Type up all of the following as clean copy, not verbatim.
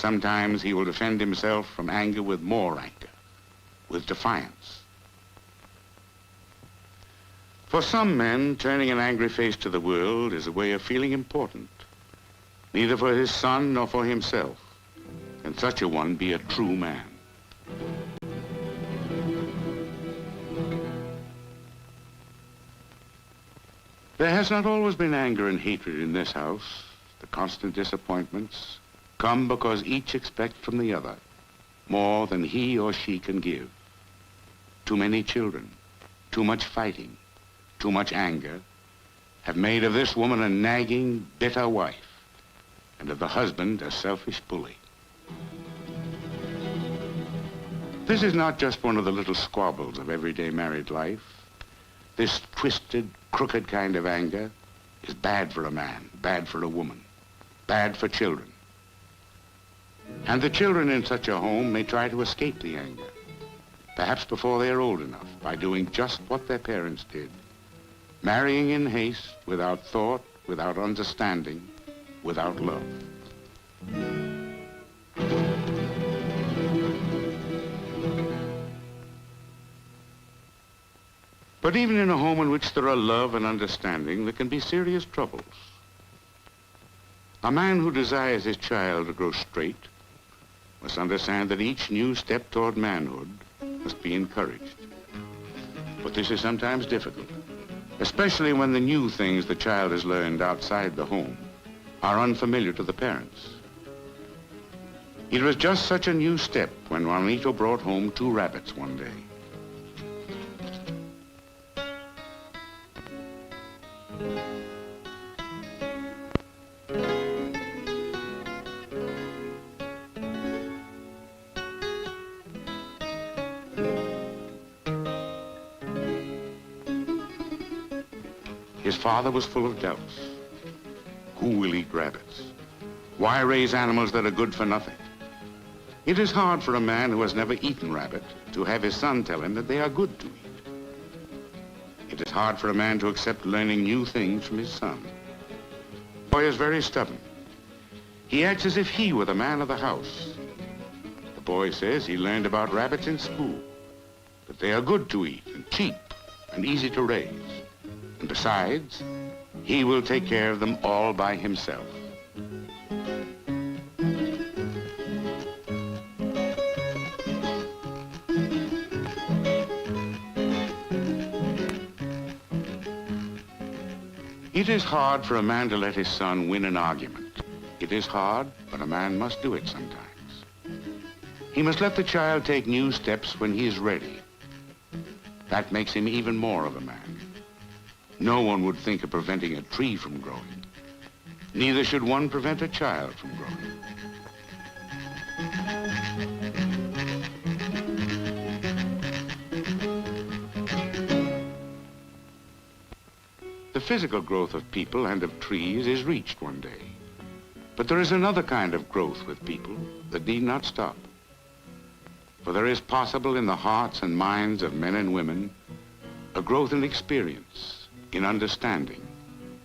sometimes he will defend himself from anger with more anger, with defiance. For some men, turning an angry face to the world is a way of feeling important. Neither for his son nor for himself can such a one be a true man. There has not always been anger and hatred in this house. The constant disappointments come because each expects from the other more than he or she can give. Too many children, too much fighting, too much anger have made of this woman a nagging, bitter wife, and of the husband a selfish bully. This is not just one of the little squabbles of everyday married life. This twisted, crooked kind of anger is bad for a man, bad for a woman, bad for children. And the children in such a home may try to escape the anger, perhaps before they are old enough, by doing just what their parents did, marrying in haste, without thought, without understanding, without love. But even in a home in which there are love and understanding, there can be serious troubles. A man who desires his child to grow straight must understand that each new step toward manhood must be encouraged. But this is sometimes difficult, especially when the new things the child has learned outside the home are unfamiliar to the parents. It was just such a new step when Juanito brought home 2 rabbits one day. His father was full of doubts. Who will eat rabbits? Why raise animals that are good for nothing? It is hard for a man who has never eaten rabbit to have his son tell him that they are good to eat. It is hard for a man to accept learning new things from his son. The boy is very stubborn. He acts as if he were the man of the house. The boy says he learned about rabbits in school, that they are good to eat and cheap and easy to raise. And besides, he will take care of them all by himself. It is hard for a man to let his son win an argument. It is hard, but a man must do it sometimes. He must let the child take new steps when he is ready. That makes him even more of a man. No one would think of preventing a tree from growing. Neither should one prevent a child from growing. The physical growth of people and of trees is reached one day. But there is another kind of growth with people that need not stop. For there is possible in the hearts and minds of men and women a growth in experience, in understanding,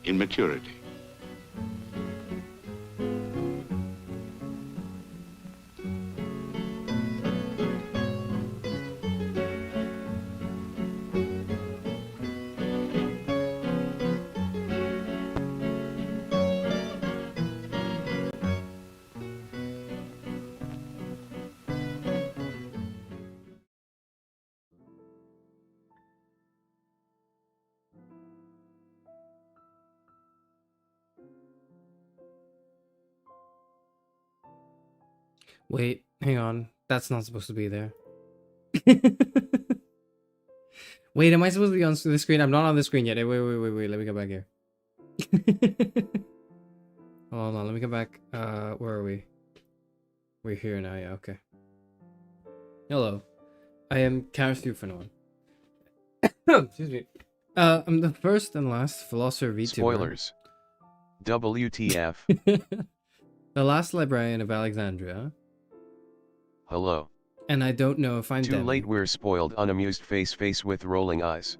in maturity. Wait, hang on. That's not supposed to be there. Wait, am I supposed to be on the screen? I'm not on the screen yet. Wait. Let me go back here. Hold on, let me go back. Where are we? We're here now, yeah, okay. Hello. I am Charis Euphranor. Excuse me. I'm the first and last philosopher VTuber. Spoilers. WTF. The last librarian of Alexandria. Hello. And I don't know if I'm Too Demi. late, we're spoiled, unamused face with rolling eyes.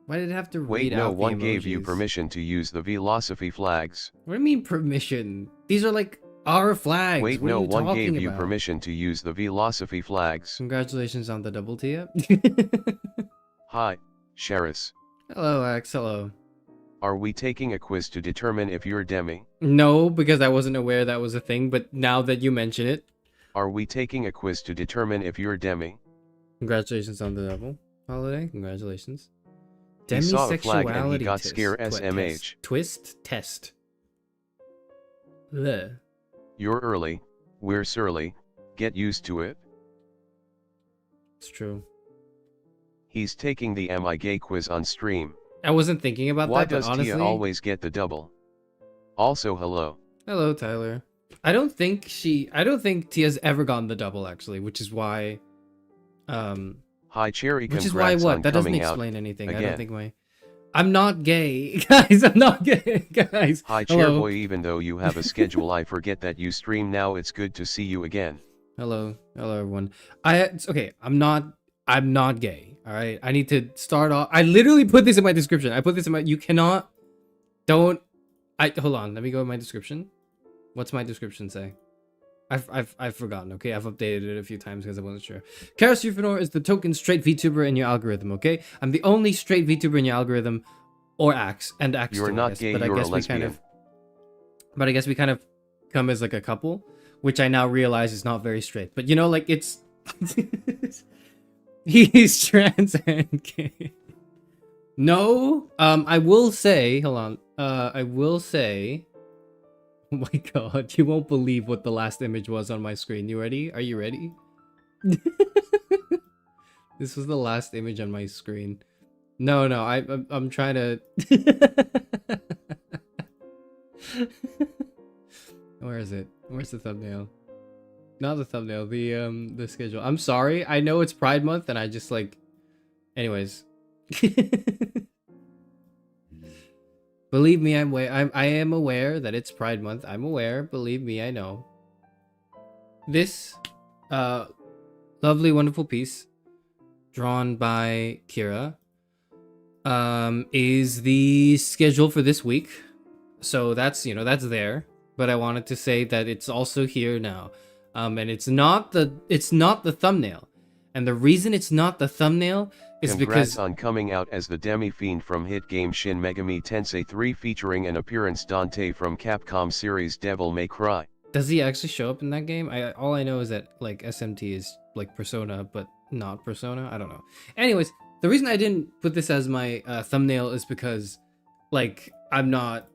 Why did it have to Wait, read no out the one gave you emojis? permission to use the philosophy flags. What do you mean permission? These are like our flags. Wait, what no are you one talking gave you about? permission to use the philosophy flags. Congratulations on the double T up. Hi, Charis. Hello, X. Hello. Are we taking a quiz to determine if you're Demi? No, because I wasn't aware that was a thing, but now that you mention it, Are we taking a quiz to determine if you're Demi? congratulations on the double holiday. Congratulations. He saw a flag and he Demisexuality got test. scare SMH. Twist test. Bleh. You're early, we're surly, get used to it. It's true. He's taking the Am I Gay quiz on stream. I wasn't thinking about Why that, but does honestly... Tia always get the double? Also hello. Hello, Tyler. I don't think Tia's ever gotten the double, actually, which is why... Hi Cherry, Which congrats is why what? on That doesn't coming out explain anything. again. I don't think my... I'm not gay. Guys, I'm not gay. Guys. Hi Hello. Chairboy, even though you have a schedule I forget that you stream now, it's good to see you again. Hello. Hello, everyone. Okay, I'm not gay. All right. I need to start off. I literally put this in my description. I put this in my... You cannot... Don't... Hold on. Let me go in my description. What's my description say? I've forgotten, okay? I've updated it a few times because I wasn't sure. Charis Euphranor is the token straight VTuber in your algorithm, okay? I'm the only straight VTuber in your algorithm, or Axe, and Axe You're too, I not guess. gay, But I you're guess a we lesbian. But I guess we kind of come as like a couple, which I now realize is not very straight. But you know, like it's... He's trans and gay. No, I will say, hold on. I will say... Oh my god, you won't believe what the last image was on my screen. You ready? Are you ready? This was the last image on my screen. No, I'm trying to... Where is it? Where's the thumbnail? Not the thumbnail, the schedule. I'm sorry. I know it's Pride Month and I just like... Anyways. Believe me, I am aware that it's Pride Month. I'm aware. Believe me, I know. This lovely, wonderful piece drawn by Kira is the schedule for this week. So that's, you know, that's there. But I wanted to say that it's also here now. And it's not the thumbnail. And the reason it's not the thumbnail is Congrats because on coming out as the Demi Fiend from hit game Shin Megami Tensei 3 featuring an appearance Dante from Capcom series Devil May Cry. does he actually show up in that game? All I know is that like SMT is like Persona, but not Persona. I don't know. Anyways, the reason I didn't put this as my thumbnail is because like I'm not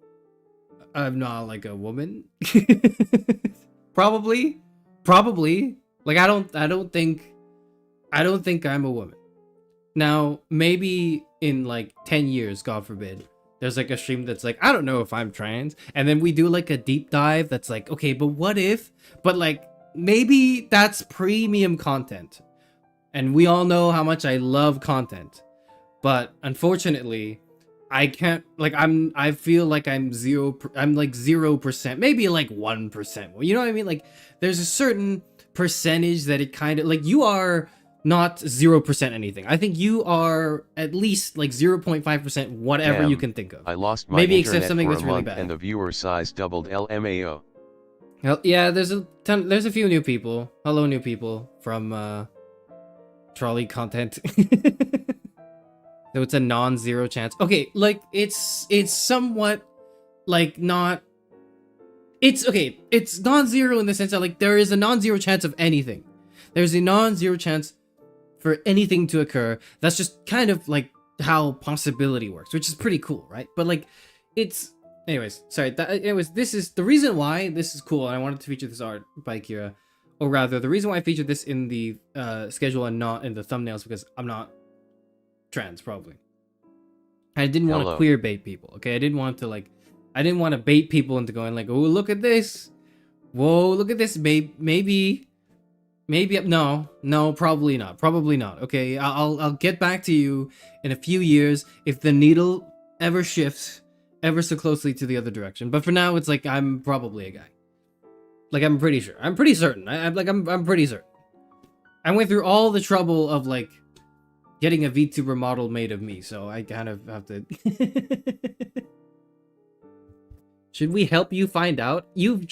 like a woman. Probably. Like I don't think I'm a woman. Now, maybe in like 10 years, God forbid, there's like a stream that's like, I don't know if I'm trans. And then we do like a deep dive that's like, okay, but what if? But like, maybe that's premium content. And we all know how much I love content. But unfortunately, I can't, like, I feel like I'm like 0%, maybe like 1%. Well, you know what I mean? Like, there's a certain percentage that it kind of, like, you are not 0% anything. I think you are at least like 0.5% whatever Damn, you can think of. I lost my Maybe internet except something for that's a really month bad. and the viewer size doubled LMAO. Well, yeah, there's a few new people. Hello, new people from trolley content. So it's a non-zero chance. Okay, like it's somewhat like not. It's okay. It's non-zero in the sense that like there is a non-zero chance of anything. There's a non-zero chance for anything to occur. That's just kind of like how possibility works, which is pretty cool, right? But like, it's anyways. Sorry. Anyways, this is the reason why this is cool, and I wanted to feature this art by Kira, or rather, the reason why I featured this in the schedule and not in the thumbnails because I'm not trans, probably. I didn't want to queer bait people. Okay, I didn't want to bait people into going like, oh, look at this. Whoa, look at this, babe. Maybe, no, probably not. Okay, I'll get back to you in a few years if the needle ever shifts ever so closely to the other direction. But for now, it's like I'm probably a guy. Like I'm pretty sure. I'm pretty certain. I'm pretty certain. I went through all the trouble of like getting a VTuber model made of me, so I kind of have to. Should we help you find out? You've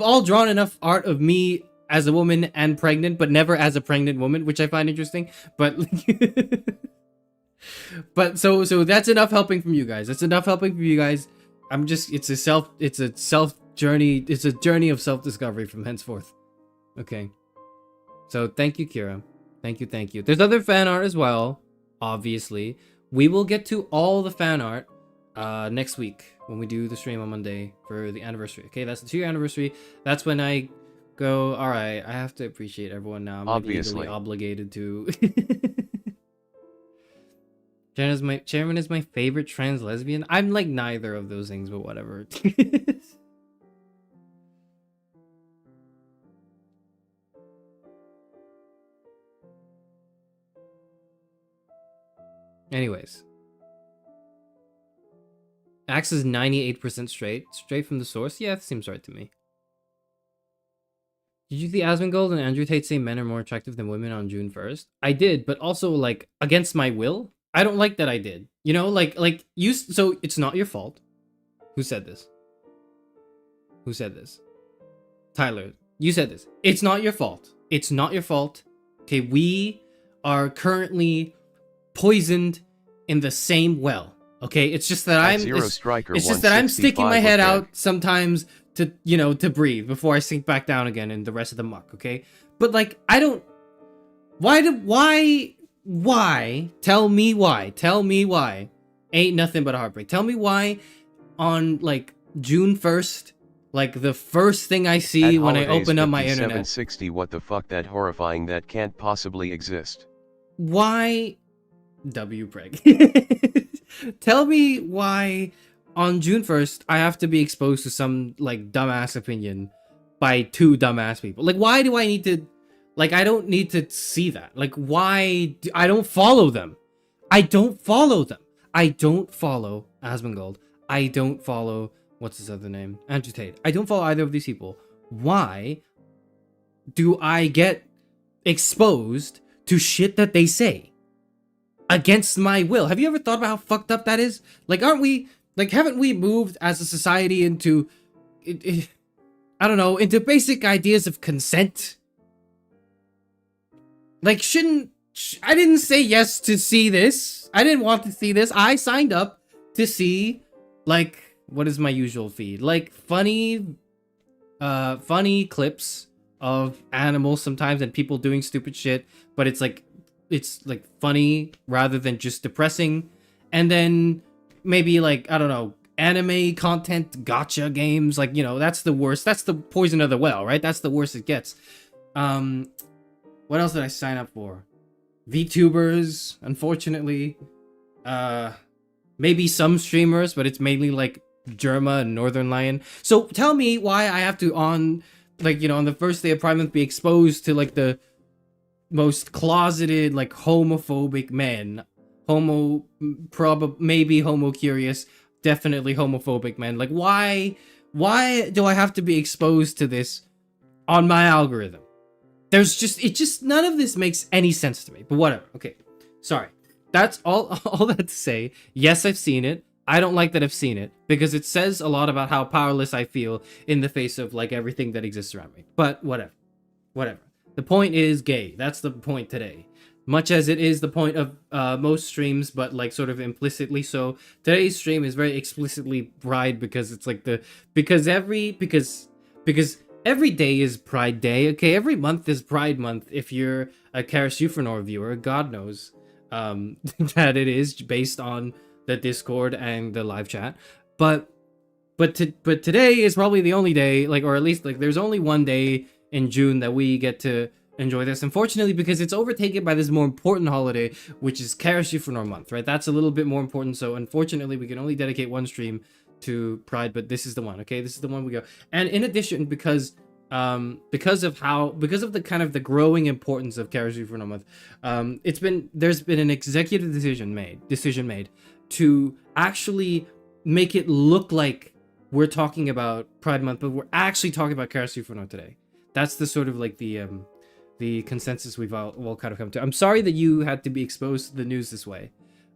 all drawn enough art of me as a woman and pregnant, but never as a pregnant woman, which I find interesting. But but so that's enough helping from you guys. That's enough helping from you guys. It's a journey of self-discovery from henceforth. Okay. So thank you, Kira. Thank you. There's other fan art as well, obviously. We will get to all the fan art next week when we do the stream on Monday for the anniversary. Okay, that's the 2-year anniversary. That's when I go, all right, I have to appreciate everyone now. I'm legally obligated to. Chairman is my favorite trans lesbian. I'm like neither of those things, but whatever. Anyways. Axe is 98% straight from the source. Yeah, that seems right to me. Did you see Asmongold and Andrew Tate say men are more attractive than women on June 1st? I did, but also like against my will. I don't like that I did. You know, like you. So it's not your fault. Who said this? Who said this? Tyler, you said this. It's not your fault. It's not your fault. Okay, we are currently poisoned in the same well. Okay, it's just that I'm sticking my head out sometimes to, you know, to breathe before I sink back down again in the rest of the muck, okay? But like I don't why? Tell me why. Ain't nothing but a heartbreak. Tell me why on like June 1st, like the first thing I see when I open up my internet. 760, what the fuck, that horrifying, that can't possibly exist. Why Preg. Tell me why on June 1st I have to be exposed to some like dumbass opinion by 2 dumbass people. Like why do I need to, like I don't need to see that. Like why I don't follow them. I don't follow Asmongold. I don't follow what's his other name? Andrew Tate. I don't follow either of these people. Why do I get exposed to shit that they say against my will? Have you ever thought about how fucked up that is? Like, haven't we moved as a society into, I don't know, into basic ideas of consent? Like, I didn't say yes to see this. I didn't want to see this. I signed up to see, like, what is my usual feed? Like, funny clips of animals sometimes and people doing stupid shit, but it's like funny rather than just depressing. And then maybe like, I don't know, anime content, gacha games, like, you know, that's the worst. That's the poison of the well, right? That's the worst it gets. What else did I sign up for? VTubers, unfortunately. Maybe some streamers, but it's mainly like Germa and Northern Lion. So tell me why I have to on the first day of Pride Month be exposed to like the most closeted, like homophobic men. Maybe homo curious, definitely homophobic men. Like why do I have to be exposed to this on my algorithm? None of this makes any sense to me, but whatever. Okay, sorry. That's all that to say. Yes, I've seen it. I don't like that I've seen it because it says a lot about how powerless I feel in the face of like everything that exists around me. But whatever. The point is gay. That's the point today. Much as it is the point of most streams, but like sort of implicitly so. Today's stream is very explicitly Pride because it's like because every day is Pride Day. Okay, every month is Pride Month. If you're a Charis Euphranor viewer, God knows that it is based on the Discord and the live chat. But today is probably the only day, like, or at least like there's only one day in June that we get to enjoy this, unfortunately, because it's overtaken by this more important holiday, which is Charis Euphranor month, right? That's a little bit more important, so unfortunately we can only dedicate one stream to Pride, but this is the one, okay? This is the one we go. And in addition, because of the kind of the growing importance of Charis Euphranor month, there's been an executive decision made to actually make it look like we're talking about Pride month, but we're actually talking about Charis Euphranor today. That's the sort of like the the consensus we've all kind of come to. I'm sorry that you had to be exposed to the news this way.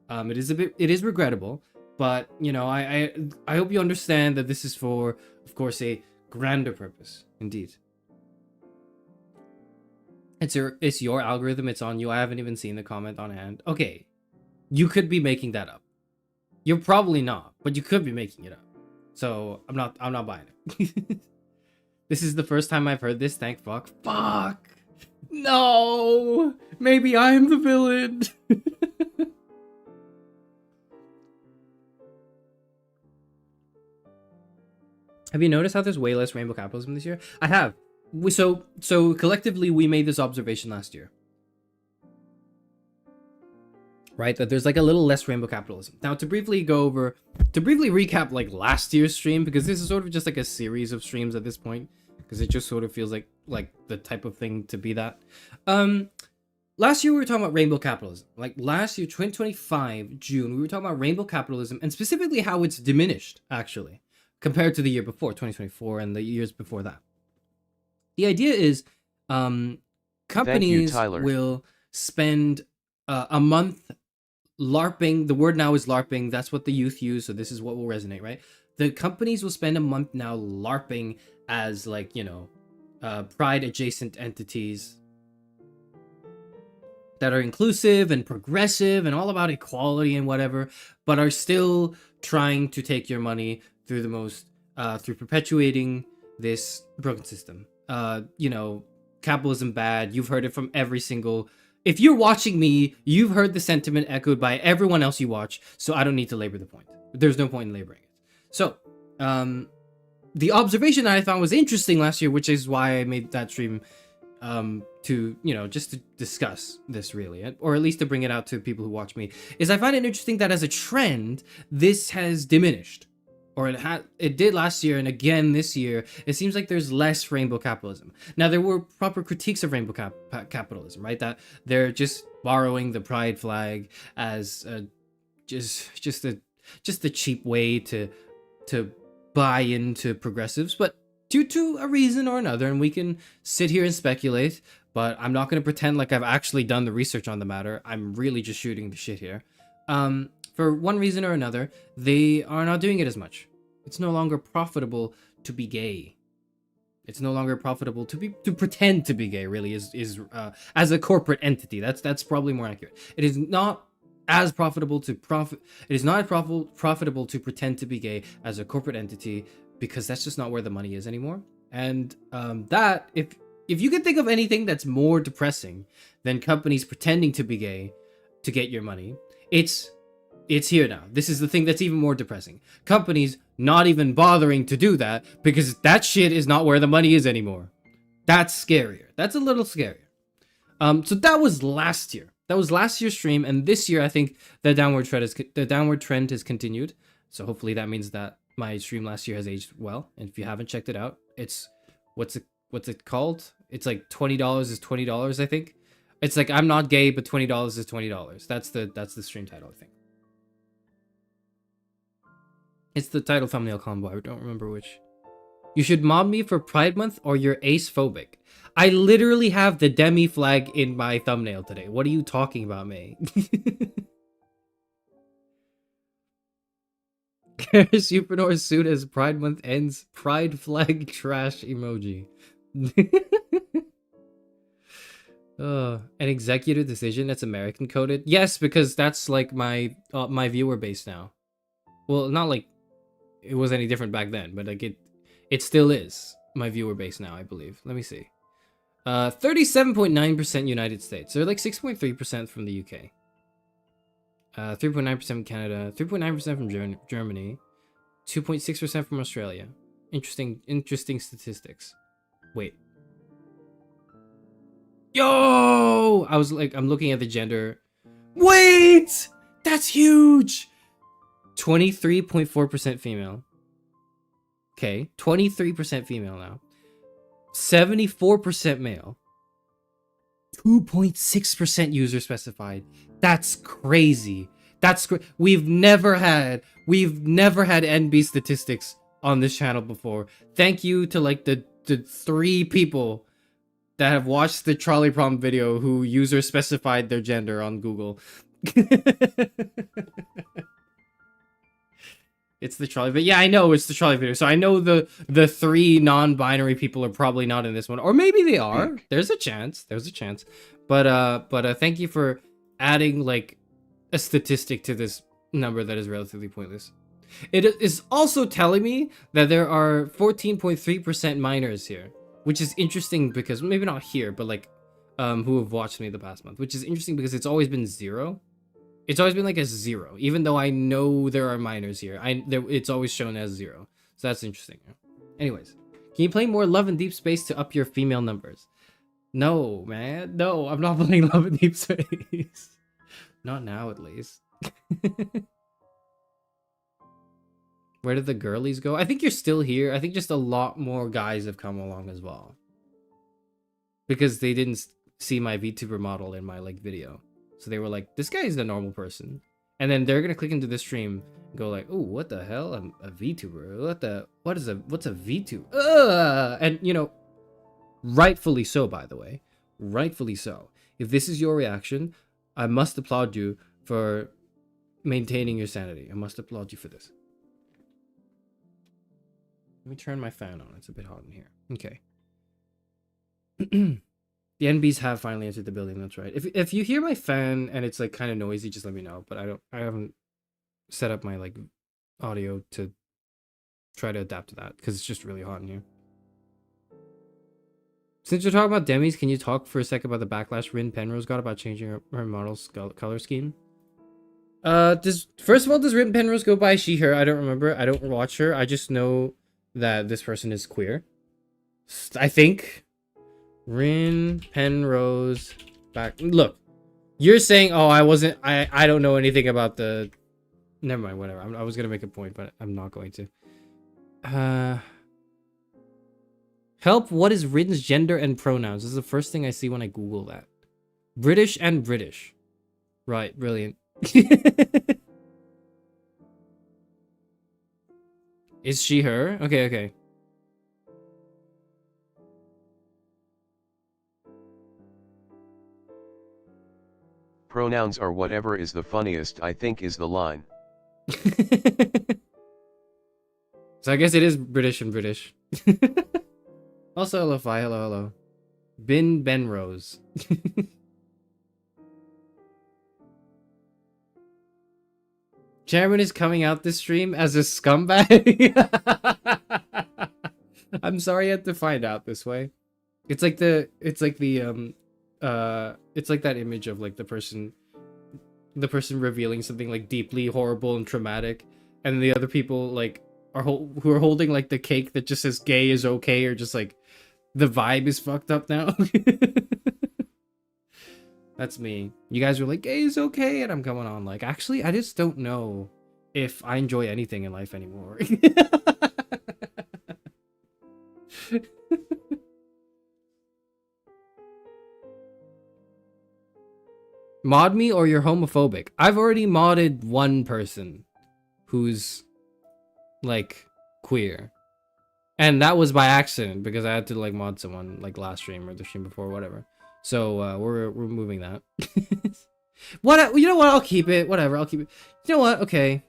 It is regrettable, but you know, I hope you understand that this is for, of course, a grander purpose. Indeed. It's your algorithm. It's on you. I haven't even seen the comment on hand. Okay, you could be making that up. You're probably not, but you could be making it up. So I'm not buying it. This is the first time I've heard this. Thank fuck. Fuck. No. Maybe I'm the villain. Have you noticed how there's way less rainbow capitalism this year? I have. So collectively we made this observation last year. Right, that there's like a little less rainbow capitalism. Now to briefly recap like last year's stream, because this is sort of just like a series of streams at this point, because it just sort of feels like the type of thing to be that. Last year we were talking about rainbow capitalism. Like last year, 2025 June, we were talking about rainbow capitalism and specifically how it's diminished actually compared to the year before, 2024, and the years before that. The idea is companies will spend a month LARPing. The word now is LARPing. That's what the youth use, so this is what will resonate, right? The companies will spend a month now LARPing as, like, you know, pride adjacent entities that are inclusive and progressive and all about equality and whatever, but are still trying to take your money through the most through perpetuating this broken system. You know, capitalism bad. You've heard it from every single... If you're watching me, you've heard the sentiment echoed by everyone else you watch, so I don't need to labor the point. There's no point in laboring it. So, the observation that I found was interesting last year, which is why I made that stream, to, you know, just to discuss this really, or at least to bring it out to people who watch me, is I find it interesting that as a trend, this has diminished. Or it did last year, and again this year, it seems like there's less rainbow capitalism. Now, there were proper critiques of rainbow capitalism, right? That they're just borrowing the pride flag as just a cheap way to buy into progressives, but due to a reason or another, and we can sit here and speculate, but I'm not going to pretend like I've actually done the research on the matter. I'm really just shooting the shit here. For one reason or another, they are not doing it as much. It's no longer profitable to be gay. It's no longer profitable to pretend to be gay, really, is as a corporate entity. That's probably more accurate. It is not as profitable to profitable to pretend to be gay as a corporate entity, because that's just not where the money is anymore. And that, if you can think of anything that's more depressing than companies pretending to be gay to get your money, it's here now. This is the thing that's even more depressing. Companies not even bothering to do that because that shit is not where the money is anymore. That's scarier. That's a little scarier. So that was last year. That was last year's stream, and this year I think the downward trend has continued. So hopefully that means that my stream last year has aged well. And if you haven't checked it out, it's what's it called? It's like $20 is $20, I think. It's like I'm not gay, but $20 is $20. That's the stream title, I think. It's the title thumbnail combo. I don't remember which. You should mob me for Pride Month or you're ace-phobic. I literally have the Demi flag in my thumbnail today. What are you talking about, May? Charis Euphranor suit as Pride Month ends. Pride flag trash emoji. An executive decision that's American coded? Yes, because that's like my viewer base now. Well, not like it was any different back then, but like it still is my viewer base now, I believe. Let me see. 37.9% United States. They're like 6.3% from the UK. 3.9% from Canada. 3.9% from Germany. 2.6% from Australia. Interesting statistics. Wait. Yo! I'm looking at the gender. Wait! That's huge! 23.4% female. Okay, 23% female now. 74% male. 2.6% user specified. That's crazy. We've never had NB statistics on this channel before. Thank you to like the 3 people that have watched the trolley prompt video who user specified their gender on Google. It's the trolley video. Yeah, I know it's the trolley video. So I know the 3 non-binary people are probably not in this one, or maybe they are. There's a chance. There's a chance. But thank you for adding like a statistic to this number that is relatively pointless. It is also telling me that there are 14.3% minors here, which is interesting because maybe not here, but like who have watched me the past month, which is interesting because it's always been 0. It's always been like a 0, even though I know there are minors here. It's always shown as 0, so that's interesting. Anyways, can you play more Love in Deep Space to up your female numbers? No, man, no, I'm not playing Love in Deep Space. Not now, at least. Where did the girlies go? I think you're still here. I think just a lot more guys have come along as well, because they didn't see my VTuber model in my like video. So they were like, this guy is a normal person. And then they're gonna click into this stream and go like, oh, what the hell? I'm a VTuber. What's a VTuber? And you know, rightfully so, by the way. Rightfully so. If this is your reaction, I must applaud you for maintaining your sanity. I must applaud you for this. Let me turn my fan on. It's a bit hot in here. Okay. The NBs have finally entered the building. That's right. If you hear my fan and it's like kind of noisy, just let me know. But I haven't set up my like audio to try to adapt to that because it's just really hot in here. Since you're talking about Demis, can you talk for a second about the backlash Rin Penrose got about changing her model's color scheme? First of all, does Rin Penrose go by she, her? I don't remember. I don't watch her. I just know that this person is queer. I think. Rin Penrose back. Look, you're saying, oh, I don't know anything about the. Never mind. Whatever. I was gonna make a point, but I'm not going to. Help. What is Rin's gender and pronouns? This is the first thing I see when I Google that. British and British. Right. Brilliant. Is she her? Okay. Okay. Pronouns are whatever is the funniest, I think is the line. So I guess it is British and British. Also, hello, Fi. Hello, hello. Bin Benrose. Chairman is coming out this stream as a scumbag. I'm sorry I had to find out this way. It's like that image of like the person revealing something like deeply horrible and traumatic, and the other people like who are holding like the cake that just says gay is okay, or just like the vibe is fucked up now. That's me. You guys were like gay is okay, and I'm coming on like, actually I just don't know if I enjoy anything in life anymore. Mod me or you're homophobic. I've already modded one person who's like queer, and that was by accident because I had to like mod someone like last stream or the stream before, whatever. So we're removing that. What, you know what? I'll keep it. Whatever. I'll keep it. You know what? Okay.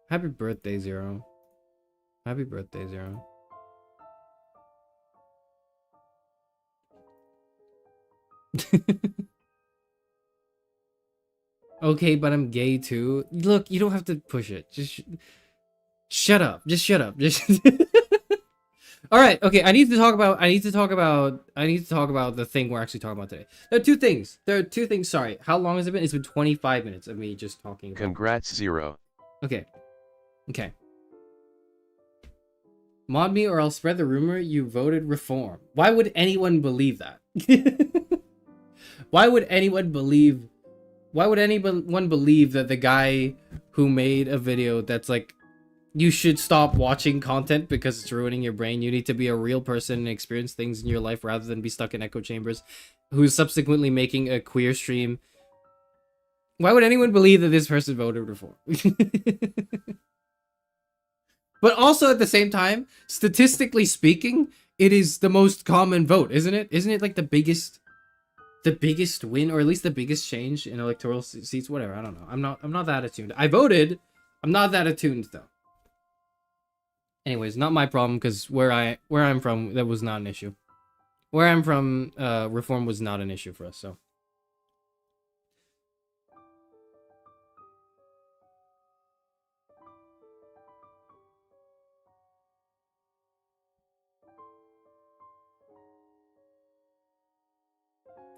Happy birthday, Zero. Happy birthday, Zero. Okay, but I'm gay too. Look, you don't have to push it. Just shut up. Just shut up. Just All right. Okay, I need to talk about the thing we're actually talking about today. There are two things. Sorry. How long has it been? It's been 25 minutes of me just talking about. Congrats, Zero. Okay. Okay. Mod me or I'll spread the rumor you voted reform. Why would anyone believe that? Why would anyone believe that the guy who made a video that's like, you should stop watching content because it's ruining your brain, you need to be a real person and experience things in your life rather than be stuck in echo chambers, who's subsequently making a queer stream? Why would anyone believe that this person voted reform? But also at the same time, statistically speaking, it is the most common vote, isn't it? Isn't it like the biggest win, or at least the biggest change in electoral seats? Whatever, I don't know. I'm not that attuned. I voted. I'm not that attuned though. Anyways, not my problem, because where I'm from, that was not an issue. Where I'm from, reform was not an issue for us, so.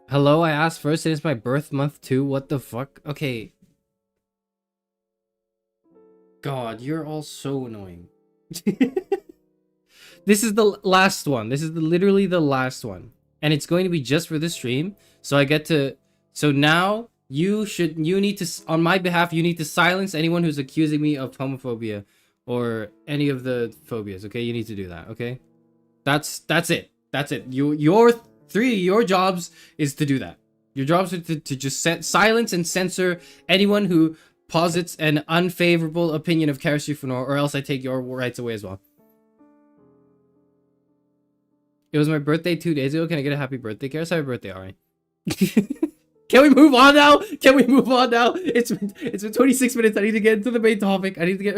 Hello, I asked first, and it's my birth month too. What the fuck? Okay. God, you're all so annoying. This is the last one. This is literally the last one. And it's going to be just for this stream. So I get to... So now, you need to... On my behalf, you need to silence anyone who's accusing me of homophobia. Or any of the phobias, okay? You need to do that, okay? That's it. That's it. Your jobs is to do that. Your jobs are to just silence and censor anyone who posits an unfavorable opinion of Charis Euphranor, or else I take your rights away as well. It was my birthday 2 days ago. Can I get a happy birthday, Charis? Happy birthday, alright. Can we move on now? Can we move on now? It's been 26 minutes. I need to get into the main topic. I need to get...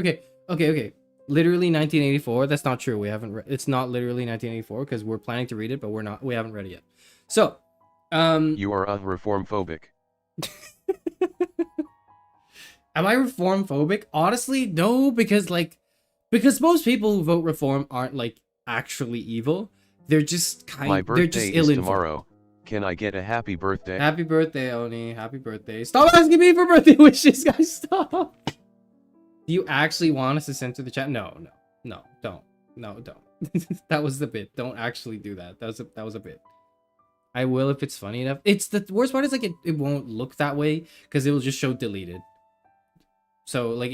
Okay. Literally 1984. That's not true. We haven't it's not literally 1984, because we're planning to read it, but we haven't read it yet. So, You are reform phobic. Am I reform phobic? Honestly, no, because most people who vote reform aren't like actually evil. They're just My birthday is tomorrow. Can I get a happy birthday? Happy birthday, Oni. Happy birthday. Stop asking me for birthday wishes, guys. Stop. Do you actually want us to censor the chat? No, don't. No, don't. That was the bit. Don't actually do that. That was a bit. I will if it's funny enough. It's the worst part is like it won't look that way because it will just show deleted. So like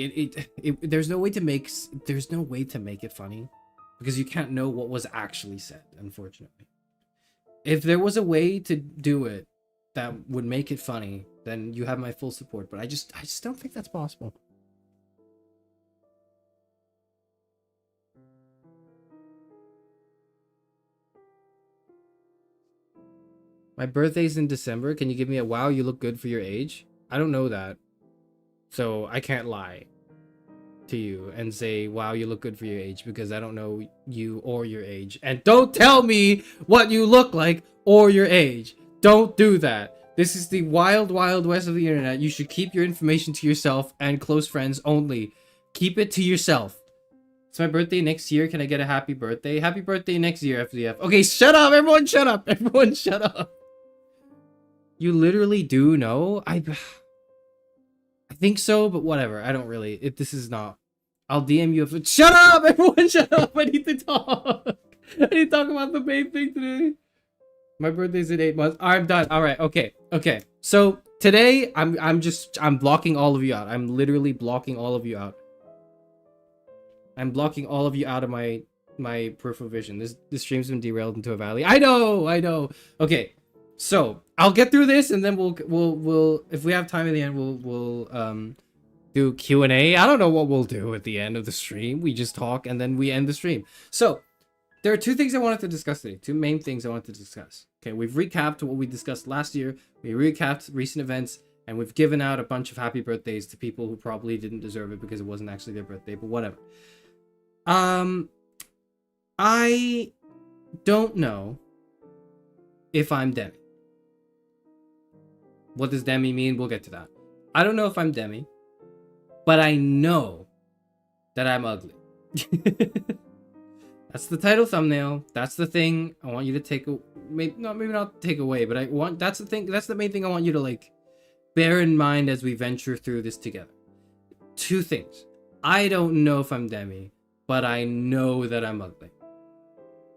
there's no way to make it funny because you can't know what was actually said, unfortunately. If there was a way to do it that would make it funny, then you have my full support, but I just don't think that's possible. My birthday's in December. Can you give me a wow, you look good for your age? I don't know that. So I can't lie to you and say, wow, you look good for your age, because I don't know you or your age. And don't tell me what you look like or your age. Don't do that. This is the wild, wild west of the internet. You should keep your information to yourself and close friends only. Keep it to yourself. It's my birthday next year. Can I get a happy birthday? Happy birthday next year, FDF. Okay, shut up. Everyone shut up. Everyone shut up. You literally do know? I think so, but whatever. I don't really. This is not. I'll DM you if... Shut up! Everyone shut up! I need to talk! I need to talk about the main thing today. My birthday's in 8 months. I'm done. Alright, okay. So, today, I'm blocking all of you out. I'm literally blocking all of you out. I'm blocking all of you out of my peripheral vision. This stream's been derailed into a valley. I know! Okay. So, I'll get through this, and then we'll if we have time at the end, we'll do Q&A. I don't know what we'll do at the end of the stream. We just talk, and then we end the stream. So, there are two things I wanted to discuss today. Two main things I wanted to discuss. Okay, we've recapped what we discussed last year. We recapped recent events, and we've given out a bunch of happy birthdays to people who probably didn't deserve it because it wasn't actually their birthday, but whatever. I don't know if I'm Demi. What does Demi mean? We'll get to that. I don't know if I'm Demi, but I know that I'm ugly. That's the title thumbnail. That's the thing I want you to take. Maybe not take away, but that's the thing. That's the main thing I want you to like bear in mind as we venture through this together. Two things. I don't know if I'm Demi, but I know that I'm ugly.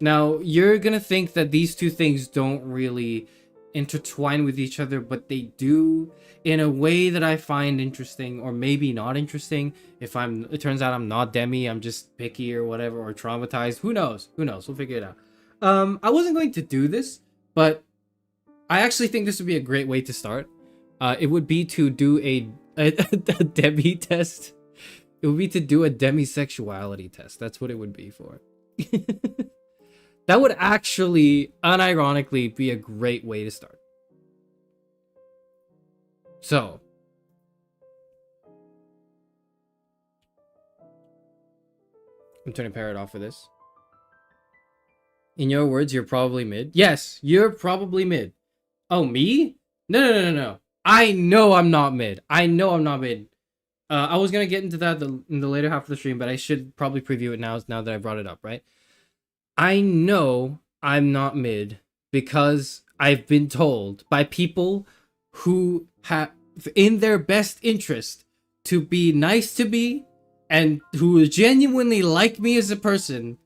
Now, you're gonna think that these two things don't really intertwine with each other, but they do in a way that I find interesting, or maybe not interesting. It turns out I'm not Demi, I'm just picky or whatever, or traumatized. Who knows? We'll figure it out. I wasn't going to do this, but I actually think this would be a great way to start. It would be to do a Demi test. It would be to do a demisexuality test. That's what it would be for. That would actually, unironically, be a great way to start. So, I'm turning parrot off for this. In your words, you're probably mid. Yes, you're probably mid. Oh, me? No. I know I'm not mid. I know I'm not mid. I was gonna get into that in the later half of the stream, but I should probably preview it now that I brought it up, right? I know I'm not mid because I've been told by people who have in their best interest to be nice to me and who genuinely like me as a person.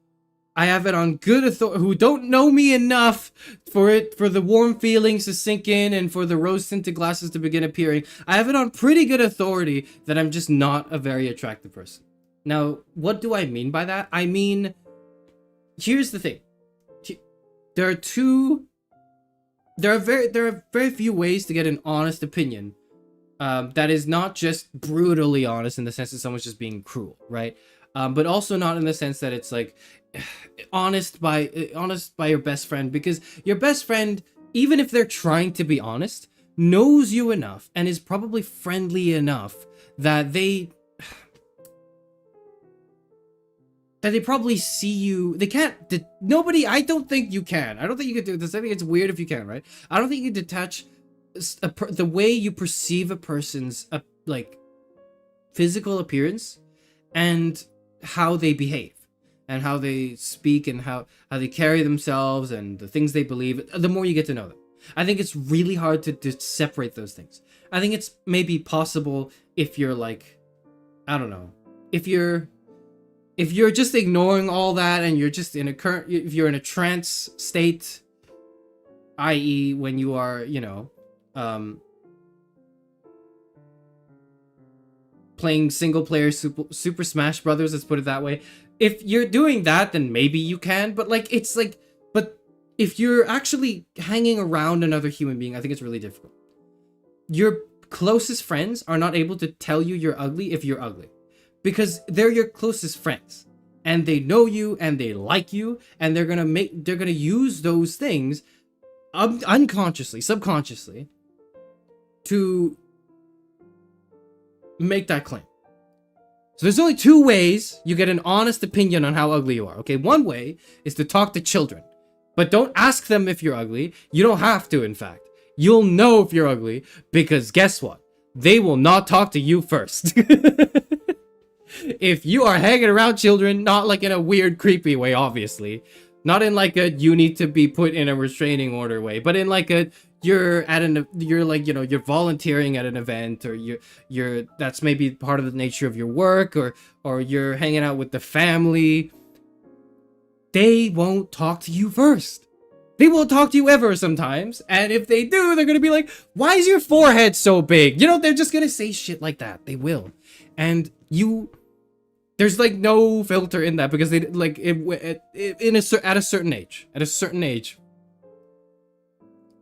I have it on good authority, who don't know me enough for the warm feelings to sink in and for the rose-tinted glasses to begin appearing. I have it on pretty good authority that I'm just not a very attractive person. Now, what do I mean by that? I mean, here's the thing. There are very few ways to get an honest opinion. That is not just brutally honest in the sense that someone's just being cruel, right? But also not in the sense that it's like honest by your best friend, because your best friend, even if they're trying to be honest, knows you enough and is probably friendly enough that they probably see you. They can't. Nobody. I don't think you can. I don't think you can do this. I think it's weird if you can, right? I don't think you can detach the way you perceive a person's like physical appearance and how they behave and how they speak and how they carry themselves and the things they believe. The more you get to know them, I think it's really hard to separate those things. I think it's maybe possible if you're like, I don't know, if you're just ignoring all that and you're just if you're in a trance state, i.e. when you are, playing single player Super Smash Brothers, let's put it that way. If you're doing that, then maybe you can, but but if you're actually hanging around another human being, I think it's really difficult. Your closest friends are not able to tell you you're ugly if you're ugly, because they're your closest friends and they know you and they like you, and they're gonna use those things unconsciously, subconsciously, to make that claim. So there's only two ways you get an honest opinion on how ugly you are, okay? One way is to talk to children, but don't ask them if you're ugly. You don't have to, in fact. You'll know if you're ugly, because guess what? They will not talk to you first. If you are hanging around children, not like in a weird, creepy way, obviously. Not in like a you need to be put in a restraining order way, but in like a you're volunteering at an event, or you're that's maybe part of the nature of your work, or you're hanging out with the family. They won't talk to you first. They won't talk to you ever sometimes, and if they do, they're gonna be like, why is your forehead so big? They're just gonna say shit like that. They will. And there's like no filter in that, because they like at a certain age,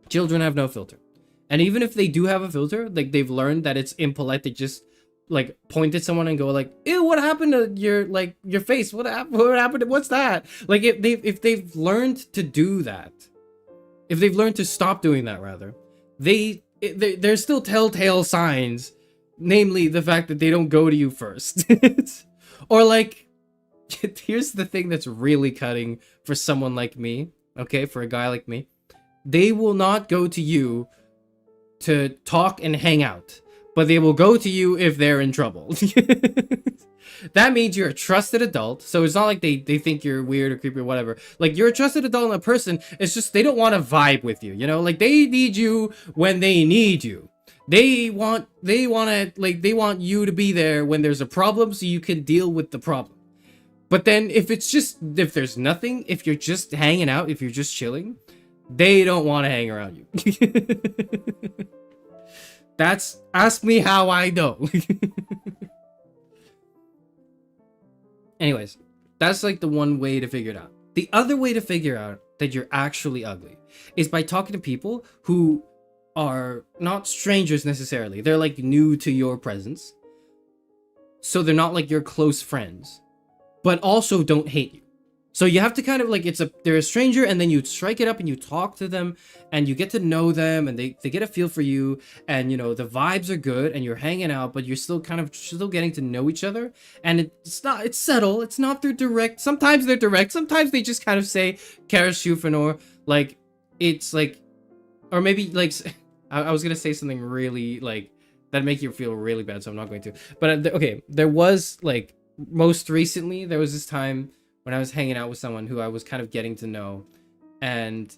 children have no filter. And even if they do have a filter, like they've learned that it's impolite to just like point at someone and go like, ew, what happened to your face? What happened to, what's that? Like if they've learned to do that, if they've learned to stop doing that, rather, there's still telltale signs, namely the fact that they don't go to you first. Or like, here's the thing that's really cutting for someone like me, okay, for a guy like me. They will not go to you to talk and hang out, but they will go to you if they're in trouble. That means you're a trusted adult, so it's not like they think you're weird or creepy or whatever. Like, you're a trusted adult and a person, it's just they don't want to vibe with you, Like, they need you when they need you. They want you to be there when there's a problem so you can deal with the problem. But then if there's nothing, if you're just hanging out, if you're just chilling, they don't want to hang around you. Ask me how I know. Anyways, that's like the one way to figure it out. The other way to figure out that you're actually ugly is by talking to people who are not strangers necessarily. They're like new to your presence. So they're not like your close friends, but also don't hate you. So you have to kind of like, they're a stranger, and then you strike it up and you talk to them and you get to know them, and they get a feel for you, and you know, the vibes are good and you're hanging out, but you're still kind of still getting to know each other. And it's subtle. It's not through direct. Sometimes they're direct. Sometimes they just kind of say Charis Euphranor. Like, it's like, or maybe like, I was going to say something really like, that'd make you feel really bad, so I'm not going to. But okay, there was like, most recently, there was this time when I was hanging out with someone who I was kind of getting to know, and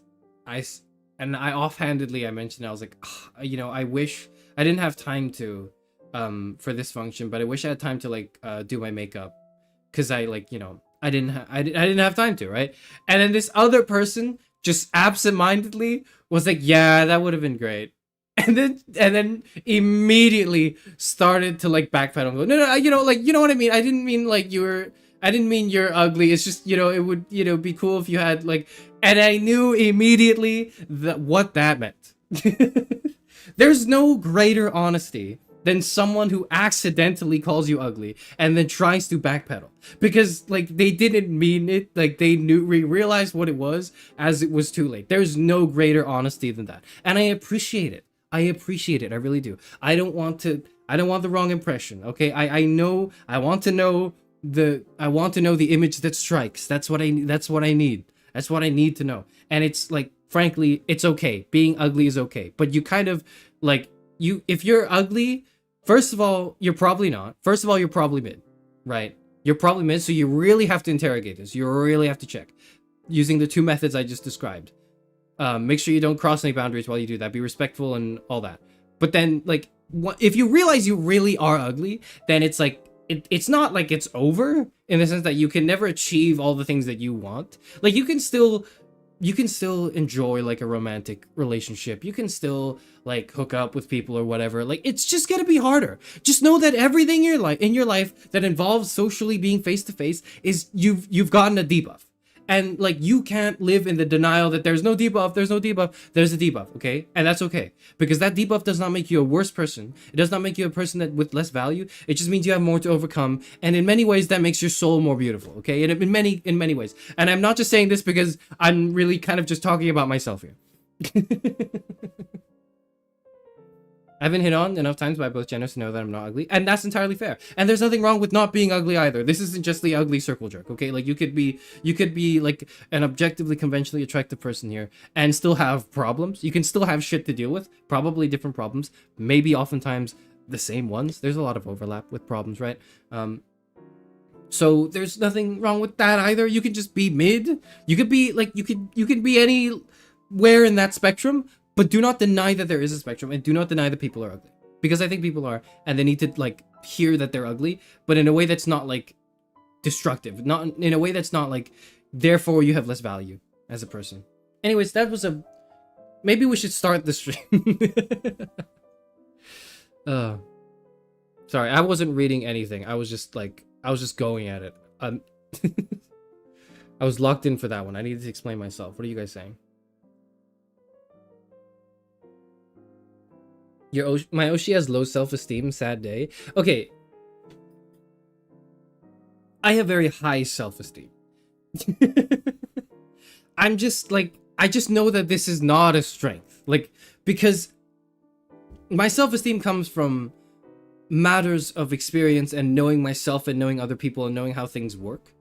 I offhandedly, I mentioned, I was like, you know, I wish I didn't have time to, for this function, but I wish I had time to like, do my makeup, because I like, you know, I didn't have time to, right? And then this other person just absentmindedly was like, yeah, that would have been great. And then immediately started to like backpedal and go, no, you know, like, you know what I mean? I didn't mean like I didn't mean you're ugly. It's just, you know, it would, you know, be cool if you had like, and I knew immediately what that meant. There's no greater honesty than someone who accidentally calls you ugly and then tries to backpedal, because like they didn't mean it. Like they realized what it was as it was too late. There's no greater honesty than that. And I appreciate it. I really do. I don't want the wrong impression. Okay. I want to know the image that strikes. That's what I need. That's what I need to know. And it's like, frankly, it's okay. Being ugly is okay. But you kind of like, if you're ugly, first of all, you're probably not. First of all, you're probably mid, right? You're probably mid. So you really have to interrogate this. You really have to check using the two methods I just described. Make sure you don't cross any boundaries while you do that. Be respectful and all that. But then, like, if you realize you really are ugly, then it's like, it's not like it's over, in the sense that you can never achieve all the things that you want. Like, you can still enjoy like a romantic relationship. You can still like hook up with people or whatever. Like, it's just gonna be harder. Just know that everything in your life that involves socially being face to face is you've gotten a debuff. And like, you can't live in the denial that there's no debuff, there's a debuff, okay? And that's okay, because that debuff does not make you a worse person. It does not make you a person with less value. It just means you have more to overcome, and in many ways that makes your soul more beautiful, okay? And in many ways. And I'm not just saying this because I'm really kind of just talking about myself here. I've been hit on enough times by both genders to know that I'm not ugly, and that's entirely fair. And there's nothing wrong with not being ugly either. This isn't just the ugly circle jerk, okay? Like, you could be like an objectively conventionally attractive person here and still have problems. You can still have shit to deal with, probably different problems, maybe oftentimes the same ones. There's a lot of overlap with problems, right? So there's nothing wrong with that either. You can just be mid. You could be like, you can be anywhere in that spectrum. But do not deny that there is a spectrum, and do not deny that people are ugly. Because I think people are, and they need to like hear that they're ugly, but in a way that's not like destructive. Not in a way that's not like, therefore you have less value as a person. Anyways, that was maybe we should start the stream. Sorry, I wasn't reading anything. I was just going at it. I was locked in for that one. I needed to explain myself. What are you guys saying? My Oshi has low self-esteem, sad day. Okay. I have very high self-esteem. I'm just like, I just know that this is not a strength. Like, because my self-esteem comes from matters of experience and knowing myself and knowing other people and knowing how things work.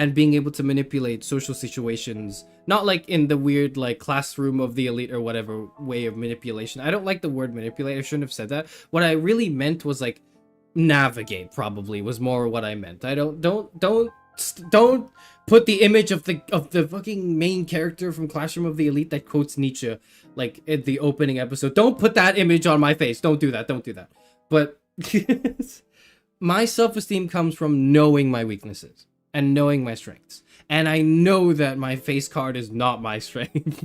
And being able to manipulate social situations, not like in the weird like classroom of the elite or whatever way of manipulation. I don't like the word manipulate. I shouldn't have said that. What I really meant was like navigate. Probably was more what I meant. I don't put the image of the fucking main character from Classroom of the Elite that quotes Nietzsche like in the opening episode. Don't put that image on my face. Don't do that. Don't do that. But my self-esteem comes from knowing my weaknesses and knowing my strengths. And I know that my face card is not my strength.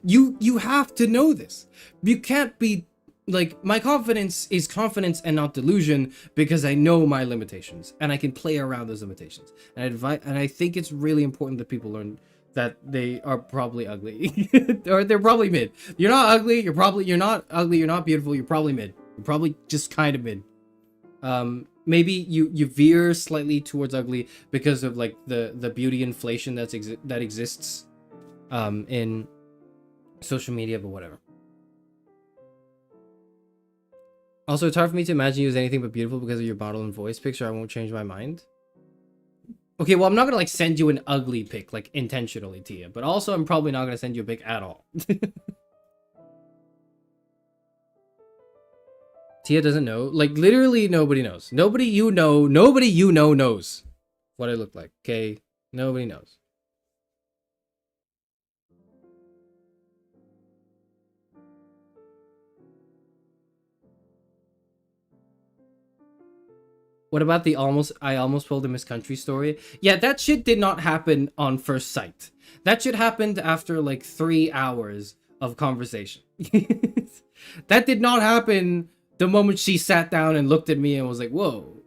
You have to know this. You can't be like, my confidence is confidence and not delusion, because I know my limitations and I can play around those limitations. And I think it's really important that people learn that they are probably ugly. Or they're probably mid. You're not ugly, you're not ugly, you're not beautiful, you're probably mid. You're probably just kind of mid. maybe you veer slightly towards ugly because of like the beauty inflation that exists in social media, but whatever. Also, it's hard for me to imagine you as anything but beautiful because of your model and voice picture. I won't change my mind. Okay, well, I'm not gonna like send you an ugly pic like intentionally, Tia, but also I'm probably not gonna send you a pic at all. Tia doesn't know. Like, literally nobody knows. Nobody you know knows what I look like, okay? Nobody knows. What about the I almost pulled a Miss Country story? Yeah, that shit did not happen on first sight. That shit happened after like 3 hours of conversation. That did not happen the moment she sat down and looked at me and was like, whoa.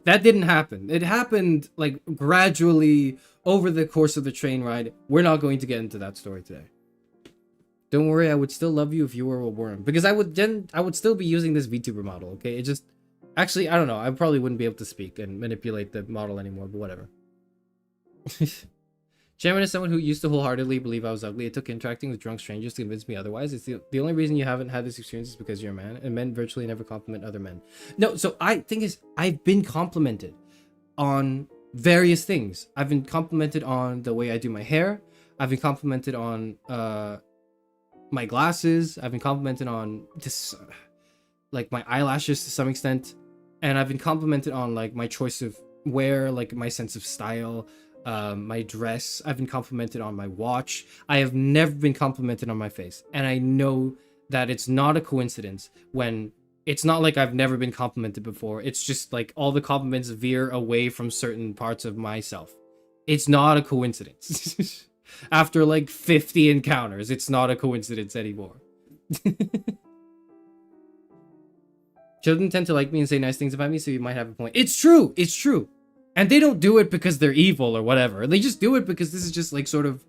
That didn't happen. It happened like gradually over the course of the train ride. We're not going to get into that story today. Don't worry, I would still love you if you were a worm. Because I would still be using this VTuber model, okay? It just... Actually, I don't know. I probably wouldn't be able to speak and manipulate the model anymore, but whatever. Sharon is someone who used to wholeheartedly believe I was ugly. It took interacting with drunk strangers to convince me otherwise. It's the only reason you haven't had this experience is because you're a man, and men virtually never compliment other men. No, so I've been complimented on various things. I've been complimented on the way I do my hair. I've been complimented on my glasses. I've been complimented on this, like my eyelashes to some extent. And I've been complimented on like my choice of wear, like my sense of style, my dress. I've been complimented on my watch. I have never been complimented on my face. And I know that it's not a coincidence when it's not like I've never been complimented before. It's just like all the compliments veer away from certain parts of myself. It's not a coincidence. After like 50 encounters, it's not a coincidence anymore. Children tend to like me and say nice things about me, so you might have a point. It's true. It's true. And they don't do it because they're evil or whatever. They just do it because this is just like sort of...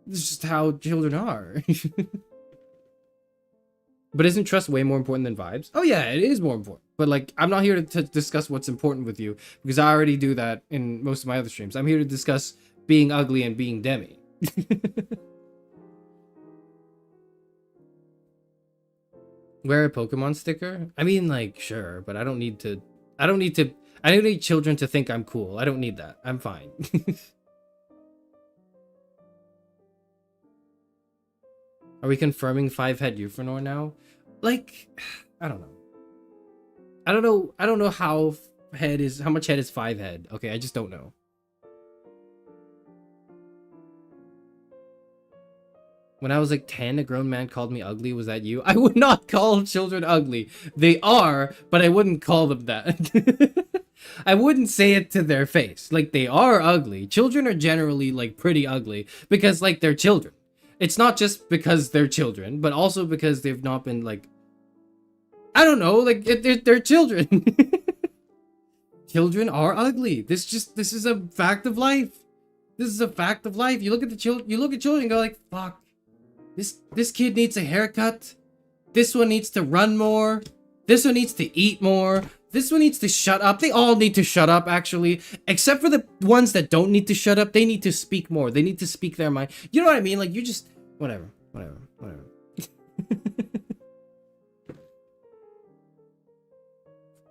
This is just how children are. But isn't trust way more important than vibes? Oh yeah, it is more important. But like, I'm not here to discuss what's important with you, because I already do that in most of my other streams. I'm here to discuss being ugly and being Demi. Wear a Pokemon sticker? I mean, like, sure, but I don't need children to think I'm cool. I don't need that. I'm fine. Are we confirming 5-head Euphranor now? Like, I don't know. I don't know how much head is 5-head. Okay, I just don't know. When I was like 10, a grown man called me ugly. Was that you? I would not call children ugly. They are, but I wouldn't call them that. I wouldn't say it to their face. Like, they are ugly. Children are generally like pretty ugly because like they're children. It's not just because they're children, but also because they've not been like, I don't know, like they're children. Children are ugly. This is a fact of life. This is a fact of life. You look at children and go like, fuck. This kid needs a haircut. This one needs to run more. This one needs to eat more. This one needs to shut up. They all need to shut up, actually. Except for the ones that don't need to shut up. They need to speak more. They need to speak their mind. You know what I mean? Like, you just... Whatever.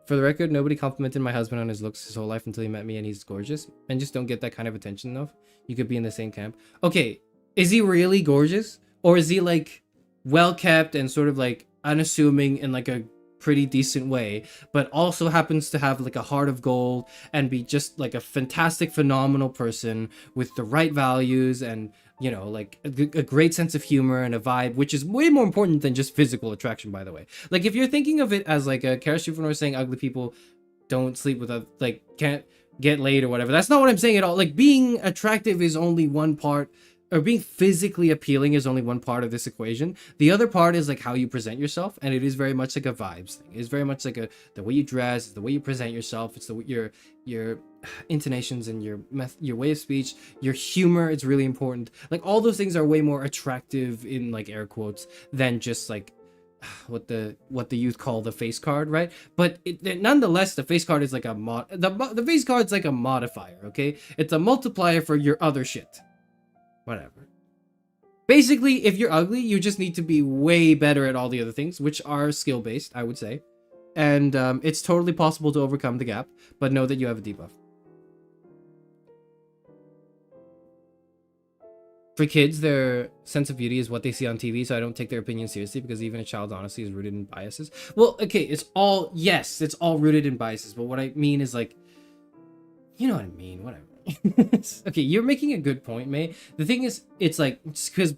For the record, nobody complimented my husband on his looks his whole life until he met me, and he's gorgeous. And just don't get that kind of attention enough. You could be in the same camp. Okay, is he really gorgeous? Or is he, like, well-kept and sort of, like, unassuming in, like, a pretty decent way, but also happens to have, like, a heart of gold and be just, like, a fantastic, phenomenal person with the right values and, you know, like, a great sense of humor and a vibe, which is way more important than just physical attraction, by the way. Like, if you're thinking of it as, like, a Charis Euphranor saying ugly people don't sleep with, like, can't get laid or whatever, that's not what I'm saying at all. Like, being attractive is only one part, or being physically appealing is only one part of this equation. The other part is like how you present yourself, and it is very much like a vibes thing. It's very much like the way you dress, the way you present yourself. It's your intonations and your way of speech, your humor. It's really important. Like all those things are way more attractive in like air quotes than just like what the youth call the face card, right? But nonetheless, the face card is like the face card's like a modifier, okay? It's a multiplier for your other shit. Whatever. Basically, if you're ugly, you just need to be way better at all the other things, which are skill based, I would say. And it's totally possible to overcome the gap, but know that you have a debuff. For kids, their sense of beauty is what they see on TV, so I don't take their opinion seriously, because even a child's honesty is rooted in biases. Well, okay, it's all rooted in biases, but what I mean is, like, you know what I mean, whatever. Okay, you're making a good point, May. The thing is, it's like,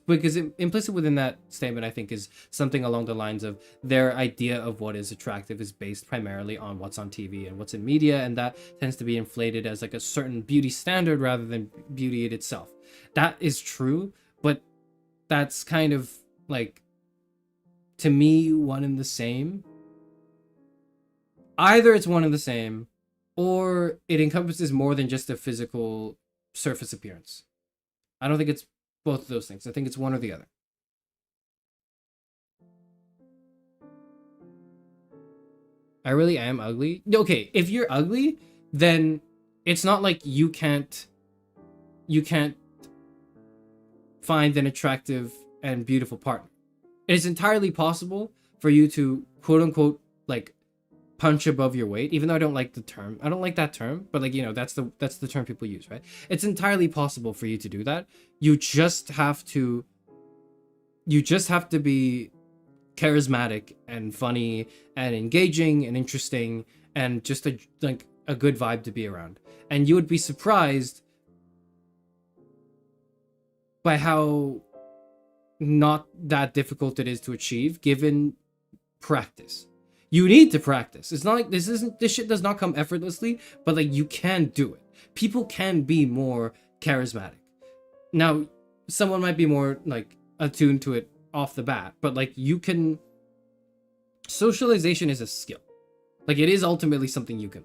because implicit within that statement, I think, is something along the lines of their idea of what is attractive is based primarily on what's on TV and what's in media, and that tends to be inflated as like a certain beauty standard rather than beauty in itself. That is true, but that's kind of like, to me, one and the same. Either it's one and the same, or it encompasses more than just a physical surface appearance. I don't think it's both of those things. I think it's one or the other. I really am ugly. Okay, if you're ugly, then it's not like you can't find an attractive and beautiful partner. It is entirely possible for you to, quote unquote, like, punch above your weight, even though I don't like the term. I don't like that term, but, like, you know, that's the term people use, right? It's entirely possible for you to do that. You just have to be charismatic and funny and engaging and interesting and just a good vibe to be around. And you would be surprised by how not that difficult it is to achieve given practice. You need to practice. It's not like this shit does not come effortlessly, but, like, you can do it. People can be more charismatic. Now, someone might be more, like, attuned to it off the bat, but, like, you can. Socialization is a skill. Like, it is ultimately something you can.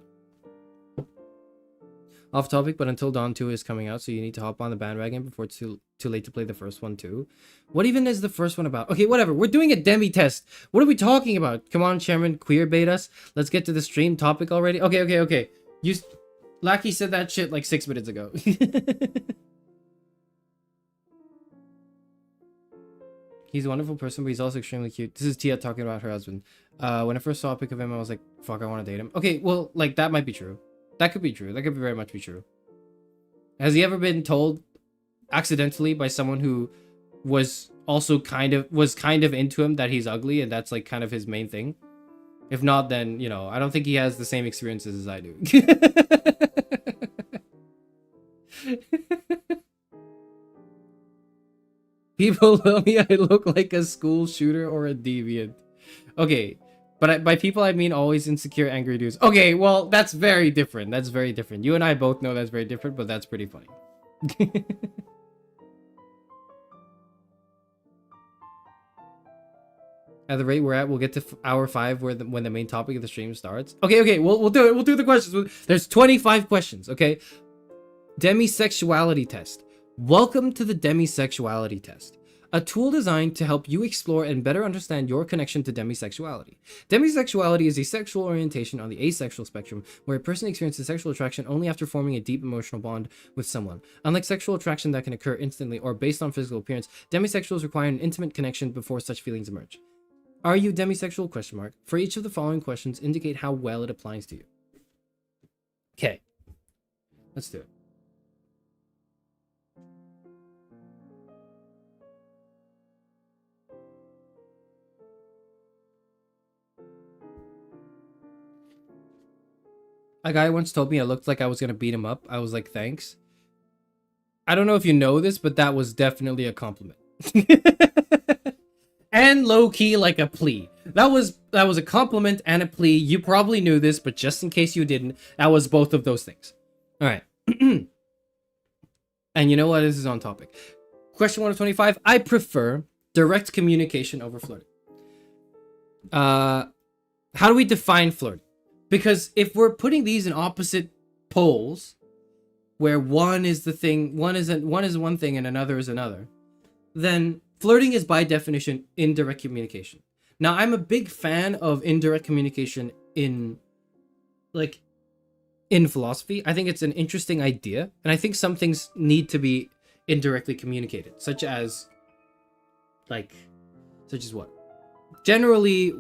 Off topic, but Until Dawn 2 is coming out, so you need to hop on the bandwagon before it's too late to play the first one too. What even is the first one about? Okay, whatever. We're doing a demi test. What are we talking about? Come on, Chairman, queer bait us. Let's get to the stream topic already. Okay. Lackey said that shit like 6 minutes ago. He's a wonderful person, but he's also extremely cute. This is Tia talking about her husband. When I first saw a pic of him, I was like, fuck, I want to date him. Okay, well, like, that might be true. That could be true. That could very much be true. Has he ever been told accidentally by someone who was also kind of into him that he's ugly, and that's, like, kind of his main thing? If not, then, you know, I don't think he has the same experiences as I do. People tell me I look like a school shooter or a deviant. Okay, but by people I mean always insecure, angry dudes. Okay, well, that's very different. That's very different. You and I both know that's very different, but that's pretty funny. At the rate we're at, we'll get to hour 5 when the main topic of the stream starts. Okay, we'll do it. We'll do the questions. There's 25 questions, okay? Demisexuality test. Welcome to the demisexuality test, a tool designed to help you explore and better understand your connection to demisexuality. Demisexuality is a sexual orientation on the asexual spectrum where a person experiences sexual attraction only after forming a deep emotional bond with someone. Unlike sexual attraction that can occur instantly or based on physical appearance, demisexuals require an intimate connection before such feelings emerge. Are you demisexual? For each of the following questions, indicate how well it applies to you. Okay, let's do it. A guy once told me I looked like I was gonna beat him up. I was like, thanks. I don't know if you know this, but that was definitely a compliment. And low-key like a plea. That was a compliment and a plea. You probably knew this, but just in case you didn't, that was both of those things. All right. And you know what? This is on topic. Question 1 of 25. I prefer direct communication over flirting. How do we define flirting? Because if we're putting these in opposite poles, where one is the thing, one is one thing and another is another, then flirting is by definition indirect communication. Now, I'm a big fan of indirect communication in philosophy. I think it's an interesting idea, and I think some things need to be indirectly communicated, such as what? Generally,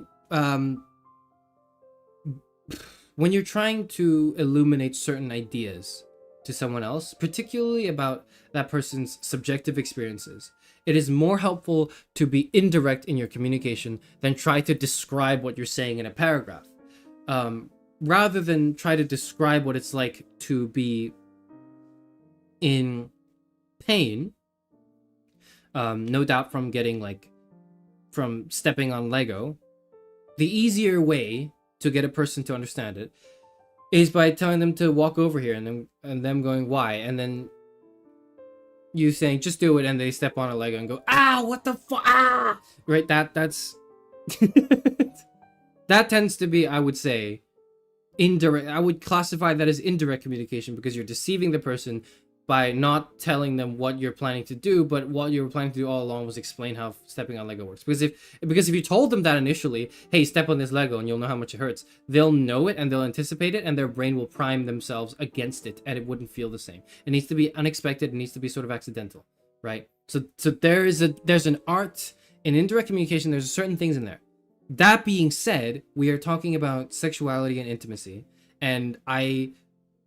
when you're trying to illuminate certain ideas to someone else, particularly about that person's subjective experiences, it is more helpful to be indirect in your communication than try to describe what you're saying in a paragraph. Rather than try to describe what it's like to be in pain, no doubt from from stepping on Lego, the easier way to get a person to understand it is by telling them to walk over here, and them going, why? And then you saying, just do it, and they step on a Lego and go, ah, what the fuck, ah! Right, that's that tends to be, I would say, indirect. I would classify that as indirect communication, because you're deceiving the person by not telling them what you're planning to do, but what you were planning to do all along was explain how stepping on Lego works. Because if you told them that initially, hey, step on this Lego and you'll know how much it hurts, they'll know it and they'll anticipate it, and their brain will prime themselves against it, and it wouldn't feel the same. It needs to be unexpected. It needs to be sort of accidental, right? So there's an art in indirect communication. There's certain things in there. That being said, we are talking about sexuality and intimacy, and I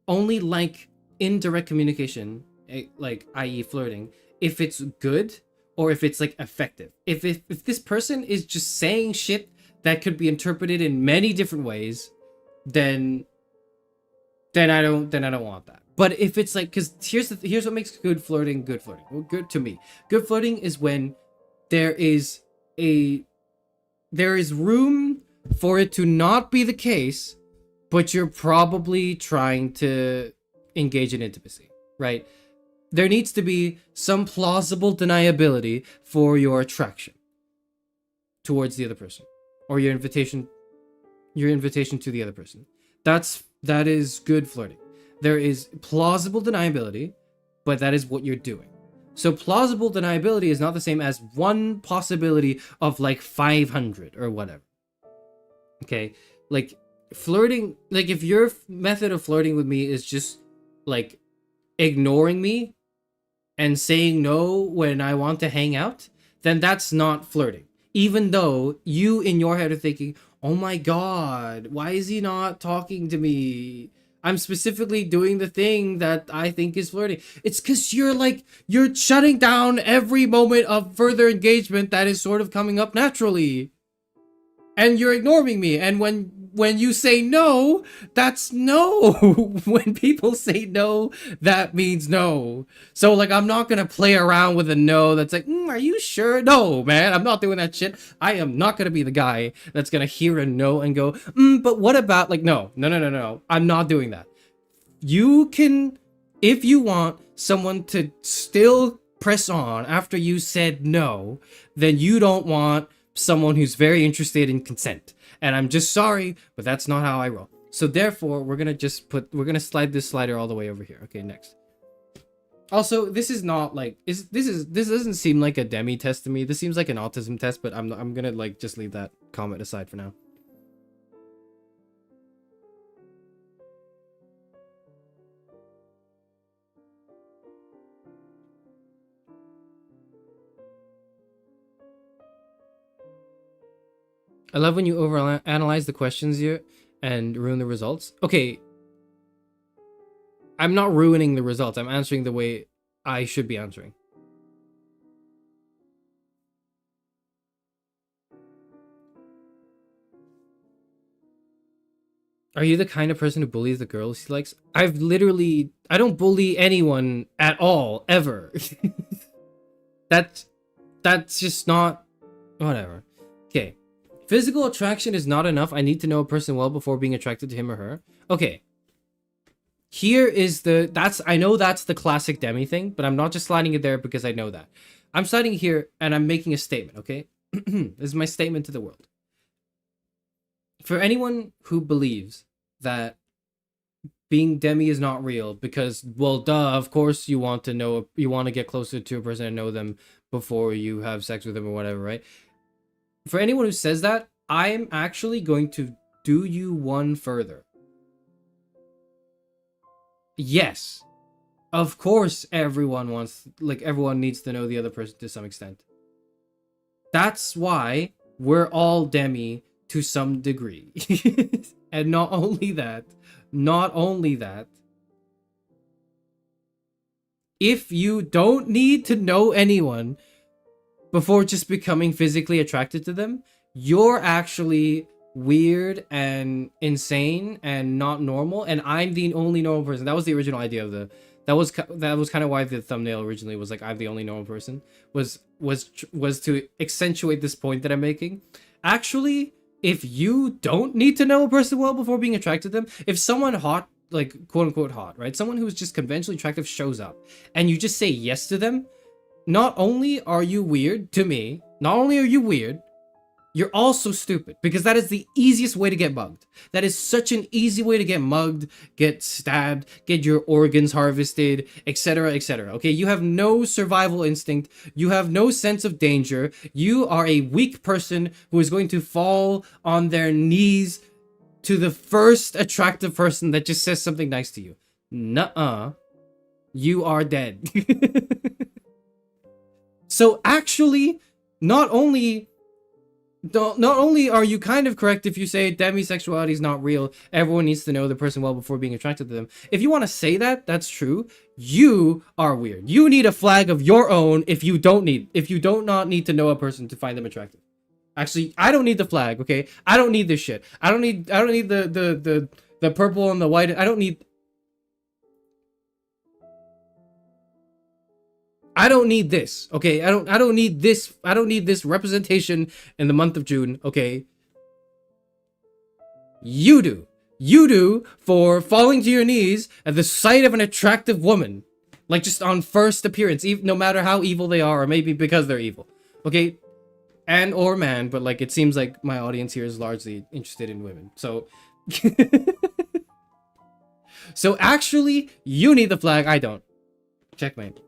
only like indirect communication, like i.e. flirting, if it's good or if it's effective. If this person is just saying shit that could be interpreted in many different ways, then I don't want that. But if it's because here's what makes good flirting. Well, good to me. Good flirting is when there is room for it to not be the case, but you're probably trying to engage in intimacy, right? There needs to be some plausible deniability for your attraction towards the other person, or your invitation to the other person. That is good flirting. There is plausible deniability, but that is what you're doing. So plausible deniability is not the same as one possibility of 500 or whatever. Okay, flirting, if your method of flirting with me is just ignoring me and saying no when I want to hang out, then that's not flirting. Even though you in your head are thinking, oh my god, why is he not talking to me? I'm specifically doing the thing that I think is flirting. It's because you're shutting down every moment of further engagement that is sort of coming up naturally. And you're ignoring me. And when you say no, that's no. When people say no, that means no. So I'm not gonna play around with a no that's are you sure? No, man, I'm not doing that shit. I am not gonna be the guy that's gonna hear a no and go, but what about no. I'm not doing that. You can, if you want someone to still press on after you said no, then you don't want someone who's very interested in consent. And I'm just sorry, but that's not how I roll. So therefore, we're gonna slide this slider all the way over here. Okay, next. Also, this is not this doesn't seem like a Demi test to me. This seems like an autism test, but I'm gonna just leave that comment aside for now. I love when you overanalyze the questions here and ruin the results. Okay. I'm not ruining the results. I'm answering the way I should be answering. Are you the kind of person who bullies the girls he likes? I don't bully anyone at all, ever. That's just not, whatever. Okay. Physical attraction is not enough. I need to know a person well before being attracted to him or her. Okay. Here is I know that's the classic Demi thing, but I'm not just sliding it there because I know that. I'm sliding here and I'm making a statement, okay? This is my statement to the world. For anyone who believes that being Demi is not real because, well, duh, of course you want to get closer to a person and know them before you have sex with them or whatever, right? for anyone who says that, I'm actually going to do you one further. Yes, of course everyone needs to know the other person to some extent. That's why we're all Demi to some degree. And not only that, if you don't need to know anyone before just becoming physically attracted to them, you're actually weird and insane and not normal, and I'm the only normal person. That was the original idea of the that was kind of why the thumbnail originally was like I'm the only normal person, was to accentuate this point that I'm making. Actually, if you don't need to know a person well before being attracted to them, if someone hot, like quote unquote hot, right, someone who's just conventionally attractive shows up and you just say yes to them, not only are you weird to me, not only are you weird, you're also stupid, because that is the easiest way to get mugged. That is such an easy way to get mugged, get stabbed, get your organs harvested, etc., etc. Okay, you have no survival instinct. You have no sense of danger. You are a weak person who is going to fall on their knees to the first attractive person that just says something nice to you. Nuh-uh. You are dead. So actually, not only are you kind of correct if you say demisexuality is not real, everyone needs to know the person well before being attracted to them. If you want to say that, that's true. You are weird. You need a flag of your own if you don't not need to know a person to find them attractive. Actually, I don't need the flag, okay? I don't need this shit. I don't need the purple and the white. I don't need this, okay? I don't need this. I don't need this representation in the month of June, okay? You do. You do for falling to your knees at the sight of an attractive woman. Like, just on first appearance, no matter how evil they are, or maybe because they're evil. Okay? And or man, but like, it seems like my audience here is largely interested in women. So... So actually, you need the flag, I don't. Checkmate.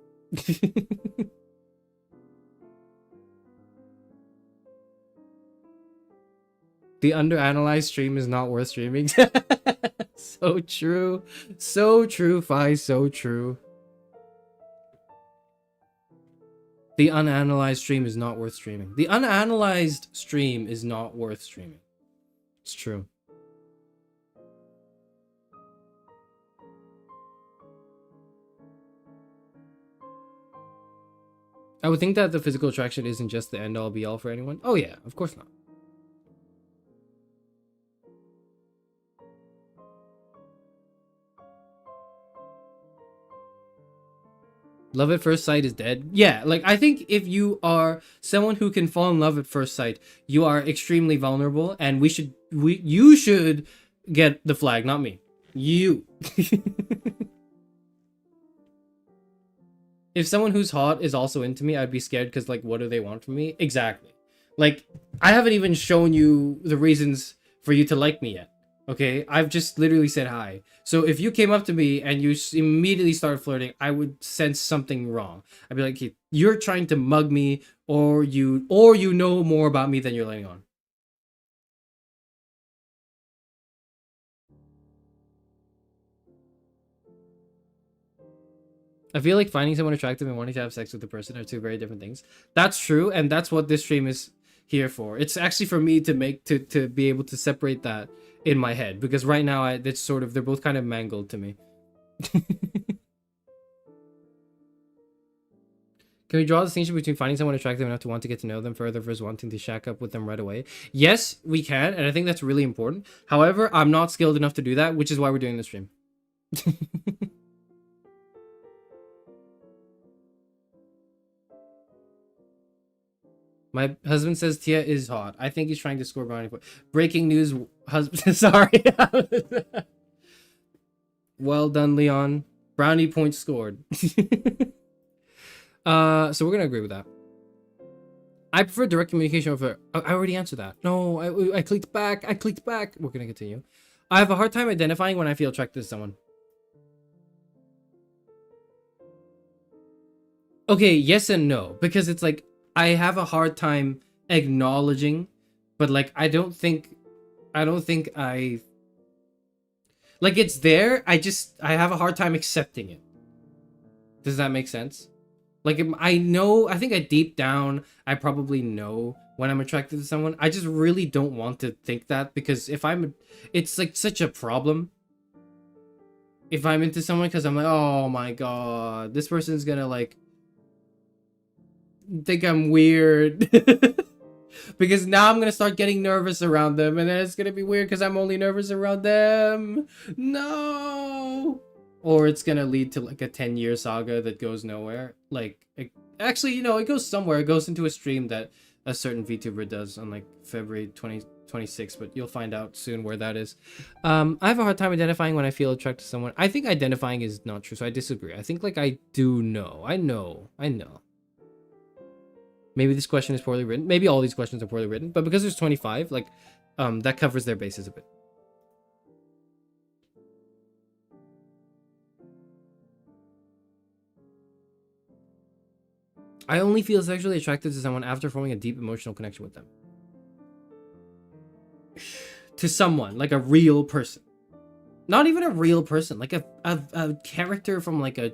The underanalyzed stream is not worth streaming. So true. So true, Fi. So true. The unanalyzed stream is not worth streaming. The unanalyzed stream is not worth streaming. It's true. I would think that the physical attraction isn't just the end-all be-all for anyone. Oh yeah, of course not. Love at first sight is dead. Yeah, like, I think if you are someone who can fall in love at first sight, you are extremely vulnerable, and you should get the flag, not me. You. If someone who's hot is also into me, I'd be scared because, like, what do they want from me? Exactly. Like, I haven't even shown you the reasons for you to like me yet. Okay? I've just literally said hi. So if you came up to me and you immediately started flirting, I would sense something wrong. I'd be like, hey, you're trying to mug me, or you know more about me than you're letting on. I feel like finding someone attractive and wanting to have sex with the person are two very different things. That's true, and that's what this stream is here for. It's actually for me to be able to separate that in my head, because right now it's sort of, they're both kind of mangled to me. Can we draw a distinction between finding someone attractive enough to want to get to know them further versus wanting to shack up with them right away? Yes, we can, and I think that's really important. However, I'm not skilled enough to do that, which is why we're doing this stream. My husband says Tia is hot. I think he's trying to score brownie points. Breaking news, husband. Sorry. Well done, Leon. Brownie points scored. So we're gonna agree with that. I prefer direct communication over. I already answered that. No, I clicked back. We're gonna continue. I have a hard time identifying when I feel attracted to someone. Okay, yes and no, because it's like, I have a hard time acknowledging, but like I don't think I like it's there. I have a hard time accepting it. Does that make sense? Like I think I deep down I probably know when I'm attracted to someone. I just really don't want to think that, because it's like such a problem if I'm into someone, because I'm like, oh my god, this person's gonna like think I'm weird. Because now I'm gonna start getting nervous around them, and then it's gonna be weird because I'm only nervous around them. No. Or it's gonna lead to like a 10-year saga that goes nowhere. Like, actually, you know, it goes somewhere. It goes into a stream that a certain VTuber does on like February 2026, but you'll find out soon where that is. I have a hard time identifying when I feel attracted to someone. I think identifying is not true, so I disagree. I think like I do know. I know. Maybe this question is poorly written. Maybe all these questions are poorly written, but because there's 25, like, that covers their bases a bit. I only feel sexually attracted to someone after forming a deep emotional connection with them. To someone, like a real person. Not even a real person, like a character from like a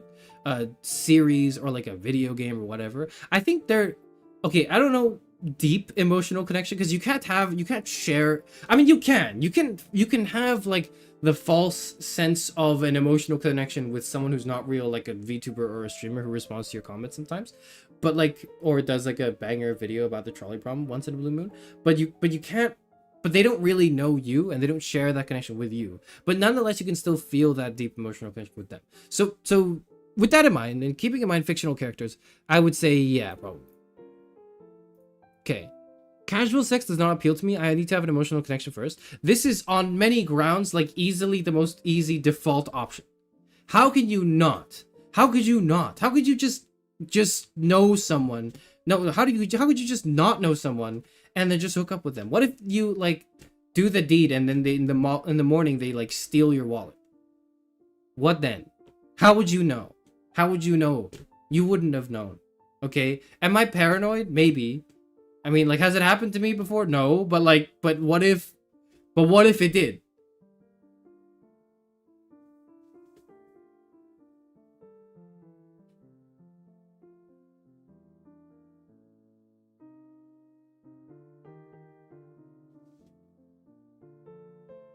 series or like a video game or whatever. I think they're okay. I don't know deep emotional connection, because you can't share. I mean, you can have like the false sense of an emotional connection with someone who's not real, like a VTuber or a streamer who responds to your comments sometimes, but like, or does like a banger video about the trolley problem once in a blue moon. But you can't. But they don't really know you, and they don't share that connection with you. But nonetheless, you can still feel that deep emotional connection with them. So with that in mind, and keeping in mind fictional characters, I would say yeah, probably. Okay. Casual sex does not appeal to me. I need to have an emotional connection first. This is on many grounds like easily the most easy default option. How can you not? How could you not? How could you just know someone? No, how could you just not know someone and then just hook up with them? What if you like do the deed and then in the morning they like steal your wallet? What then? How would you know? How would you know? You wouldn't have known. Okay? Am I paranoid? Maybe. I mean, like, has it happened to me before? No, but what if it did?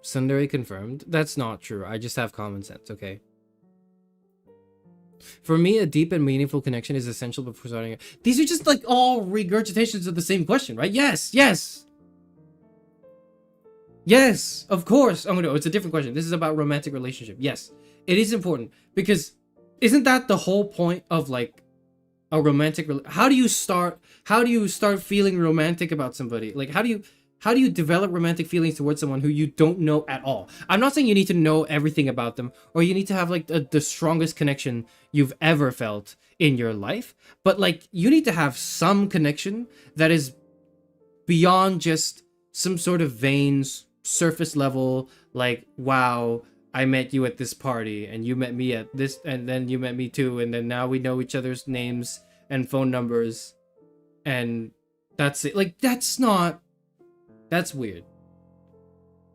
Sundari confirmed. That's not true. I just have common sense, okay? For me, a deep and meaningful connection is essential before starting it. These are just like all regurgitations of the same question, right? Yes, of course. Oh no, it's a different question. This is about romantic relationship. Yes, it is important, because isn't that the whole point of like a romantic? How do you start feeling romantic about somebody? Like, how do you develop romantic feelings towards someone who you don't know at all? I'm not saying you need to know everything about them, or you need to have like the strongest connection you've ever felt in your life, but like you need to have some connection that is beyond just some sort of vain surface level, like, wow, I met you at this party and you met me at this, and then you met me too, and then now we know each other's names and phone numbers, and that's it. Like, that's weird.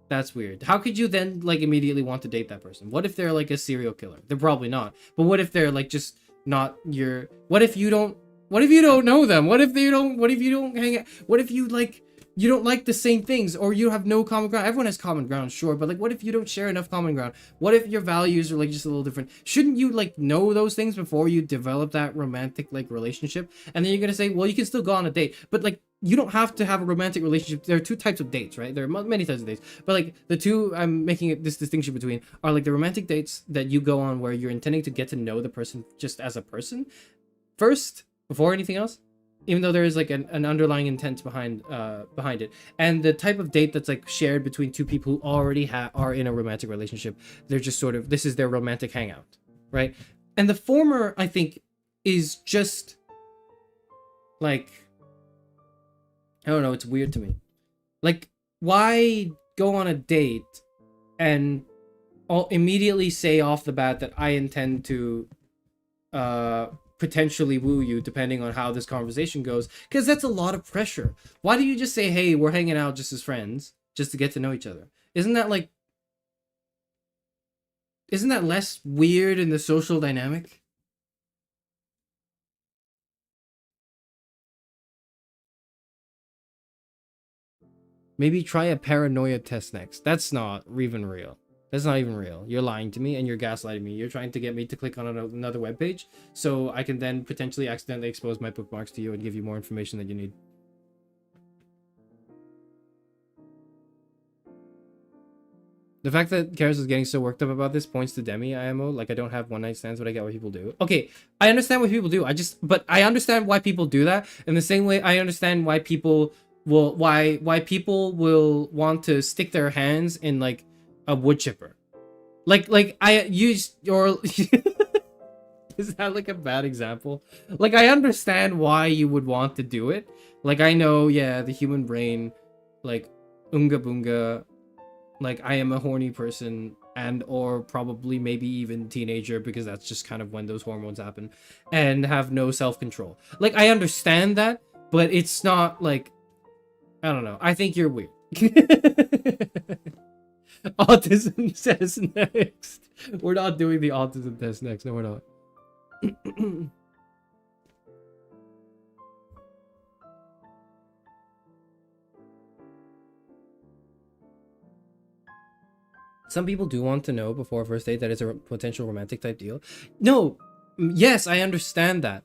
That's weird. How could you then like immediately want to date that person? What if they're like a serial killer? They're probably not. But what if they're like just not your, what if you don't know them? What if you don't hang out? What if you like, you don't like the same things, or you have no common ground? Everyone has common ground, sure, but like, what if you don't share enough common ground? What if your values are like just a little different? Shouldn't you like know those things before you develop that romantic like relationship? And then you're gonna say, well, you can still go on a date, but like, you don't have to have a romantic relationship. There are two types of dates, right? There are many types of dates, but like the two I'm making this distinction between are like the romantic dates that you go on where you're intending to get to know the person just as a person first before anything else, even though there is like an underlying intent behind it, and the type of date that's like shared between two people who already are in a romantic relationship. They're just sort of, this is their romantic hangout, right? And the former, I think, is just like, I don't know, it's weird to me. Like, why go on a date and immediately say off the bat that I intend to potentially woo you depending on how this conversation goes, because that's a lot of pressure. Why do you just say, hey, we're hanging out just as friends, just to get to know each other? Isn't that less weird in the social dynamic? Maybe try a paranoia test next. That's not even real. That's not even real. You're lying to me and you're gaslighting me. You're trying to get me to click on another webpage so I can then potentially accidentally expose my bookmarks to you and give you more information that you need. The fact that Charis is getting so worked up about this points to Demi IMO. Like, I don't have one night stands, but I get what people do. Okay, I understand what people do. But I understand why people do that. In the same way, I understand why people why people will want to stick their hands in like a wood chipper. Like I use your is that like a bad example? Like, I understand why you would want to do it. Like, I know, yeah, the human brain, like, unga bunga, like, I am a horny person, and or probably maybe even teenager, because that's just kind of when those hormones happen, and have no self-control. Like, I understand that, but it's not like, I don't know. I think you're weird. Autism says next. We're not doing the autism test next. No, we're not. Some people do want to know before a first date that it's a potential romantic type deal. No, yes, I understand that.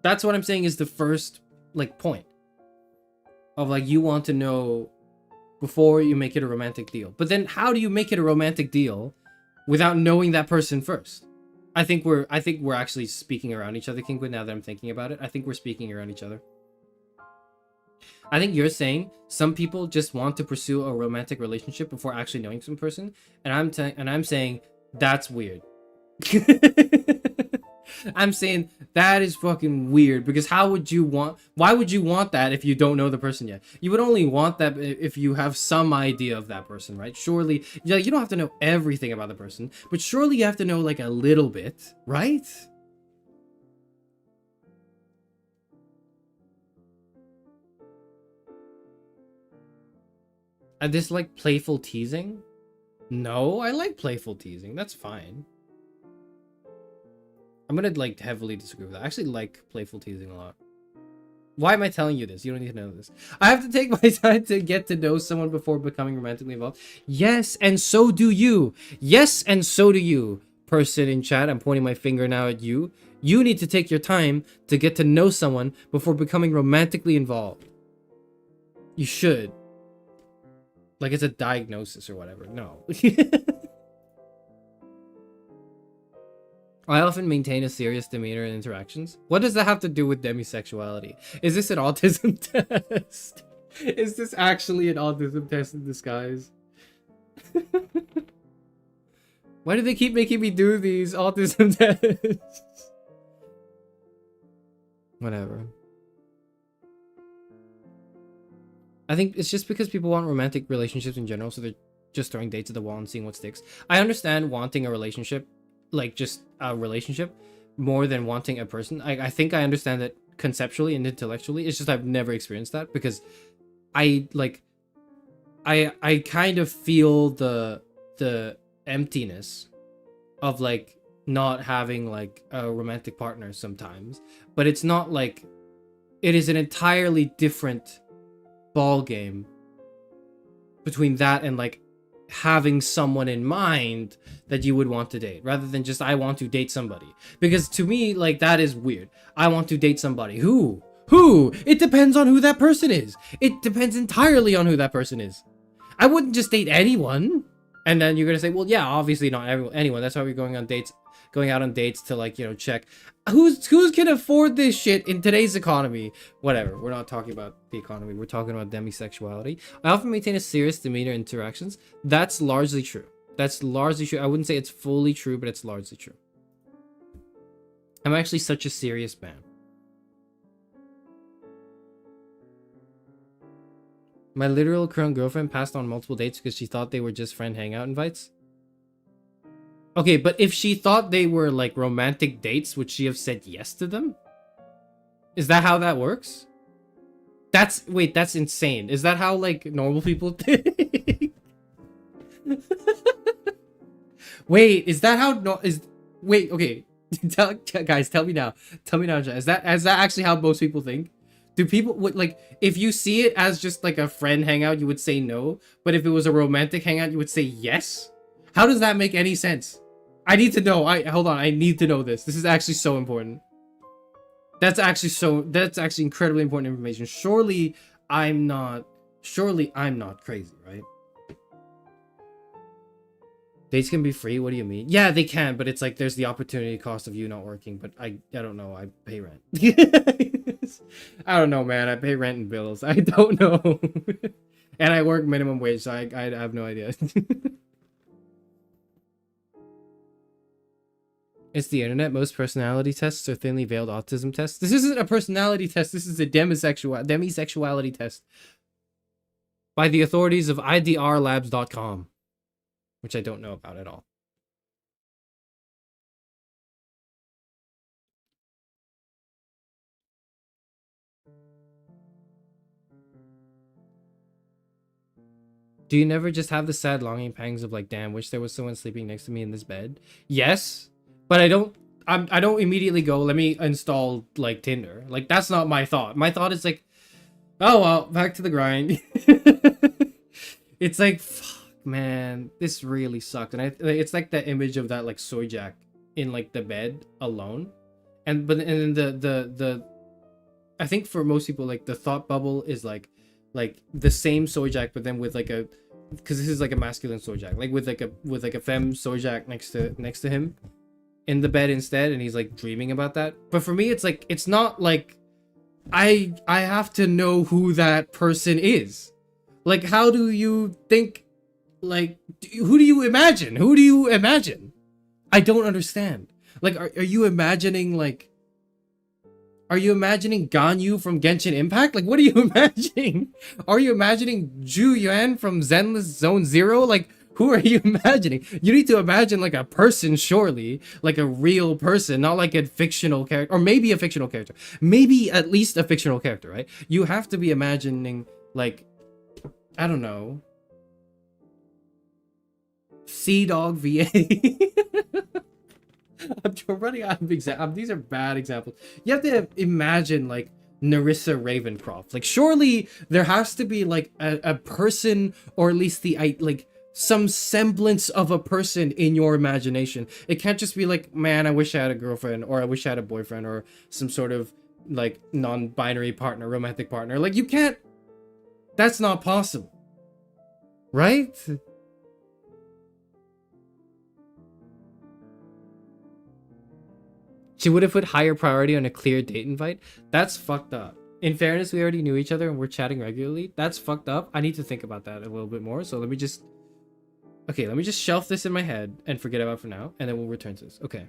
That's what I'm saying is the first, like, point of, like, you want to know before you make it a romantic deal. But then how do you make it a romantic deal without knowing that person first? I think we're actually speaking around each other, Kingwood, now that I'm thinking about it. I think we're speaking around each other. I think you're saying some people just want to pursue a romantic relationship before actually knowing some person, and I'm saying that's weird. I'm saying that is fucking weird, because why would you want that if you don't know the person yet? You would only want that if you have some idea of that person, right? Surely, you don't have to know everything about the person, but surely you have to know, like, a little bit, right? I dislike playful teasing. No, I like playful teasing. That's fine. I'm gonna, like, heavily disagree with that. I actually like playful teasing a lot. Why am I telling you this? You don't need to know this. I have to take my time to get to know someone before becoming romantically involved. Yes, and so do you. Yes, and so do you. Person in chat, I'm pointing my finger now at you. You need to take your time to get to know someone before becoming romantically involved. You should. Like, it's a diagnosis or whatever. No. I often maintain a serious demeanor in interactions. What does that have to do with demisexuality? Is this an autism test? Is this actually an autism test in disguise? Why do they keep making me do these autism tests? Whatever. I think it's just because people want romantic relationships in general, so they're just throwing dates at the wall and seeing what sticks. I understand wanting a relationship, like just a relationship, more than wanting a person. I think I understand that conceptually and intellectually. It's just I've never experienced that, because I kind of feel the emptiness of, like, not having, like, a romantic partner sometimes. But it's not like it is an entirely different ball game between that and, like, having someone in mind that you would want to date, rather than just I want to date somebody. Because to me, like, that is weird. I want to date somebody. Who? It depends on who that person is. It depends entirely on who that person is. I wouldn't just date anyone. And then you're gonna say, well, yeah, obviously not anyone. That's why we're going out on dates to, like, you know, check who's can afford this shit in today's economy. Whatever. We're not talking about the economy. We're talking about demisexuality. I often maintain a serious demeanor in interactions. That's largely true. That's largely true. I wouldn't say it's fully true, but it's largely true. I'm actually such a serious man. My literal current girlfriend passed on multiple dates because she thought they were just friend hangout invites. Okay, but if she thought they were like romantic dates, would she have said yes to them? Is that how that works? Wait, that's insane. Is that how like normal people think? Wait, is that how wait, okay. Guys, tell me now. Tell me now, is that actually how most people think? Do people would like if you see it as just like a friend hangout, you would say no, but if it was a romantic hangout, you would say yes? How does that make any sense? I need to know. Hold on, I need to know this. This is actually so important. That's actually incredibly important information. Surely I'm not crazy, right? Dates can be free. What do you mean? Yeah, they can, but it's like there's the opportunity cost of you not working. But I don't know. I pay rent. I don't know, man. I pay rent and bills. I don't know. And I work minimum wage, so I have no idea. It's the internet. Most personality tests are thinly veiled autism tests. This isn't a personality test. This is a demisexuality test by the authorities of idrlabs.com. Which I don't know about at all. Do you never just have the sad longing pangs of like, damn, wish there was someone sleeping next to me in this bed? Yes, but I don't immediately go, let me install like Tinder. Like that's not my thought. My thought is like, oh well, back to the grind. It's like, fuck, man, this really sucked. And it's like that image of that like soy jack in like the bed alone. And then the I think for most people like the thought bubble is like the same soy jack, but then with like a, because this is like a masculine soy jack, like with like a femme soy jack next to him in the bed instead, and he's like dreaming about that. But for me, it's like, it's not like I have to know who that person is. Like, how do you think? Like, who do you imagine? Who do you imagine? I don't understand. Like, are you imagining like? Are you imagining Ganyu from Genshin Impact? Like, what are you imagining? Are you imagining Ju Yuan from Zenless Zone Zero? Like, who are you imagining? You need to imagine like a person, surely, like a real person, not like a fictional character, or maybe a fictional character, maybe at least a fictional character, right? You have to be imagining like, I don't know, Sea Dog VA. I'm running out of examples. These are bad examples. You have to imagine like Narissa Ravencroft. Like, surely there has to be like a person, or at least like some semblance of a person in your imagination. It can't just be like, man, I wish I had a girlfriend, or I wish I had a boyfriend, or some sort of like non-binary partner, romantic partner. Like, you can't. That's not possible, right? She would have put higher priority on a clear date invite. That's fucked up. In fairness, we already knew each other and we're chatting regularly. That's fucked up. I need to think about that a little bit more. So let me just shelf this in my head and forget about it for now, and then we'll return to this. Okay.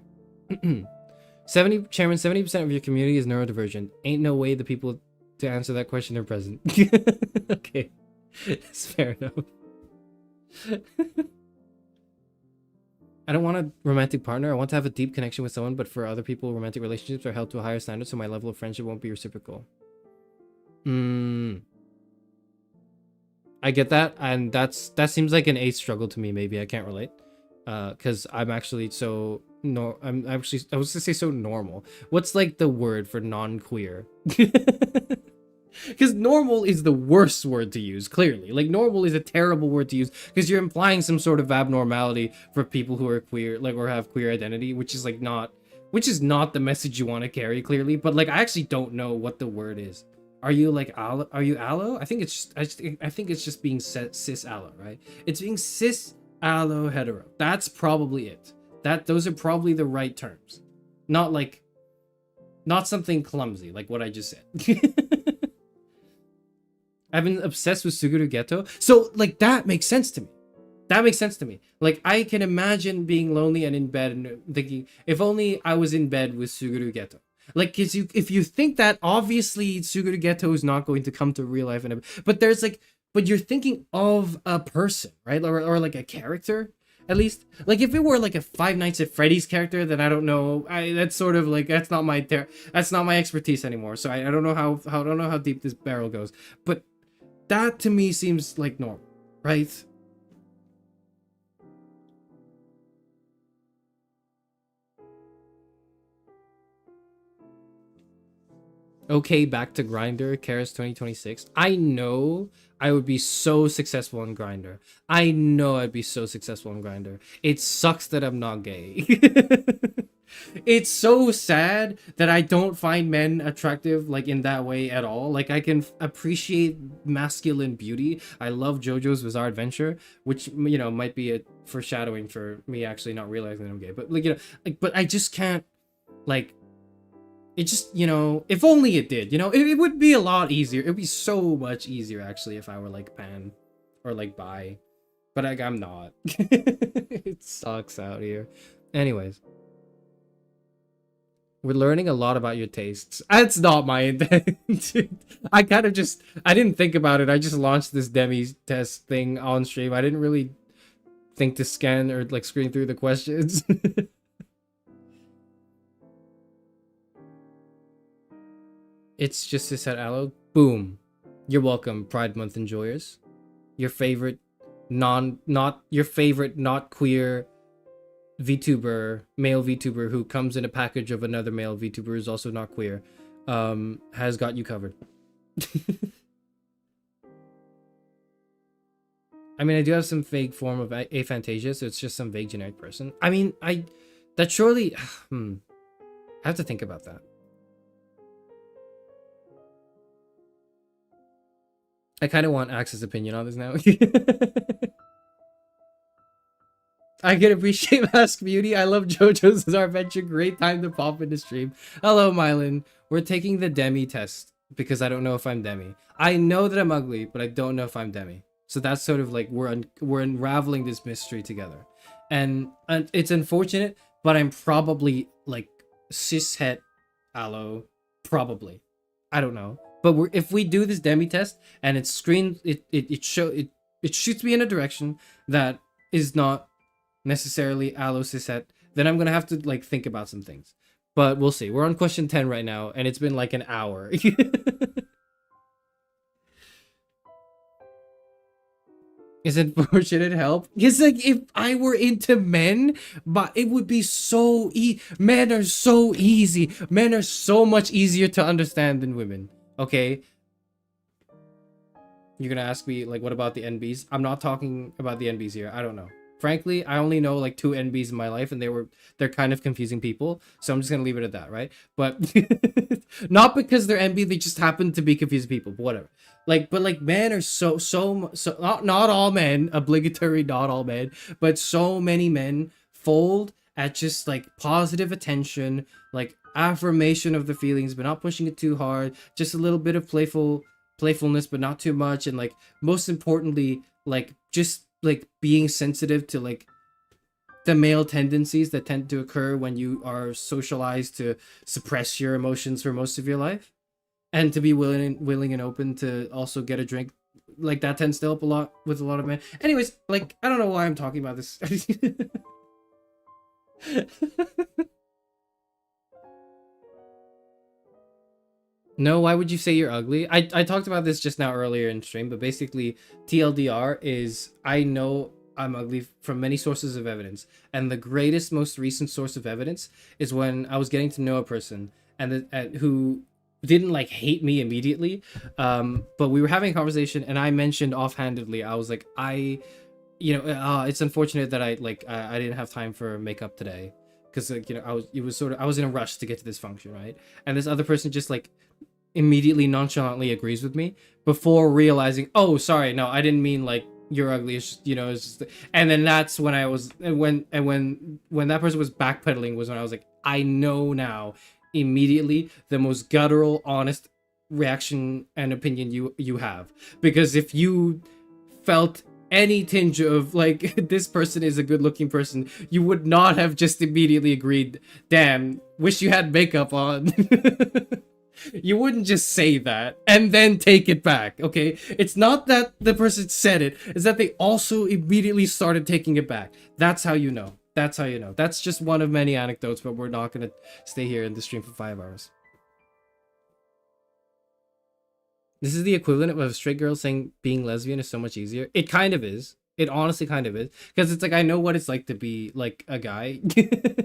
70% of your community is neurodivergent. Ain't no way the people to answer that question are present. Okay. It's fair enough. I don't want a romantic partner. I want to have a deep connection with someone, but for other people, romantic relationships are held to a higher standard, so my level of friendship won't be reciprocal. I get that, and that seems like an age struggle to me. Maybe I can't relate, because I'm actually so I was gonna say so normal. What's like the word for non-queer? Because normal is the worst word to use, clearly. Like, normal is a terrible word to use because you're implying some sort of abnormality for people who are queer, like, or have queer identity, which is like not the message you want to carry, clearly. But like, I actually don't know what the word is. Are you like allo? Are you allo? I think it's just being cis allo, right? It's being cis allo hetero. That's probably it. Those are probably the right terms. Not something clumsy like what I just said. I've been obsessed with Suguru Geto. So, like, that makes sense to me. That makes sense to me. Like, I can imagine being lonely and in bed and thinking, if only I was in bed with Suguru Geto. Like, cause if you think that, obviously Suguru Geto is not going to come to real life. But you're thinking of a person, right? Or like a character. At least, like, if it were like a Five Nights at Freddy's character, then I don't know. That's sort of like that's not my expertise anymore. So I don't know how I don't know how deep this barrel goes. But that to me seems like normal, right? Okay, back to Grindr, Charis 2026. I know I would be so successful on Grindr. I know I'd be so successful on Grindr. It sucks that I'm not gay. It's so sad that I don't find men attractive like in that way at all. Like I can appreciate masculine beauty. I love JoJo's Bizarre Adventure, which you know might be a foreshadowing for me actually not realizing that I'm gay. But like you know, like but I just can't like it just, you know, if only it did, you know, it would be a lot easier. It would be so much easier actually if I were like pan or like bi, but like I'm not. It sucks out here. Anyways, we're learning a lot about your tastes. That's not my intent. I kind of just, I didn't think about it. I just launched this Demi test thing on stream. I didn't really think to scan or like screen through the questions. It's just a set aloe. Boom. You're welcome, Pride Month enjoyers. Your favorite not queer VTuber, male VTuber who comes in a package of another male VTuber who's also not queer, has got you covered. I mean, I do have some vague form of aphantasia, so it's just some vague generic person. I mean, that surely, I have to think about that. I kind of want Axe's opinion on this now. I can appreciate Mask Beauty. I love JoJo's Bizarre Adventure. Great time to pop into stream. Hello, Mylan. We're taking the Demi test because I don't know if I'm Demi. I know that I'm ugly, but I don't know if I'm Demi. So that's sort of like we're unraveling this mystery together. And it's unfortunate, but I'm probably like cishet aloe. Probably. I don't know. But if we do this Demi test and it shoots me in a direction that is not necessarily aloe cishet, then I'm gonna have to like think about some things. But we'll see. We're on question 10 right now, and it's been like an hour. Is unfortunate help? Because like if I were into men, but it would be so men are so easy. Men are so much easier to understand than women. Okay. You're gonna ask me like what about the NBs? I'm not talking about the NBs here. I don't know. Frankly, I only know like 2 NBs in my life, and they're kind of confusing people. So I'm just gonna leave it at that, right? But not because they're NB, they just happen to be confusing people. But whatever. Like, but like men are so not all men, obligatory not all men, but so many men fold at just like positive attention, like affirmation of the feelings, but not pushing it too hard, just a little bit of playfulness, but not too much, and like most importantly, like just like being sensitive to like the male tendencies that tend to occur when you are socialized to suppress your emotions for most of your life, and to be willing and open to also get a drink. Like that tends to help a lot with a lot of men. Anyways, like I don't know why I'm talking about this. No, why would you say you're ugly? I talked about this just now earlier in stream, but basically TLDR is I know I'm ugly from many sources of evidence, and the greatest, most recent source of evidence is when I was getting to know a person and who didn't like hate me immediately, but we were having a conversation, and I mentioned offhandedly, I was like, it's unfortunate that I didn't have time for makeup today, because like I was in a rush to get to this function, right? And this other person just like immediately nonchalantly agrees with me before realizing, oh sorry, no, I didn't mean like you're ugly, it's just, it's just, and then that's when I was when that person was backpedaling was when I was like, I know now immediately the most guttural honest reaction and opinion you have, because if you felt any tinge of like this person is a good looking person, you would not have just immediately agreed, damn, wish you had makeup on. You wouldn't just say that and then take it back, okay? It's not that the person said it, it's that they also immediately started taking it back. That's how you know. That's how you know. That's just one of many anecdotes, but we're not gonna stay here in the stream for 5 hours. This is the equivalent of a straight girl saying being lesbian is so much easier. It kind of is. It honestly kind of is. Because it's like, I know what it's like to be like a guy.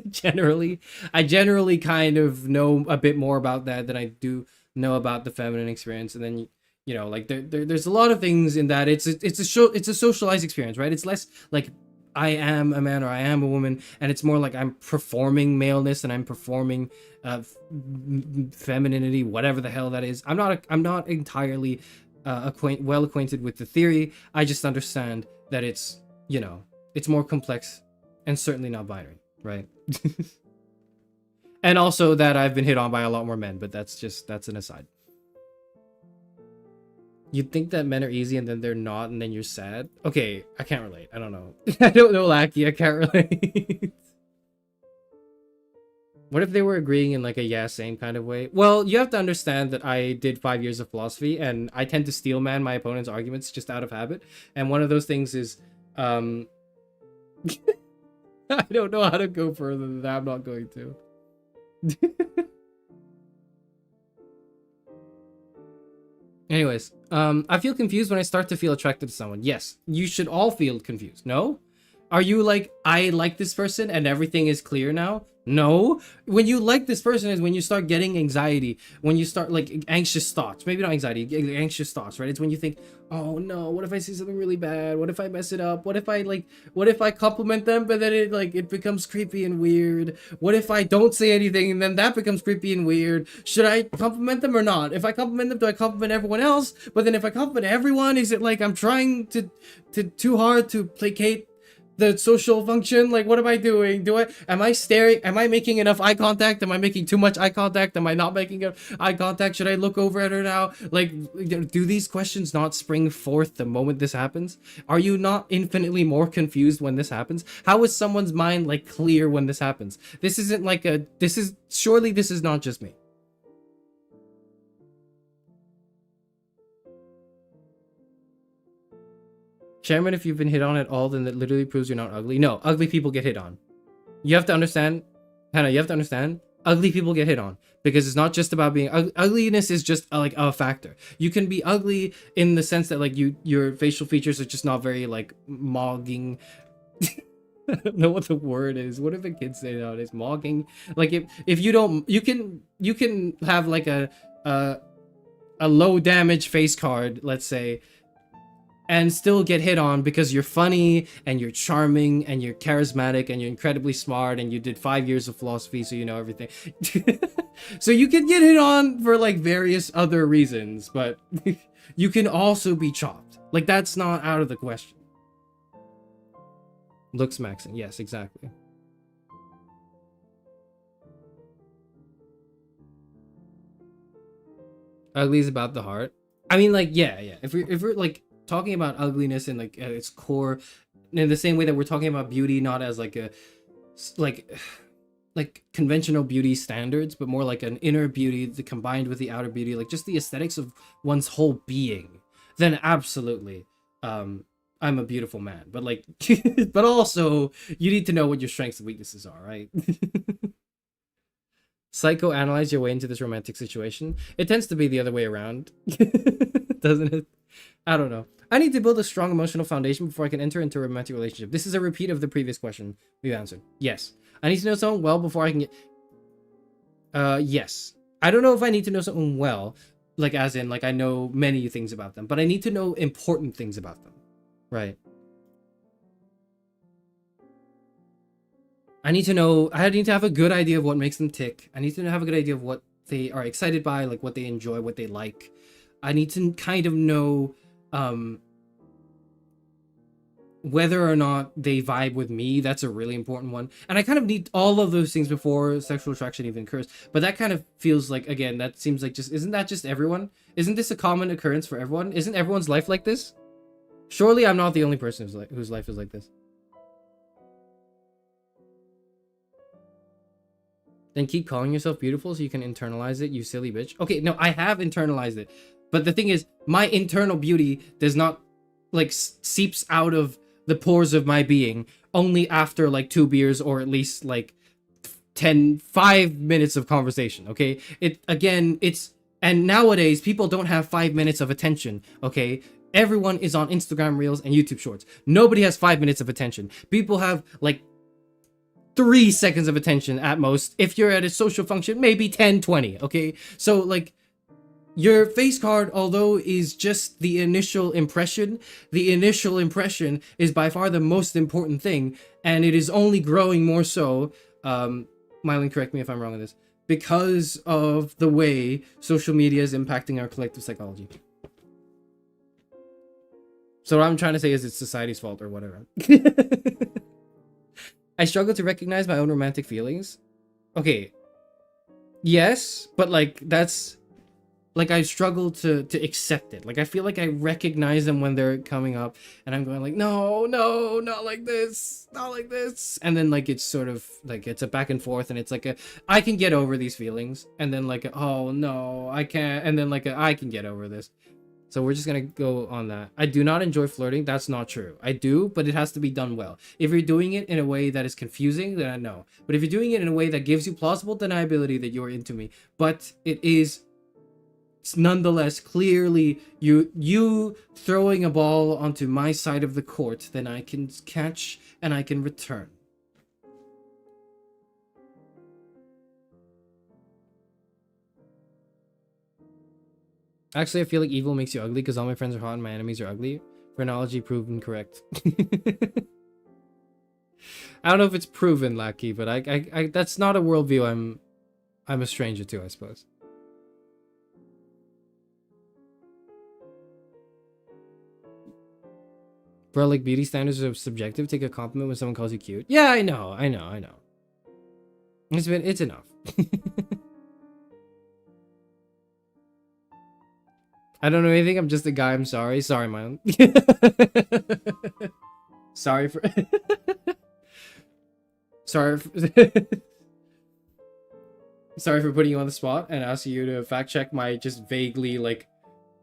Generally. I generally kind of know a bit more about that than I do know about the feminine experience. And then, you know, like there's a lot of things in that. It's a socialized experience, right? It's less like I am a man or I am a woman, and it's more like I'm performing maleness and I'm performing femininity, whatever the hell that is. I'm not entirely well acquainted with the theory. I just understand that it's, you know, it's more complex and certainly not binary, right? And also that I've been hit on by a lot more men, but that's an aside. You'd think that men are easy and then they're not, and then you're sad. Okay, I can't relate. I don't know. I don't know, Lackey. I can't relate. What if they were agreeing in like a yeah, same kind of way? Well, you have to understand that I did 5 years of philosophy, and I tend to steel man my opponent's arguments just out of habit. And one of those things is, I don't know how to go further than that. I'm not going to. Anyways, I feel confused when I start to feel attracted to someone. Yes, you should all feel confused. No? Are you like, I like this person and everything is clear now? No. When you like this person is when you start getting anxiety, when you start like anxious thoughts. Maybe not anxiety, anxious thoughts, right? It's when you think, oh no, what if I say something really bad? What if I mess it up? What if I compliment them, but then it becomes creepy and weird? What if I don't say anything and then that becomes creepy and weird? Should I compliment them or not? If I compliment them, do I compliment everyone else? But then if I compliment everyone, is it like I'm trying to too hard to placate the social function? Like, what am I doing? Am I staring? Am I making enough eye contact? Am I making too much eye contact? Am I not making eye contact? Should I look over at her now? Like, do these questions not spring forth the moment this happens? Are you not infinitely more confused when this happens? How is someone's mind like clear when this happens? This isn't like surely this is not just me. Chairman, if you've been hit on at all, then that literally proves you're not ugly. No, ugly people get hit on. You have to understand, Hannah, you have to understand, ugly people get hit on. Because it's not just about being, ugliness is just like a factor. You can be ugly in the sense that like your facial features are just not very like mogging. I don't know what the word is. What do the kids say nowadays? Mogging? Like if you don't, you can have like a low damage face card, let's say, and still get hit on because you're funny and you're charming and you're charismatic and you're incredibly smart and you did 5 years of philosophy, so you know everything. So you can get hit on for like various other reasons, but you can also be chopped. Like, that's not out of the question. Looks maxing. Yes, exactly. Ugly is about the heart. I mean, like, yeah. If we're like talking about ugliness in like at its core, in the same way that we're talking about beauty, not as like a like conventional beauty standards, but more like an inner beauty combined with the outer beauty, like just the aesthetics of one's whole being, then absolutely, I'm a beautiful man. But like, but also you need to know what your strengths and weaknesses are, right? Psychoanalyze your way into this romantic situation. It tends to be the other way around, doesn't it? I don't know. I need to build a strong emotional foundation before I can enter into a romantic relationship. This is a repeat of the previous question we've answered. Yes. I need to know someone well before I can get... yes. I don't know if I need to know someone well, like as in, like I know many things about them, but I need to know important things about them. Right. I need to have a good idea of what makes them tick. I need to have a good idea of what they are excited by, like what they enjoy, what they like. I need to kind of know whether or not they vibe with me. That's a really important one. And I kind of need all of those things before sexual attraction even occurs. But that kind of feels like, again, that seems like just, isn't that just everyone? Isn't this a common occurrence for everyone? Isn't everyone's life like this? Surely I'm not the only person whose life is like this. Then keep calling yourself beautiful so you can internalize it, you silly bitch. Okay, no, I have internalized it. But the thing is, my internal beauty does not, like, seeps out of the pores of my being only after, like, 2 beers or at least, like, 5 minutes of conversation, okay? And nowadays, people don't have 5 minutes of attention, okay? Everyone is on Instagram Reels and YouTube Shorts. Nobody has 5 minutes of attention. People have, like, 3 seconds of attention at most. If you're at a social function, maybe 10, 20, okay? So, like, your face card, although is just the initial impression is by far the most important thing, and it is only growing more so, Mylon, correct me if I'm wrong on this, because of the way social media is impacting our collective psychology. So what I'm trying to say is it's society's fault or whatever. I struggle to recognize my own romantic feelings. Okay. Yes, but like that's like I struggle to accept it. Like I feel like I recognize them when they're coming up and I'm going like, no, not like this, not like this. And then like it's sort of like it's a back and forth and it's like I can get over these feelings, and then like oh no, I can't, and then like I can get over this. So we're just gonna go on that. I do not enjoy flirting. That's not true. I do, but it has to be done well. If you're doing it in a way that is confusing, then I know. But if you're doing it in a way that gives you plausible deniability that you're into me, but it's nonetheless clearly you throwing a ball onto my side of the court, then I can catch and I can return. Actually, I feel like evil makes you ugly because all my friends are hot and my enemies are ugly. Phrenology proven correct. I don't know if it's proven, Lackey, but I that's not a worldview I'm a stranger to, I suppose. Bro, like beauty standards are subjective. Take a compliment when someone calls you cute. Yeah, I know. It's enough. I don't know anything. I'm just a guy. I'm sorry. Sorry, man. Sorry for. Sorry. Sorry for putting you on the spot and asking you to fact check my just vaguely like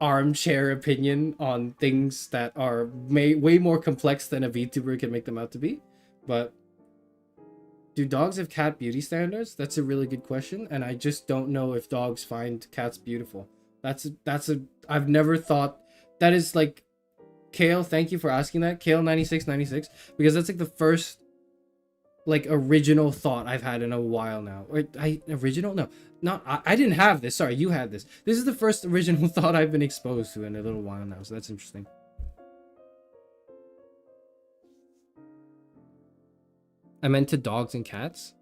armchair opinion on things that are way more complex than a VTuber can make them out to be. But do dogs have cat beauty standards? That's a really good question, and I just don't know if dogs find cats beautiful. I've never thought that is like Kale, thank you for asking that. Kale 9696, because that's like the first like original thought I've had in a while now. Original? No. Not I didn't have this. Sorry, you had this. This is the first original thought I've been exposed to in a little while now, so that's interesting. I meant to dogs and cats.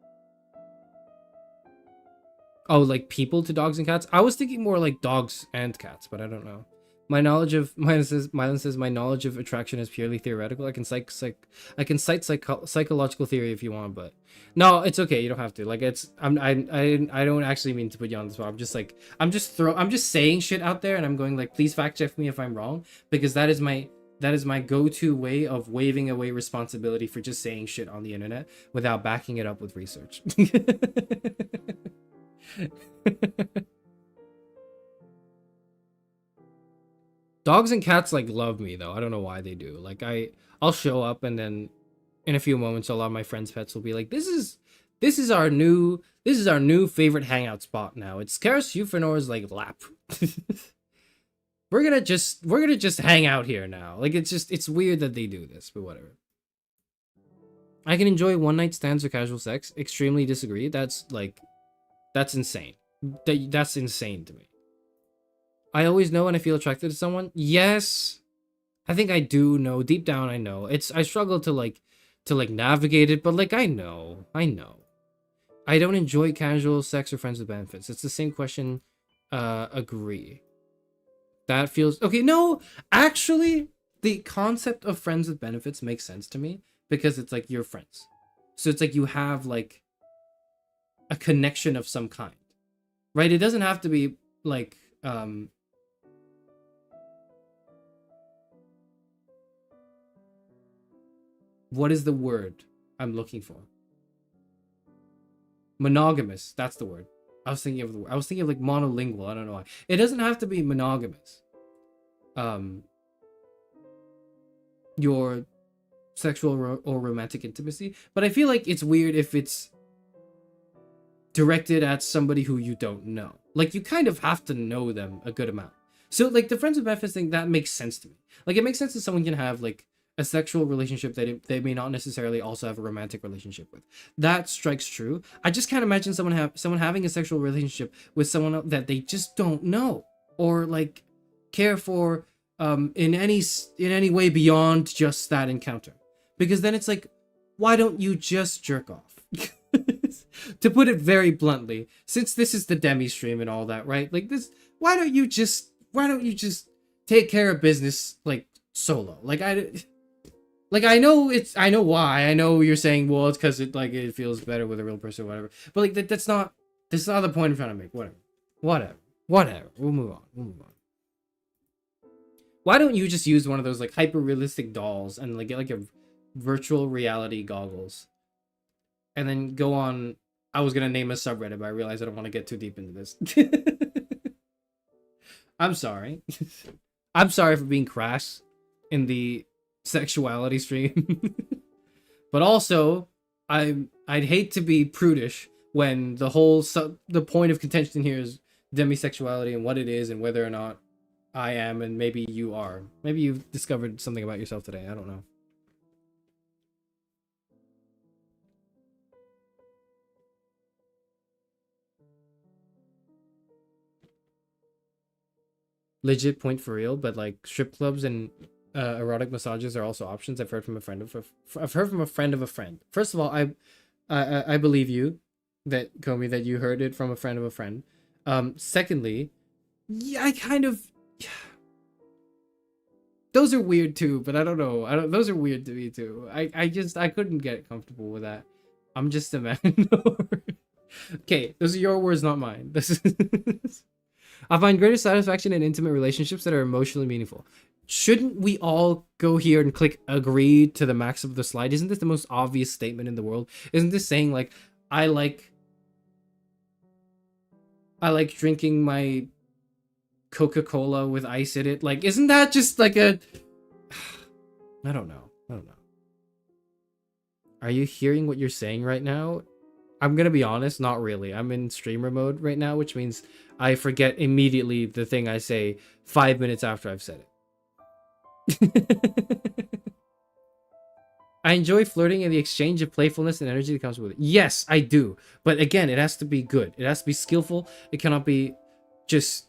Oh, like people to dogs and cats? I was thinking more like dogs and cats, but I don't know. My knowledge of Mylan says my knowledge of attraction is purely theoretical. I can cite psychological theory if you want, but no, it's okay. You don't have to. Like I don't actually mean to put you on the spot. I'm just saying shit out there, and I'm going like, please fact check me if I'm wrong, because that is my go-to way of waving away responsibility for just saying shit on the internet without backing it up with research. Dogs and cats like love me though. I don't know why they do. Like I'll show up and then in a few moments a lot of my friends' pets will be like, this is our new favorite hangout spot now. It's Charis Euphranor's like lap. we're gonna just hang out here now. Like it's weird that they do this, but whatever. I can enjoy one night stands or casual sex. Extremely disagree. That's insane. That's insane to me. I always know when I feel attracted to someone. Yes, I think I do know. Deep down, I know. I struggle to navigate it, but like I know. I don't enjoy casual sex or friends with benefits. It's the same question. Agree. That feels okay. No, actually, the concept of friends with benefits makes sense to me because it's like you're friends, so it's like you have like a connection of some kind, right? It doesn't have to be like what is the word I'm looking for? monogamous. That's the word. I was thinking of the word. I was thinking of like monolingual. I don't know why. It doesn't have to be monogamous. Your sexual or romantic intimacy, but I feel like it's weird if it's directed at somebody who you don't know. Like, you kind of have to know them a good amount. So like the friends with benefits thing, that makes sense to me. Like, it makes sense that someone can have like a sexual relationship that they may not necessarily also have a romantic relationship with. That strikes true. I just can't imagine someone having a sexual relationship with someone that they just don't know or like care for in any way beyond just that encounter. Because then it's like, why don't you just jerk off? To put it very bluntly, since this is the Demi stream and all that, right? Like this, why don't you just take care of business like solo? Like I know why. I know you're saying, well, it's because it feels better with a real person or whatever. But like that's not the point I'm trying to make. Whatever. We'll move on. Why don't you just use one of those like hyper realistic dolls and like get like a virtual reality goggles, and then go on. I was gonna name a subreddit, but I realized I don't want to get too deep into this. I'm sorry. I'm sorry for being crass in the sexuality stream. But also, I'd hate to be prudish when the point of contention here is demisexuality and what it is and whether or not I am and maybe you are. Maybe you've discovered something about yourself today. I don't know. Legit point for real, but like strip clubs and erotic massages are also options. I've heard from a friend of a friend. First of all, I believe you that Komi that you heard it from a friend of a friend. Secondly, yeah, I kind of those are weird too, but I don't know. Those are weird to me too. I couldn't get comfortable with that. I'm just a man. Okay, those are your words, not mine. This is I find greater satisfaction in intimate relationships that are emotionally meaningful. Shouldn't we all go here and click agree to the max of the slide? Isn't this the most obvious statement in the world? Isn't this saying like I like drinking my Coca-Cola with ice in it? Like, isn't that just like a I don't know. Are you hearing what you're saying right now? I'm gonna be honest, not really. I'm in streamer mode right now, which means I forget immediately the thing I say 5 minutes after I've said it. I enjoy flirting and the exchange of playfulness and energy that comes with it. Yes, I do. But again, it has to be good. It has to be skillful. It cannot be just,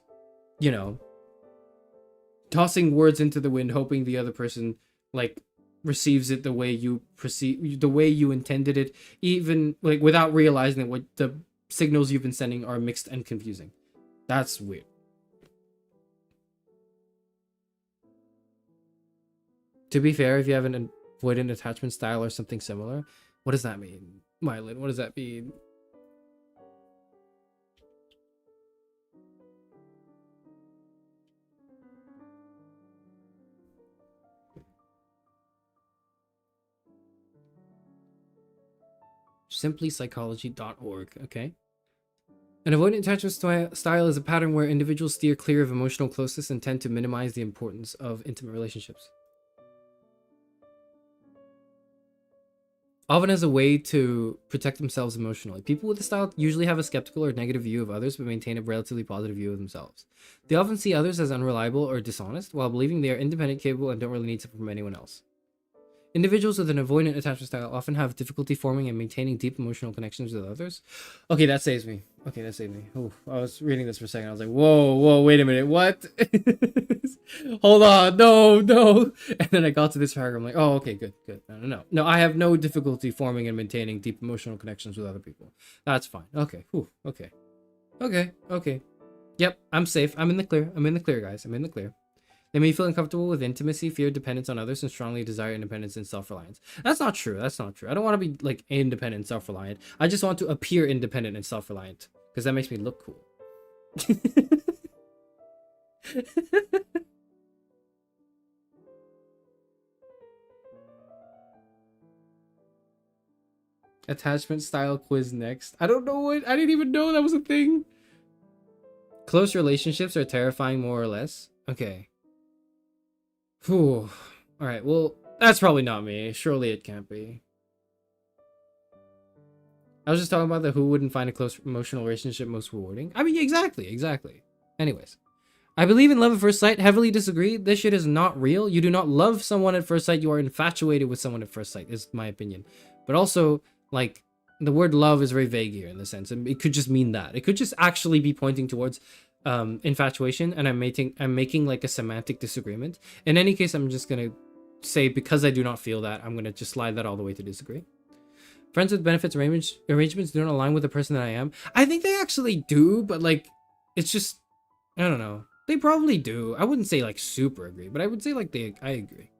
tossing words into the wind, hoping the other person, like, receives it the way you intended it, even like without realizing that what the signals you've been sending are mixed and confusing. That's weird. To be fair, if you have an avoidant attachment style or something similar, what does that mean, Mylin? What does that mean? Simplypsychology.org. Okay. An avoidant attachment style is a pattern where individuals steer clear of emotional closeness and tend to minimize the importance of intimate relationships. Often as a way to protect themselves emotionally. People with this style usually have a skeptical or negative view of others, but maintain a relatively positive view of themselves. They often see others as unreliable or dishonest, while believing they are independent, capable, and don't really need support from anyone else. Individuals with an avoidant attachment style often have difficulty forming and maintaining deep emotional connections with others. Okay, that saves me. Ooh, I was reading this for a second. I was like, whoa, wait a minute. What? Hold on. No. And then I got to this paragraph. I'm like, oh, okay, good. No, I have no difficulty forming and maintaining deep emotional connections with other people. That's fine. Okay. Whew, okay. Yep, I'm safe. I'm in the clear, guys. I'm in the clear. They may feel uncomfortable with intimacy, fear dependence on others, and strongly desire independence and self-reliance. That's not true. I don't want to be like independent and self-reliant. I just want to appear independent and self-reliant because that makes me look cool. Attachment style quiz next. I don't know what. I didn't even know that was a thing. Close relationships are terrifying, more or less. Okay. Whew. All right. Well, that's probably not me. Surely it can't be. I was just talking about the who wouldn't find a close emotional relationship most rewarding. I mean, exactly. Anyways. I believe in love at first sight. Heavily disagree. This shit is not real. You do not love someone at first sight. You are infatuated with someone at first sight, is my opinion. But also, like, the word love is very vague here in the sense. And it could just mean that. It could just actually be pointing towards infatuation. And I'm making like a semantic disagreement. In any case, I'm just going to say because I do not feel that, I'm going to just slide that all the way to disagree. Friends with benefits arrangements do not align with the person that I am. I think they actually do, but like, it's just, I don't know. They probably do. I wouldn't say like super agree, but I would say like I agree.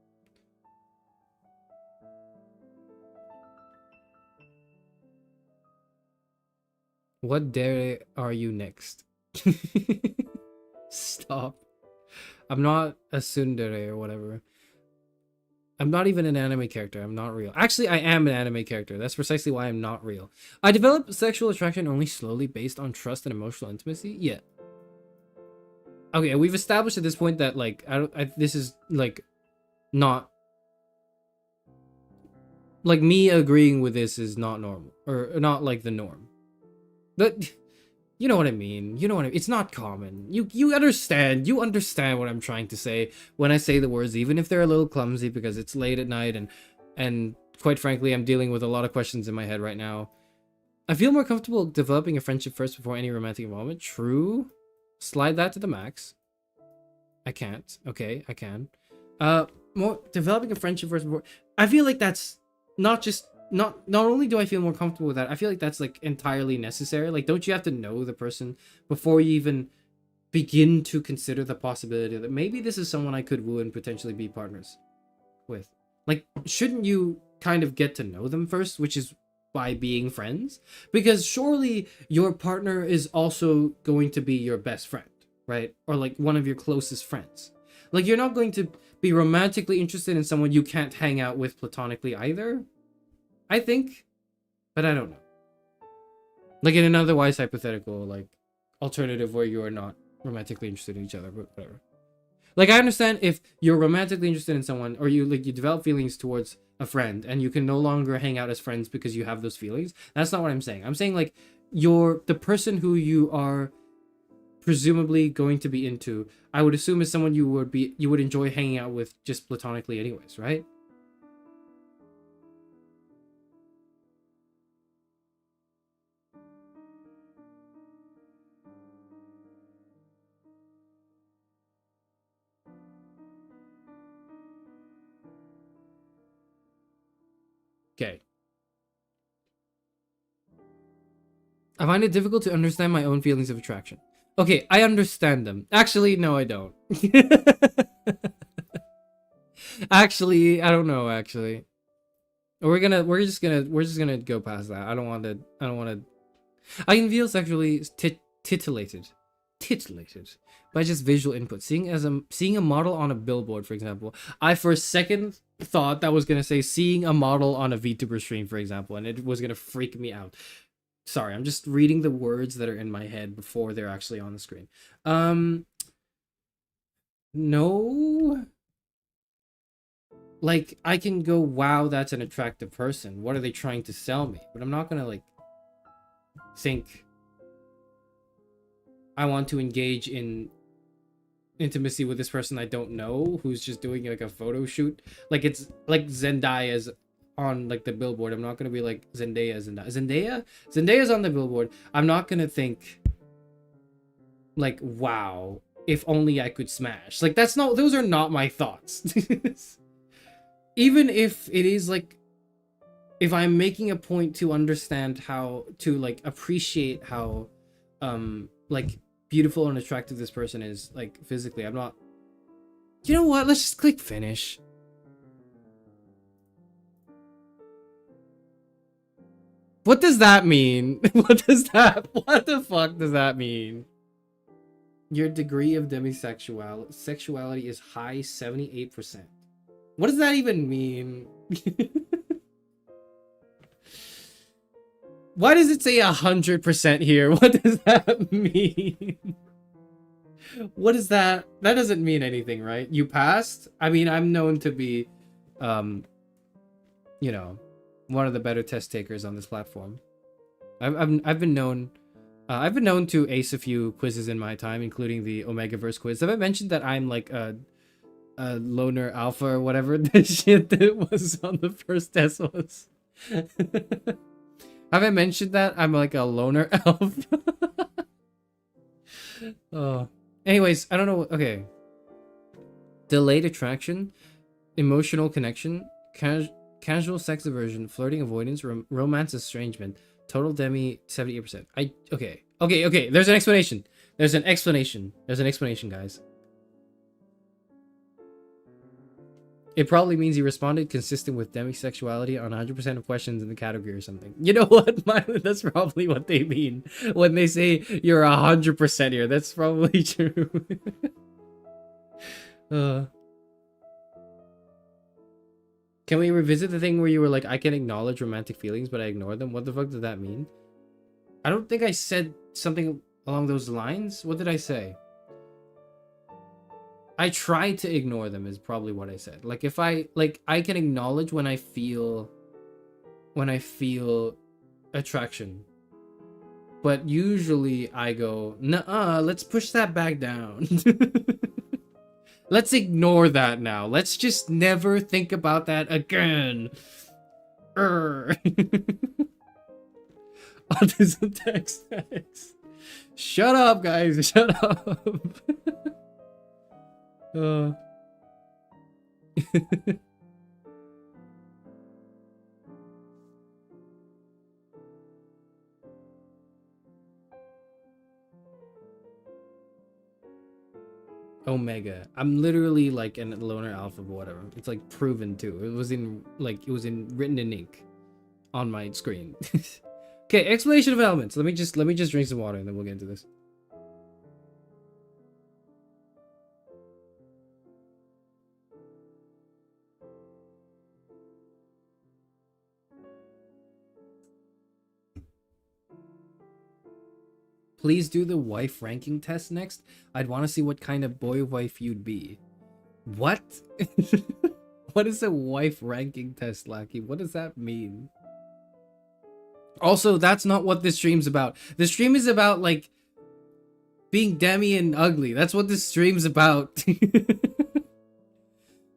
What dare are you next? Stop. I'm not a tsundere or whatever. I'm not even an anime character. I'm not real. Actually, I am an anime character. That's precisely why I'm not real. I develop sexual attraction only slowly based on trust and emotional intimacy. Yeah. Okay, we've established at this point that like this is like not like me agreeing with this is not normal or not like the norm. But you know what I mean. You know what I mean. It's not common. You understand. You understand what I'm trying to say when I say the words, even if they're a little clumsy because it's late at night and quite frankly, I'm dealing with a lot of questions in my head right now. I feel more comfortable developing a friendship first before any romantic involvement. True. Slide that to the max. I can't. Okay, I can. More developing a friendship first before. I feel like that's not only do I feel more comfortable with that, I feel like that's like entirely necessary. Like, don't you have to know the person before you even begin to consider the possibility that maybe this is someone I could woo and potentially be partners with? Like, shouldn't you kind of get to know them first, which is by being friends? Because surely your partner is also going to be your best friend, right? Or like one of your closest friends. Like, you're not going to be romantically interested in someone you can't hang out with platonically either, I think, but I don't know. Like in an otherwise hypothetical, like alternative where you are not romantically interested in each other, but whatever. Like, I understand if you're romantically interested in someone, or you develop feelings towards a friend, and you can no longer hang out as friends because you have those feelings. That's not what I'm saying. I'm saying like the person who you are presumably going to be into, I would assume is someone you would enjoy hanging out with just platonically anyways, right? Okay. I find it difficult to understand my own feelings of attraction. Okay, I understand them. Actually, no, I don't. Actually, I don't know, actually. We're just gonna go past that. I don't want to. I can feel sexually titillated by just visual input. Seeing a model on a billboard, for example. I for a second thought that was gonna say seeing a model on a VTuber stream, for example, and it was gonna freak me out. Sorry, I'm just reading the words that are in my head before they're actually on the screen. No. Like, I can go, wow, that's an attractive person. What are they trying to sell me? But I'm not gonna, like, think I want to engage in intimacy with this person I don't know, who's just doing, like, a photo shoot. Like, it's, like, Zendaya's on, like, the billboard. I'm not gonna be like, Zendaya's on the billboard. I'm not gonna think, like, wow, if only I could smash. Like, those are not my thoughts. Even if it is like, if I'm making a point to understand how to like appreciate how like beautiful and attractive this person is, like physically, I'm not. You know what? Let's just click finish. What does that mean? What the fuck does that mean? Your degree of sexuality is high 78%. What does that even mean? Why does it say 100% here? What does that mean? What is that? That doesn't mean anything, right? You passed? I mean, I'm known to be, you know, one of the better test takers on this platform. I've been known to ace a few quizzes in my time, including the Omegaverse quiz. Have I mentioned that I'm like a loner alpha or whatever the shit that was on the first test was? Have I mentioned that I'm like a loner elf? Oh. Anyways, I don't know. Okay. Delayed attraction, emotional connection, casual sex aversion, flirting avoidance, romance estrangement. Total Demi 78%. Okay. There's an explanation. There's an explanation, guys. It probably means he responded consistent with demisexuality on 100% of questions in the category or something. You know what, Milo? That's probably what they mean when they say you're 100% here. That's probably true. Can we revisit the thing where you were like, I can acknowledge romantic feelings, but I ignore them? What the fuck does that mean? I don't think I said something along those lines. What did I say? I try to ignore them is probably what I said. Like if I can acknowledge when I feel attraction. But usually I go, "Nuh-uh, let's push that back down." Let's ignore that now. Let's just never think about that again. Autism text. Shut up, guys. Shut up. Omega. I'm literally like a loner alpha, but whatever. It's like proven too. It was written in ink on my screen. Okay, explanation of elements. Let me just drink some water and then we'll get into this. Please do the wife ranking test next. I'd want to see what kind of boy wife you'd be. What? What is a wife ranking test, Lackey? What does that mean? Also, that's not what this stream's about. The stream is about, like, being Demi and ugly. That's what this stream's about.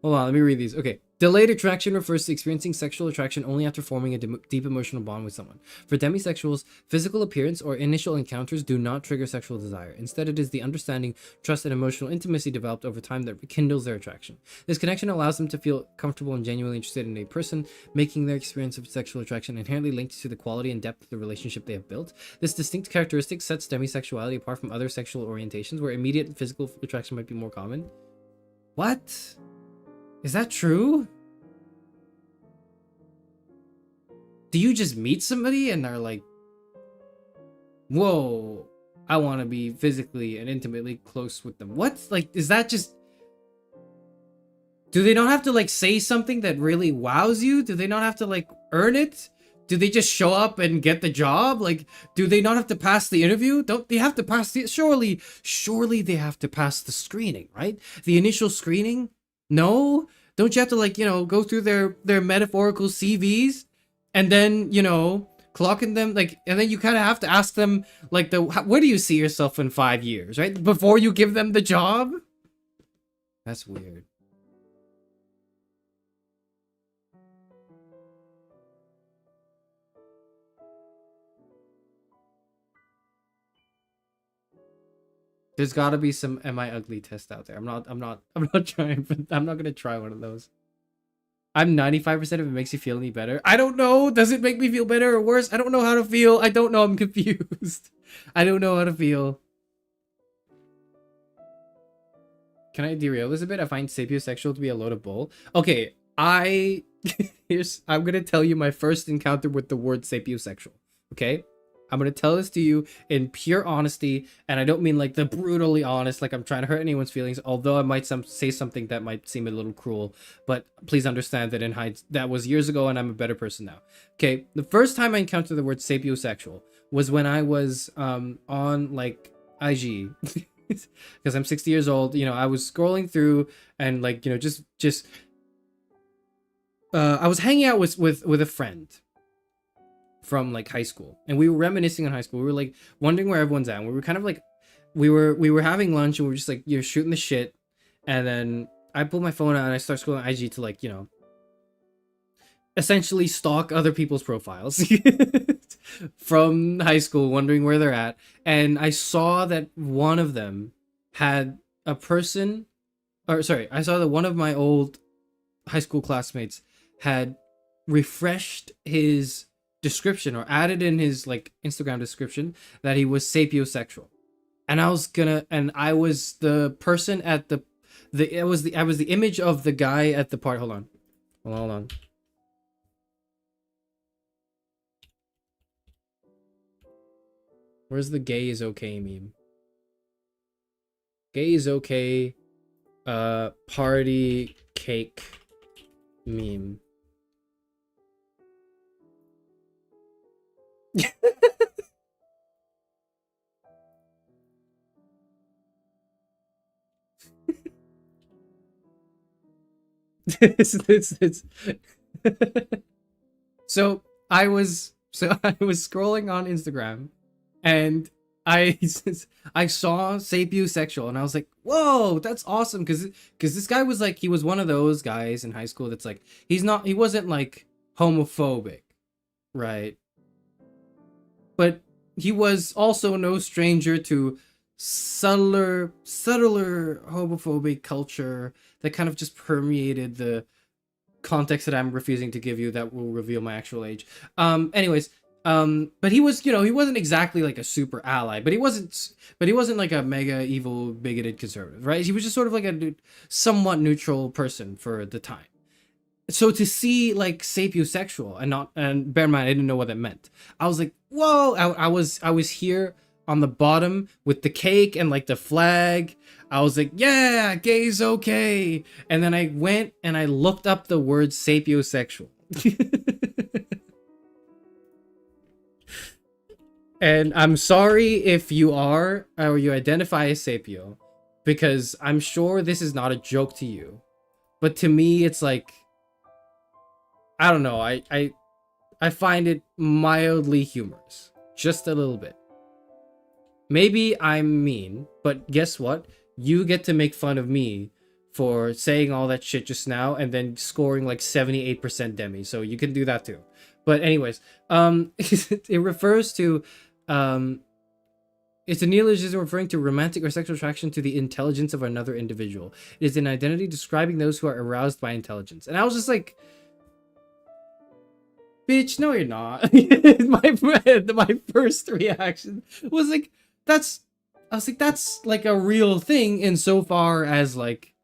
Hold on, let me read these. Okay. Delayed attraction refers to experiencing sexual attraction only after forming a deep emotional bond with someone. For demisexuals, physical appearance or initial encounters do not trigger sexual desire. Instead, it is the understanding, trust, and emotional intimacy developed over time that rekindles their attraction. This connection allows them to feel comfortable and genuinely interested in a person, making their experience of sexual attraction inherently linked to the quality and depth of the relationship they have built. This distinct characteristic sets demisexuality apart from other sexual orientations where immediate physical attraction might be more common. What? Is that true? Do you just meet somebody and are like, whoa, I want to be physically and intimately close with them? What? Like, is that just... Do they not have to, like, say something that really wows you? Do they not have to, like, earn it? Do they just show up and get the job? Like, do they not have to pass the interview? Don't they have to pass the... Surely they have to pass the screening, right? The initial screening? No? Don't you have to, like, you know, go through their metaphorical CVs and then, you know, clocking them, like, and then you kind of have to ask them, like, where do you see yourself in 5 years, right? Before you give them the job? That's weird. There's got to be some am I ugly test out there. I'm not trying, but I'm not going to try one of those. I'm 95% if it makes you feel any better. I don't know. Does it make me feel better or worse? I don't know how to feel. I don't know. I'm confused. I don't know how to feel. Can I derail this a bit? I find sapiosexual to be a load of bull. Okay, I'm going to tell you my first encounter with the word sapiosexual. Okay? I'm gonna tell this to you in pure honesty, and I don't mean like the brutally honest, like I'm trying to hurt anyone's feelings. Although I might say something that might seem a little cruel, but please understand that in hindsight, that was years ago, and I'm a better person now. Okay, the first time I encountered the word sapiosexual was when I was on like IG. Because I'm 60 years old, you know, I was scrolling through and like, you know, just I was hanging out with a friend from like high school, and we were reminiscing on high school. We were like wondering where everyone's at. And we were kind of like we were having lunch, and we were just like, you're shooting the shit. And then I pull my phone out and I start scrolling IG to, like, you know, essentially stalk other people's profiles from high school, wondering where they're at. And I saw that one of them had a person, or sorry, I saw that one of my old high school classmates had refreshed his description, or added in his like Instagram description, that he was sapiosexual. And I was the person at I was the image of the guy at the party. Hold on. Where's the gay is okay meme? Gay is okay. Party cake meme. it's so I was scrolling on Instagram, and I I saw sapiosexual, and I was like, whoa, that's awesome. Because this guy was like, he was one of those guys in high school that's like, he wasn't like homophobic, right? But he was also no stranger to subtler homophobic culture that kind of just permeated the context that I'm refusing to give you, that will reveal my actual age. Anyways, but he was, you know, he wasn't exactly like a super ally, but he wasn't like a mega evil bigoted conservative, right? He was just sort of like a somewhat neutral person for the time. So to see like sapiosexual, and bear in mind, I didn't know what that meant. I was like, whoa! I was here on the bottom with the cake and like the flag. I was like, yeah, gay's okay. And then I went and I looked up the word sapiosexual. And I'm sorry if you are, or you identify as sapio, because I'm sure this is not a joke to you. But to me, it's like, I don't know. I find it mildly humorous. Just a little bit. Maybe I'm mean, but guess what? You get to make fun of me for saying all that shit just now and then scoring like 78% Demi. So you can do that too. But anyways, it refers to it's a neologism referring to romantic or sexual attraction to the intelligence of another individual. It is an identity describing those who are aroused by intelligence. And I was just like, bitch, no, you're not. My first reaction was like, that's like a real thing insofar as like,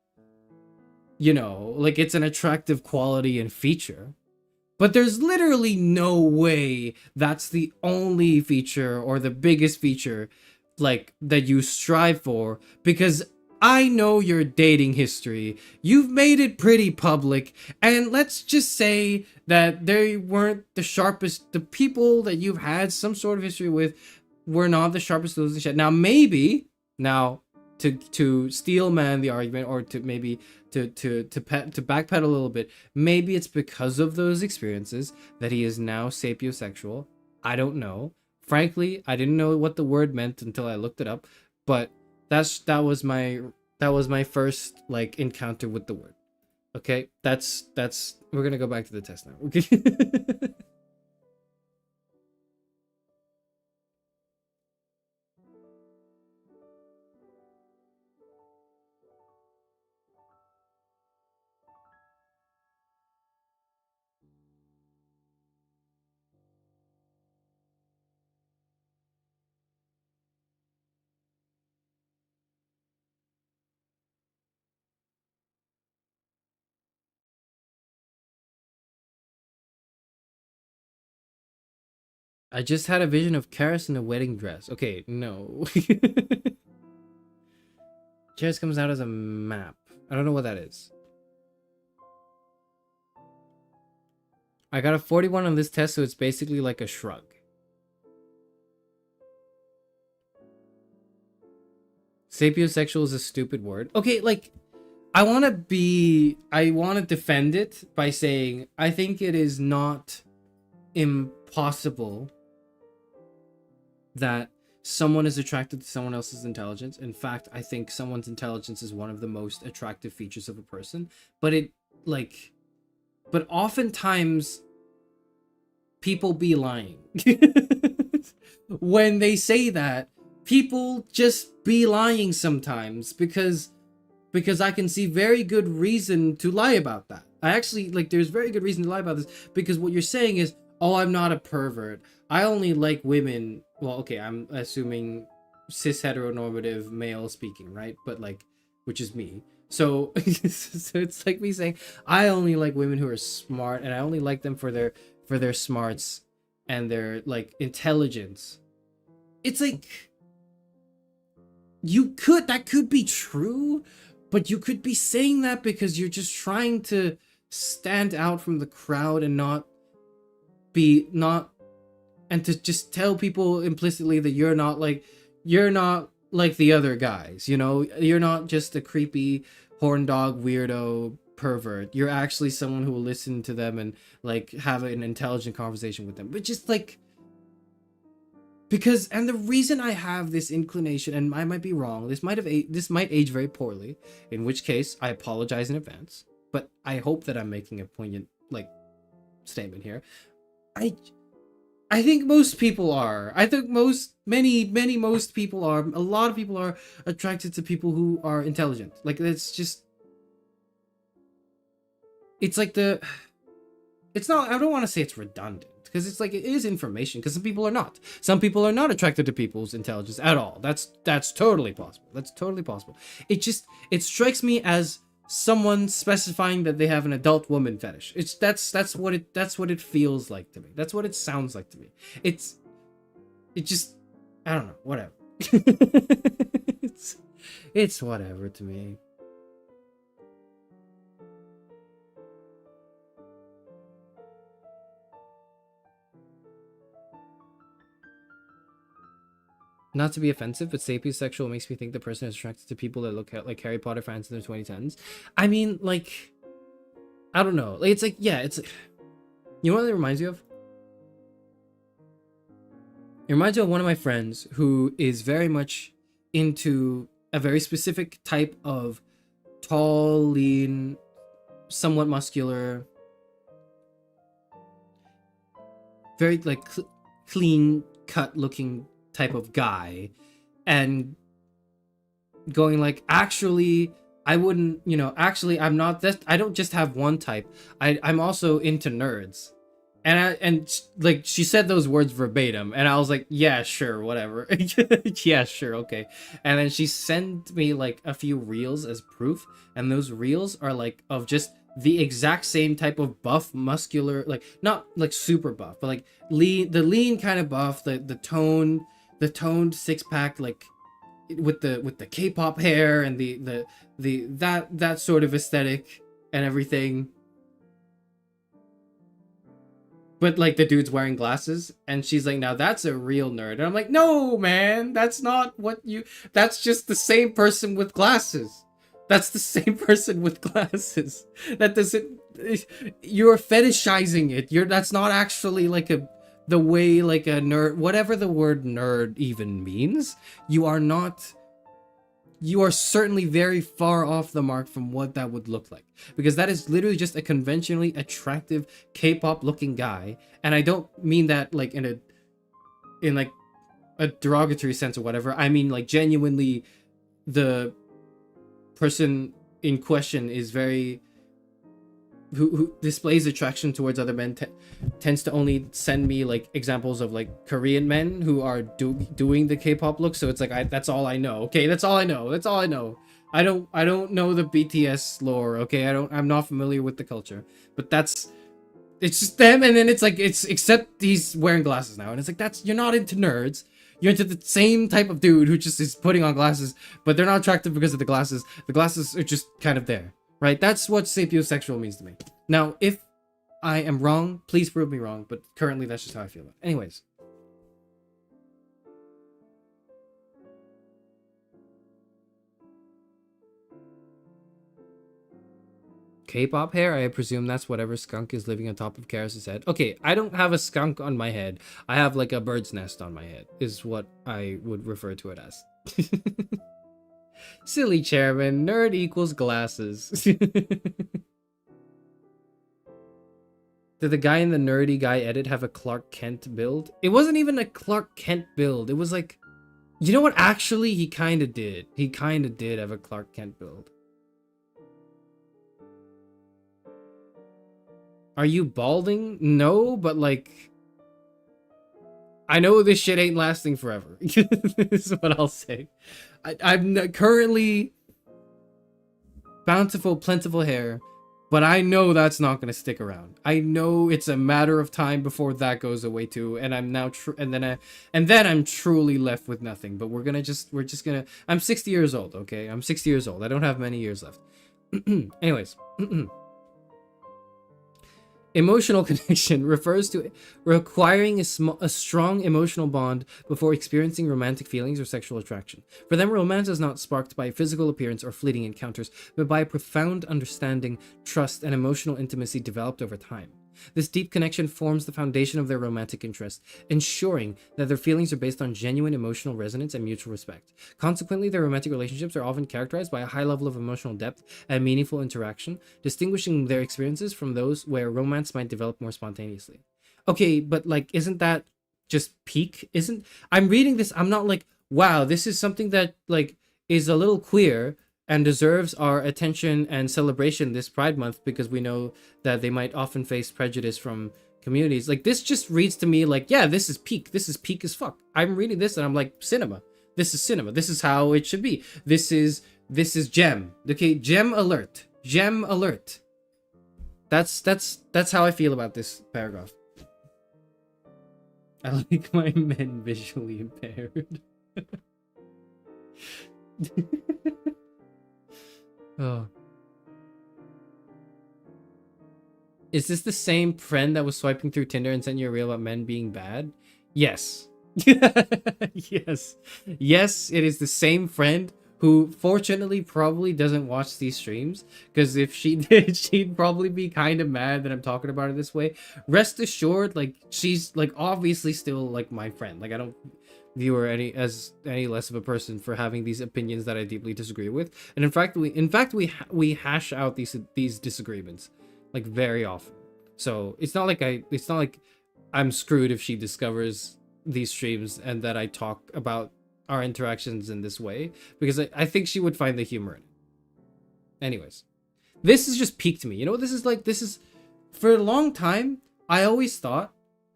you know, like it's an attractive quality and feature. But there's literally no way that's the only feature or the biggest feature like that you strive for, because I know your dating history. You've made it pretty public, and let's just say that they weren't the sharpest. The people that you've had some sort of history with were not the sharpest tools in the shed. Now maybe, to steel man the argument, or to maybe to backpedal a little bit, maybe it's because of those experiences that he is now sapiosexual. I don't know. Frankly, I didn't know what the word meant until I looked it up, but that was my first like encounter with the word. Okay, that's we're gonna go back to the test now. Okay. I just had a vision of Charis in a wedding dress. Okay, no. Charis comes out as a map. I don't know what that is. I got a 41 on this test, so it's basically like a shrug. Sapiosexual is a stupid word. Okay, like, I want to defend it by saying I think it is not impossible that someone is attracted to someone else's intelligence. In fact, I think someone's intelligence is one of the most attractive features of a person. But but oftentimes people be lying. When they say that, people just be lying sometimes because I can see very good reason to lie about that. I actually, like, there's very good reason to lie about this, because what you're saying is, oh, I'm not a pervert. I only like women. Well, okay, I'm assuming cis heteronormative male speaking, right? But like, which is me. So, so it's like me saying, I only like women who are smart, and I only like them for their smarts and their like intelligence. It's like, that could be true, but you could be saying that because you're just trying to stand out from the crowd and and to just tell people implicitly that you're not like the other guys, you know? You're not just a creepy horn dog weirdo pervert. You're actually someone who will listen to them and like have an intelligent conversation with them. But just like, because, and the reason I have this inclination, and I might be wrong, this might age very poorly, in which case I apologize in advance, but I hope that I'm making a poignant like statement here. I think most people are. I think most people are. A lot of people are attracted to people who are intelligent. Like, it's just, it's like it's not, I don't want to say it's redundant, because it's like, it is information, because some people are not. Some people are not attracted to people's intelligence at all. That's totally possible. That's totally possible. It strikes me as someone specifying that they have an adult woman fetish. That's what it feels like to me. That's what it sounds like to me. It just, I don't know, whatever. it's whatever to me. Not to be offensive, but sapiosexual makes me think the person is attracted to people that look like Harry Potter fans in their 2010s. I mean, like, I don't know. Like, it's like, yeah, it's, you know what it reminds you of? It reminds you of one of my friends who is very much into a very specific type of tall, lean, somewhat muscular, very like clean cut looking type of guy, and going like, actually I wouldn't, you know, actually I'm not that, I don't just have one type, I'm also into nerds. And like, she said those words verbatim, and I was like, yeah, sure, whatever. Yeah, sure, okay. And then she sent me like a few reels as proof, and those reels are like of just the exact same type of buff, muscular, like not like super buff, but like lean kind of buff, the toned six-pack, like with the K-pop hair and that sort of aesthetic and everything. But like, the dude's wearing glasses, and she's like, now that's a real nerd. And I'm like, no, man, that's not what that's just the same person with glasses. That's the same person with glasses. That doesn't, you're fetishizing it. That's not actually like the way like a nerd, whatever the word nerd even means. You are certainly very far off the mark from what that would look like, because that is literally just a conventionally attractive K-pop looking guy. And I don't mean that like in like a derogatory sense or whatever. I mean like, genuinely, the person in question is very, who displays attraction towards other men, tends to only send me like examples of like Korean men who are doing the K-pop look. So it's like, that's all I know. Okay, that's all I know. I don't know the BTS lore. Okay, I'm not familiar with the culture, but that's It's just them, and then it's like, it's except he's wearing glasses now, and it's like, that's, you're not into nerds. You're into the same type of dude who just is putting on glasses, but they're not attractive because of the glasses. The glasses are just kind of there, right? That's what sapiosexual means to me. Now, if I am wrong, please prove me wrong, but currently that's just how I feel about it. Anyways. K-pop hair? I presume that's whatever skunk is living on top of Charis' head. Okay, I don't have a skunk on my head. I have like a bird's nest on my head, is what I would refer to it as. Silly chairman, nerd equals glasses. Did the guy in the nerdy guy edit have a Clark Kent build? It wasn't even a Clark Kent build. It was like, you know what? Actually, he kind of did. He kind of did have a Clark Kent build. Are you balding? No, but like, I know this shit ain't lasting forever. This is what I'll say. I'm currently bountiful, plentiful hair, but I know that's not gonna stick around. I know it's a matter of time before that goes away too, and I'm now and then I'm truly left with nothing. But we're just gonna. I'm 60 years old. Okay, I'm 60 years old. I don't have many years left. Anyways. Emotional connection refers to requiring a strong emotional bond before experiencing romantic feelings or sexual attraction. For them, romance is not sparked by physical appearance or fleeting encounters, but by a profound understanding, trust, and emotional intimacy developed over time. This deep connection forms the foundation of their romantic interest, ensuring that their feelings are based on genuine emotional resonance and mutual respect. Consequently, their romantic relationships are often characterized by a high level of emotional depth and meaningful interaction, distinguishing their experiences from those where romance might develop more spontaneously. Okay, but like, isn't that just peak? I'm reading this, I'm not like, wow, this is something that like is a little queer and deserves our attention and celebration this Pride Month, because we know that they might often face prejudice from communities. Like, this just reads to me like, yeah, this is peak. This is peak as fuck. I'm reading this and I'm like, cinema. This is cinema. This is how it should be. This is gem. Okay, gem alert. Gem alert. That's how I feel about this paragraph. I like my men visually impaired. Oh. Is this the same friend that was swiping through Tinder and sent you a reel about men being bad? Yes. Yes. Yes, it is the same friend who fortunately probably doesn't watch these streams, because if she did, she'd probably be kind of mad that I'm talking about her this way. Rest assured, like, she's like obviously still like my friend. Like, I don't view her any less of a person for having these opinions that I deeply disagree with. And in fact we hash out these disagreements like very often. So it's not like I'm screwed if she discovers these streams and that I talk about our interactions in this way, because I think she would find the humor in it. Anyways, this is just peak to me. You know what this is like? This is, for a long time, I always thought,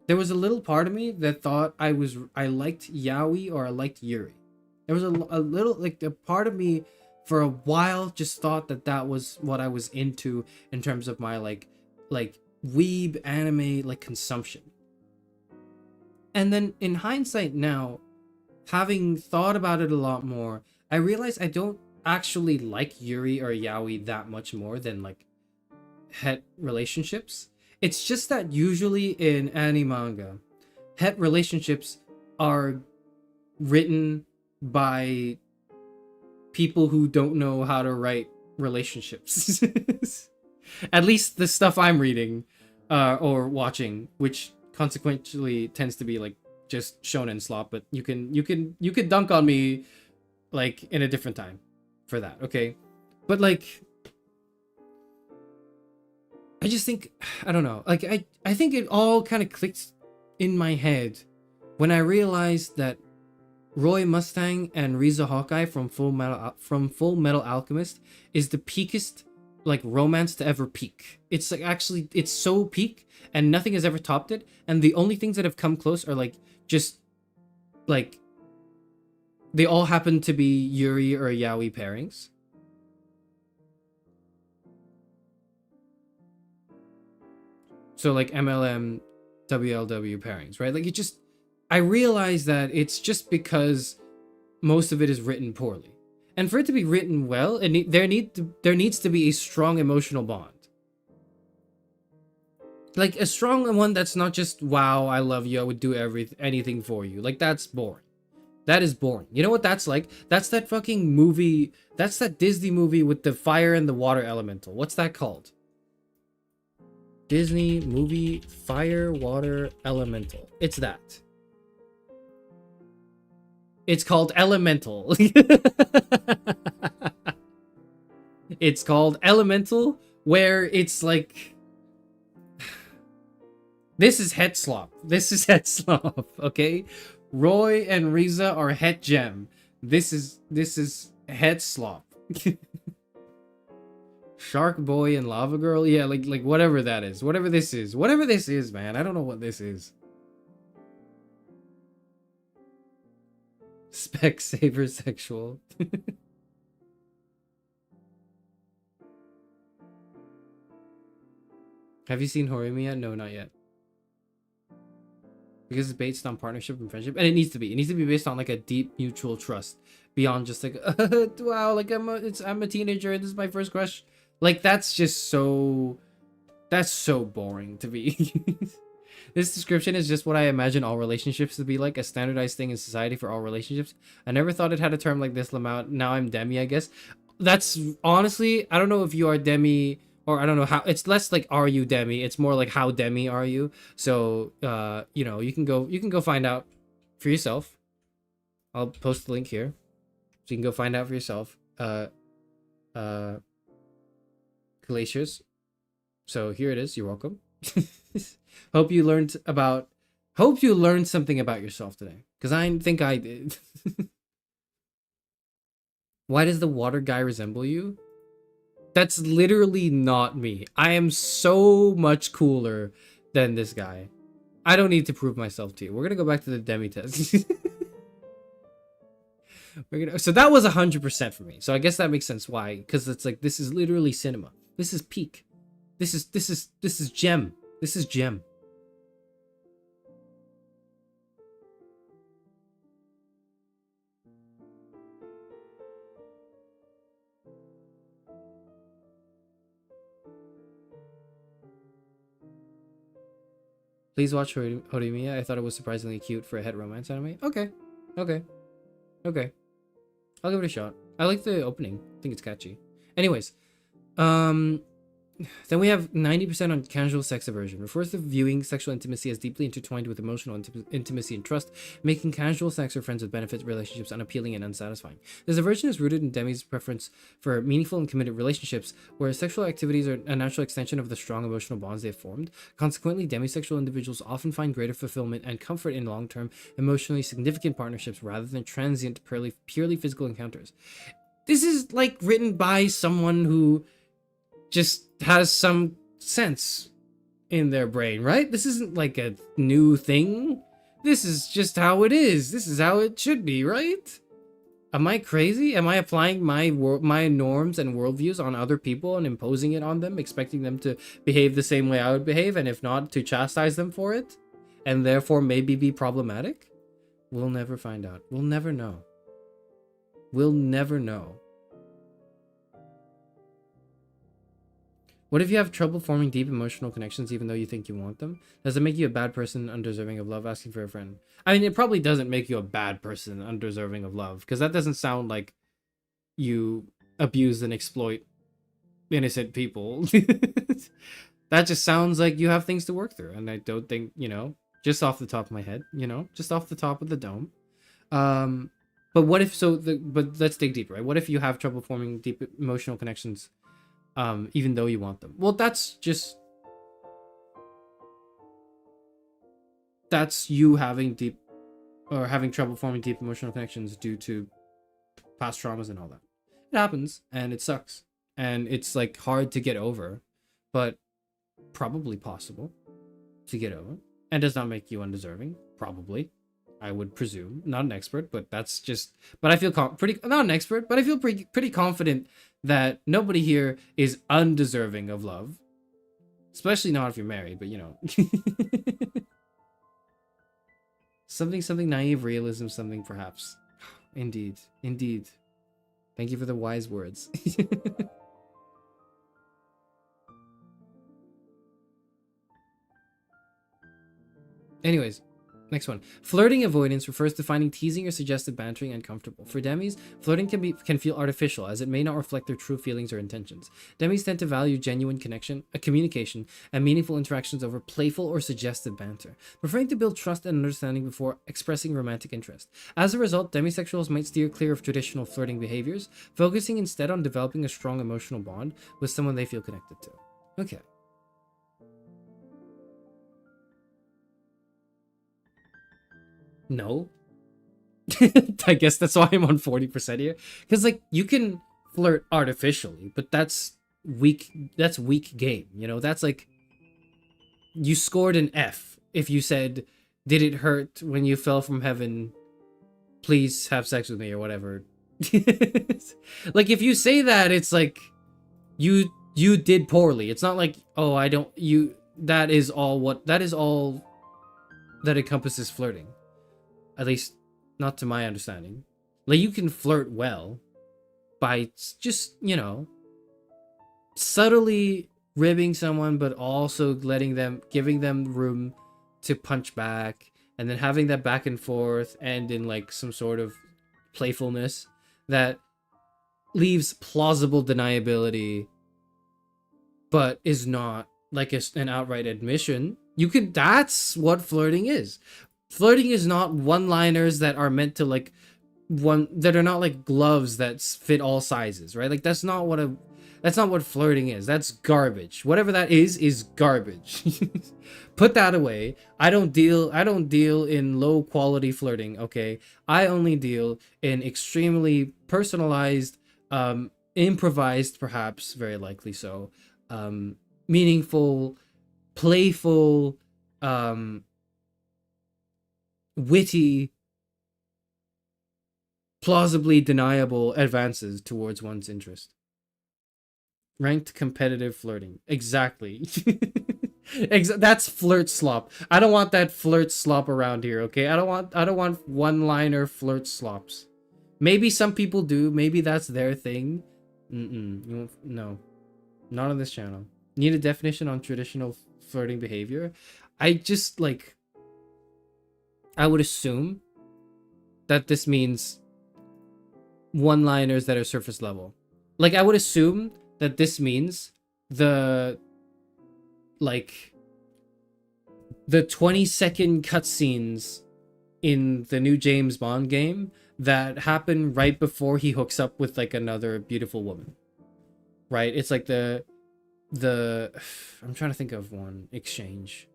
there was a little part of me that thought I liked yaoi or I liked yuri. There was a little, like, a part of me for a while just thought that was what I was into in terms of my like weeb anime like consumption. And then in hindsight now, having thought about it a lot more, I realize I don't actually like yuri or yaoi that much more than like het relationships. It's just that usually in anime manga, het relationships are written by people who don't know how to write relationships. At least the stuff I'm reading or watching, which consequently tends to be like just shonen slop, but you can dunk on me like in a different time for that, okay? But like, I just think, I don't know, like I think it all kind of clicked in my head when I realized that Roy Mustang and Riza Hawkeye from Full Metal Alchemist is the peakest like romance to ever peak. It's like, actually, it's so peak and nothing has ever topped it, and the only things that have come close are like just like they all happen to be yuri or yaoi pairings. So like MLM, WLW pairings, right? Like it just, I realize that it's just because most of it is written poorly. And for it to be written well, there needs to be a strong emotional bond. Like a strong one that's not just, wow, I love you, I would do anything for you. Like that's boring. That is boring. You know what that's like? That's that fucking movie, that's that Disney movie with the fire and the water elemental. What's that called? Disney movie, Fire, Water, Elemental. It's that. It's called Elemental. It's called Elemental, where it's like... This is Het Slop. This is Het Slop, okay? Roy and Riza are Het Gem. This is Het Slop. Shark Boy and Lava Girl? Yeah, like whatever that is. Whatever this is. Whatever this is, man. I don't know what this is. Specsavers sexual. Have you seen Horimi yet? No, not yet. Because it's based on partnership and friendship, and it needs to be. It needs to be based on like a deep mutual trust, beyond just like, wow, like I'm a teenager and this is my first crush. Like that's just so, that's so boring to me. This description is just what I imagine all relationships to be like, a standardized thing in society for all relationships. I never thought it had a term like this, Lamont. Now I'm Demi, I guess. That's honestly, I don't know if you are Demi, or I don't know how. It's less like are you Demi, it's more like how Demi are you. So you know, you can go find out for yourself. I'll post the link here so you can go find out for yourself. Glaciers. So here it is. You're welcome. Hope you learned something about yourself today, because I think I did. Why does the water guy resemble you? That's literally not me. I am so much cooler than this guy. I don't need to prove myself to you. We're gonna go back to the Demi test. So that was 100% for me. So I guess that makes sense why, because it's like, this is literally cinema. This is peak. This is gem. This is gem. Please watch Horimiya. I thought it was surprisingly cute for a het romance anime. Okay. I'll give it a shot. I like the opening. I think it's catchy. Anyways, then we have 90% on casual sex aversion. Refers to viewing sexual intimacy as deeply intertwined with emotional intimacy and trust, making casual sex or friends with benefits relationships unappealing and unsatisfying. This aversion is rooted in Demi's preference for meaningful and committed relationships, where sexual activities are a natural extension of the strong emotional bonds they have formed. Consequently, demisexual individuals often find greater fulfillment and comfort in long-term, emotionally significant partnerships rather than transient, purely physical encounters. This is like written by someone who just has some sense in their brain, right? This isn't like a new thing. This is just how it is. This is how it should be, right? Am I crazy? Am I applying my norms and worldviews on other people and imposing it on them, expecting them to behave the same way I would behave, and if not, to chastise them for it, and therefore maybe be problematic? We'll never find out. We'll never know. We'll never know. What if you have trouble forming deep emotional connections even though you think you want them? Does it make you a bad person undeserving of love asking for a friend? I mean, it probably doesn't make you a bad person undeserving of love, because that doesn't sound like you abuse and exploit innocent people. That just sounds like you have things to work through, and I don't think, you know, just off the top of my head, you know, just off the top of the dome. But what if, but let's dig deeper, right? What if you have trouble forming deep emotional connections even though you want them? Well, that's you having having trouble forming deep emotional connections due to past traumas and all that. It happens, and it sucks, and it's like hard to get over, but probably possible to get over, and does not make you undeserving. Probably, I would presume. Not an expert, but that's just. But I feel not an expert, but I feel pretty confident that nobody here is undeserving of love. Especially not if you're married, but you know. Something naive realism, something perhaps. Indeed. Indeed. Thank you for the wise words. Anyways, next one. Flirting avoidance refers to finding teasing or suggestive bantering uncomfortable. For demis, flirting can feel artificial as it may not reflect their true feelings or intentions. Demis tend to value genuine connection, communication, and meaningful interactions over playful or suggestive banter, preferring to build trust and understanding before expressing romantic interest. As a result, demisexuals might steer clear of traditional flirting behaviors, focusing instead on developing a strong emotional bond with someone they feel connected to. Okay. No. I guess that's why I'm on 40% here. Because, like, you can flirt artificially, but that's weak game, you know? That's like, you scored an F if you said, did it hurt when you fell from heaven? Please have sex with me, or whatever. Like, if you say that, it's like, you did poorly. It's not like, oh, that is all that encompasses flirting. At least, not to my understanding. Like, you can flirt well by just, you know, subtly ribbing someone, but also giving them room to punch back, and then having that back and forth end in, like, some sort of playfulness that leaves plausible deniability, but is not, like, an outright admission. That's what flirting is. Flirting is not one-liners that are meant to, like, that are not like gloves that fit all sizes, right? Like, that's not what flirting is. That's garbage. Whatever that is garbage. Put that away. I don't deal in low quality flirting, okay? I only deal in extremely personalized, improvised, perhaps, very likely so, meaningful, playful, witty, plausibly deniable advances towards one's interest. Ranked competitive flirting. Exactly. That's flirt slop. I don't want that flirt slop around here, okay? I don't want one-liner flirt slops. Maybe some people do. Maybe that's their thing. No. Not on this channel. Need a definition on traditional flirting behavior? I just, like, I would assume that this means one-liners that are surface level. Like, I would assume that this means the 20-second cutscenes in the new James Bond game that happen right before he hooks up with, like, another beautiful woman. Right? It's like the I'm trying to think of one exchange.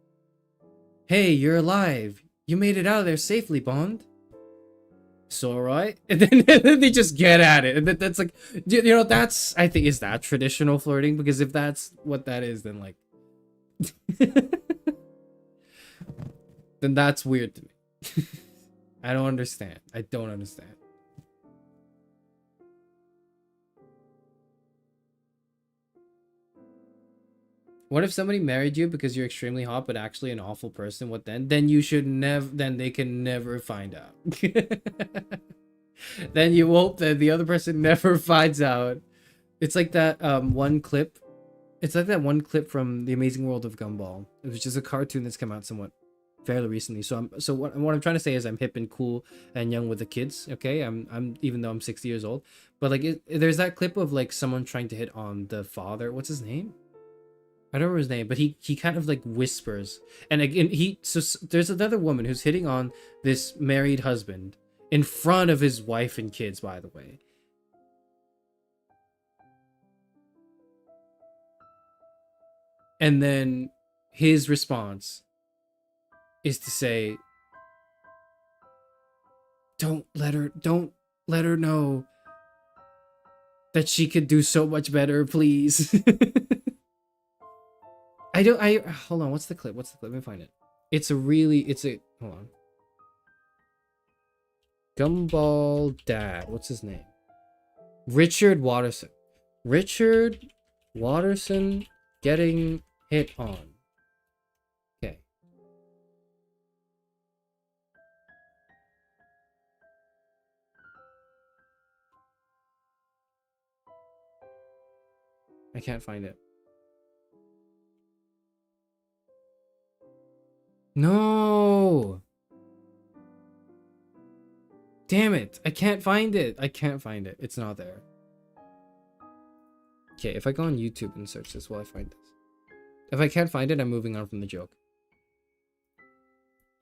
Hey, you're alive. You made it out of there safely, Bond. So, alright. And then they just get at it. And that's like, you know, that's, I think, is that traditional flirting? Because if that's what that is, then, like, then that's weird to me. I don't understand. I don't understand. What if somebody married you because you're extremely hot but actually an awful person? What then? Then you should never, then they can never find out. Then you hope that the other person never finds out. It's like that one clip. It's like that one clip from The Amazing World of Gumball, which is a cartoon that's come out somewhat fairly recently. So what I'm trying to say is I'm hip and cool and young with the kids. Okay, I'm even though I'm 60 years old. But like there's that clip of like someone trying to hit on the father. What's his name? I don't remember his name, but he kind of like whispers, and again so there's another woman who's hitting on this married husband in front of his wife and kids, by the way. And then his response is to say, don't let her know that she could do so much better, please. Hold on, what's the clip? Let me find it. Hold on. Gumball dad, what's his name? Richard Watterson getting Hit on. Okay. I can't find it. No! Damn it! I can't find it! I can't find it. It's not there. Okay, if I go on YouTube and search this, will I find this? If I can't find it, I'm moving on from the joke.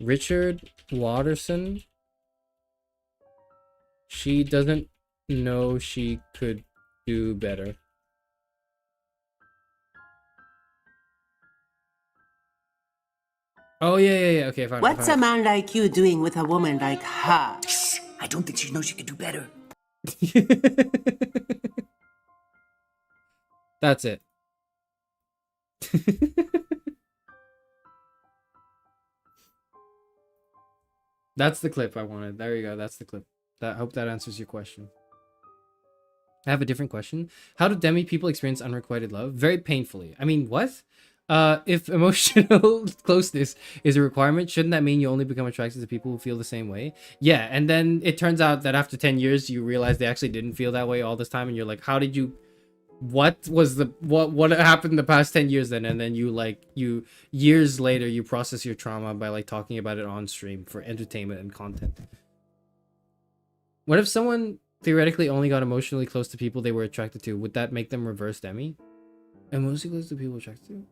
Richard Watterson. She doesn't know she could do better. Oh, yeah. Okay, fine. What's a man like you doing with a woman like her? I don't think she knows she could do better. That's it. That's the clip I wanted. There you go. That's the clip. I hope that answers your question. I have a different question. How do Demi people experience unrequited love? Very painfully. I mean, what? If emotional closeness is a requirement, shouldn't that mean you only become attracted to people who feel the same way? Yeah, and then it turns out that after 10 years, you realize they actually didn't feel that way all this time, and you're like, how did you... What happened the past 10 years then? And then you years later, you process your trauma by like talking about it on stream for entertainment and content. What if someone theoretically only got emotionally close to people they were attracted to? Would that make them reverse Demi? Emotionally close to people attracted to?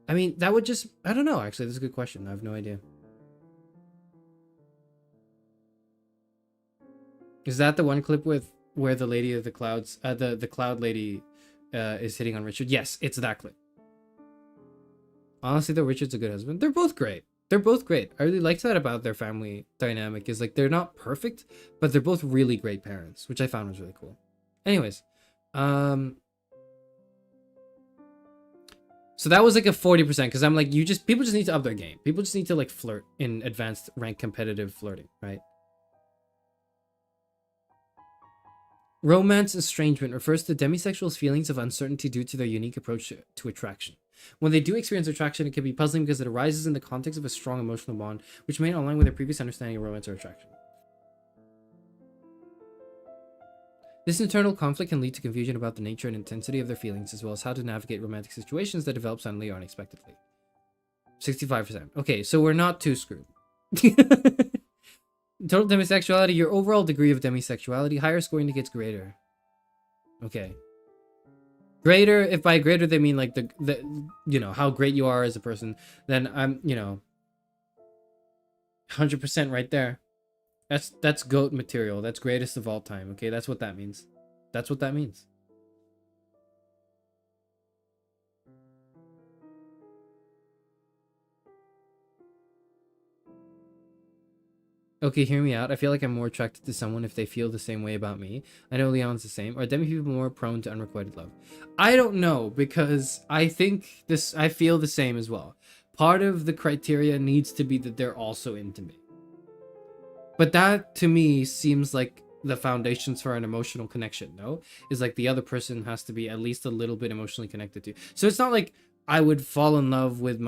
I mean, that would just... I don't know, actually. That's a good question. I have no idea. Is that the one clip with where the lady of the clouds... the cloud lady is hitting on Richard? Yes, it's that clip. Honestly, though, Richard's a good husband. They're both great. They're both great. I really liked that about their family dynamic. Is like, they're not perfect, but they're both really great parents, which I found was really cool. Anyways, so that was like a 40%, because I'm like, people just need to up their game. People just need to like flirt in advanced rank competitive flirting, right? Romance estrangement refers to demisexuals' feelings of uncertainty due to their unique approach to attraction. When they do experience attraction, it can be puzzling because it arises in the context of a strong emotional bond, which may not align with their previous understanding of romance or attraction. This internal conflict can lead to confusion about the nature and intensity of their feelings, as well as how to navigate romantic situations that develop suddenly or unexpectedly. 65%. Okay, so we're not too screwed. Total demisexuality, your overall degree of demisexuality, higher score indicates greater. Okay. Greater, if by greater they mean like the you know, how great you are as a person, then I'm, 100% right there. That's GOAT material. That's greatest of all time. Okay, that's what that means. That's what that means. Okay, hear me out. I feel like I'm more attracted to someone if they feel the same way about me. I know Leon's the same. Are Demi people more prone to unrequited love? I don't know, because I feel the same as well. Part of the criteria needs to be that they're also into me. But that, to me, seems like the foundations for an emotional connection, no? Is like the other person has to be at least a little bit emotionally connected to. So it's not like I would fall in love with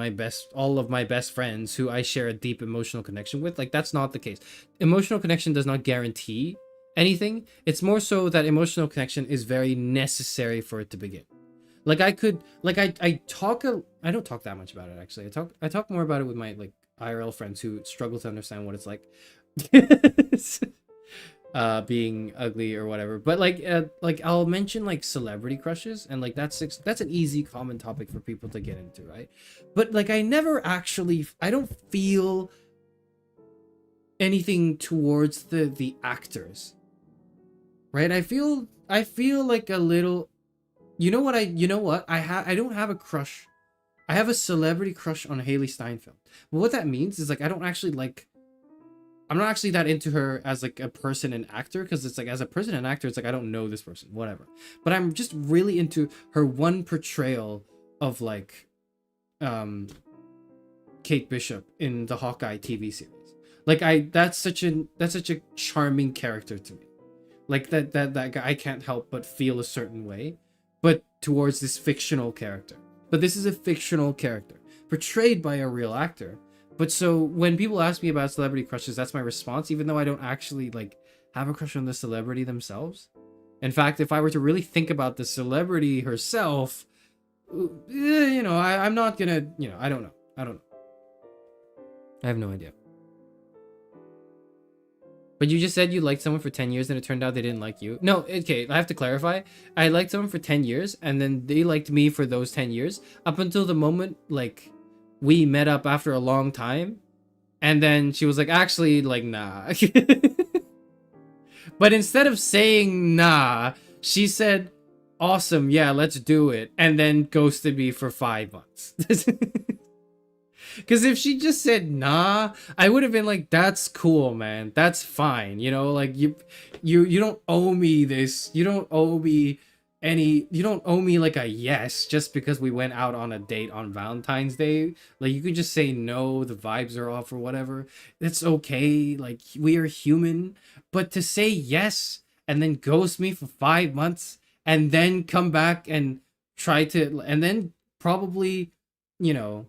all of my best friends who I share a deep emotional connection with. Like, that's not the case. Emotional connection does not guarantee anything. It's more so that emotional connection is very necessary for it to begin. Like, I don't talk that much about it, actually. I talk more about it with my, like, IRL friends who struggle to understand what it's like being ugly or whatever. But like I'll mention like celebrity crushes, and like that's an easy common topic for people to get into, right? But like I don't feel anything towards the actors, right? I feel like a little, I don't have a crush. I have a celebrity crush on Haley Steinfeld. But what that means is like I'm not actually that into her as like a person and actor, because it's like as a person and actor, it's like I don't know this person, whatever. But I'm just really into her one portrayal of like Kate Bishop in the Hawkeye TV series. Like that's such a charming character to me. Like that guy, I can't help but feel a certain way, but towards this fictional character. But this is a fictional character portrayed by a real actor. But so when people ask me about celebrity crushes, that's my response, even though I don't actually like have a crush on the celebrity themselves. In fact, if I were to really think about the celebrity herself, you know, I'm not gonna, you know, I don't know. I have no idea. But you just said you liked someone for 10 years and it turned out they didn't like you. No, okay, I have to clarify. I liked someone for 10 years and then they liked me for those 10 years up until the moment, like, we met up after a long time. And then she was like, actually, like, nah. But instead of saying nah, she said, awesome, yeah, let's do it. And then ghosted me for 5 months. Because if she just said nah, I would have been like, that's cool, man. That's fine. You know, like you don't owe me this. You don't owe me you don't owe me like a yes just because we went out on a date on Valentine's Day. Like you could just say no, the vibes are off or whatever. It's okay. Like we are human. But to say yes and then ghost me for 5 months and then come back and try to, and then probably, you know,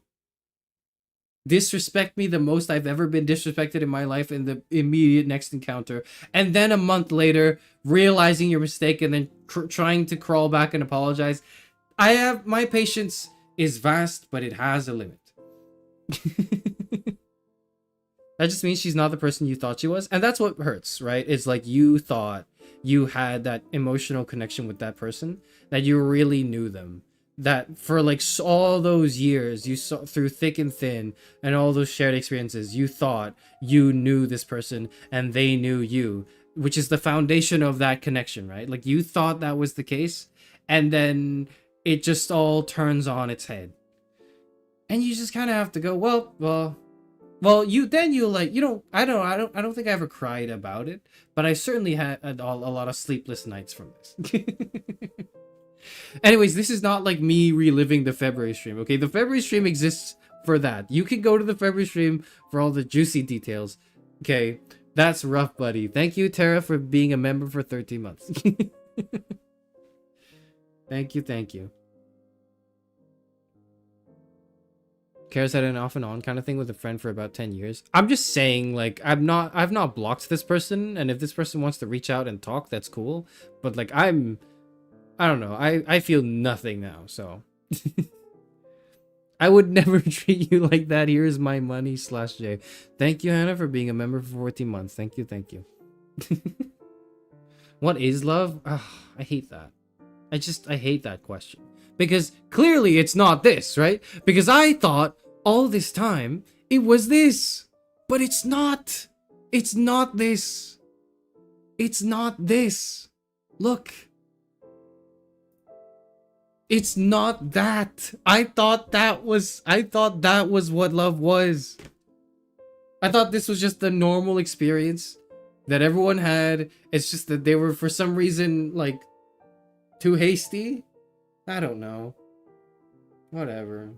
disrespect me the most I've ever been disrespected in my life in the immediate next encounter, and then a month later realizing your mistake and then trying to crawl back and apologize. My patience is vast, but it has a limit. That just means she's not the person you thought she was, and that's what hurts, right? It's like you thought you had that emotional connection with that person, that you really knew them, that for like all those years you saw through thick and thin and all those shared experiences, you thought you knew this person and they knew you, which is the foundation of that connection, right? Like you thought that was the case, and then it just all turns on its head, and you just kind of have to go, well, you like, you know, I don't think I ever cried about it, but I certainly had a lot of sleepless nights from this. Anyways, this is not like me reliving the February stream, okay? The February stream exists for that. You can go to the February stream for all the juicy details, okay? That's rough, buddy. Thank you, Tara, for being a member for 13 months. Thank you. Charis had an off and on kind of thing with a friend for about 10 years. I'm just saying, like, I've not blocked this person, and if this person wants to reach out and talk, that's cool. But like, I don't know. I feel nothing now, so. I would never treat you like that. Here's my money /J. Thank you, Hannah, for being a member for 14 months. Thank you. What is love? Ugh, I hate that. I hate that question. Because clearly it's not this, right? Because I thought all this time it was this. But it's not. It's not this. It's not this. Look. It's not that. I thought that was what love was. I thought this was just the normal experience that everyone had. It's just that they were, for some reason, like, too hasty. I don't know. Whatever.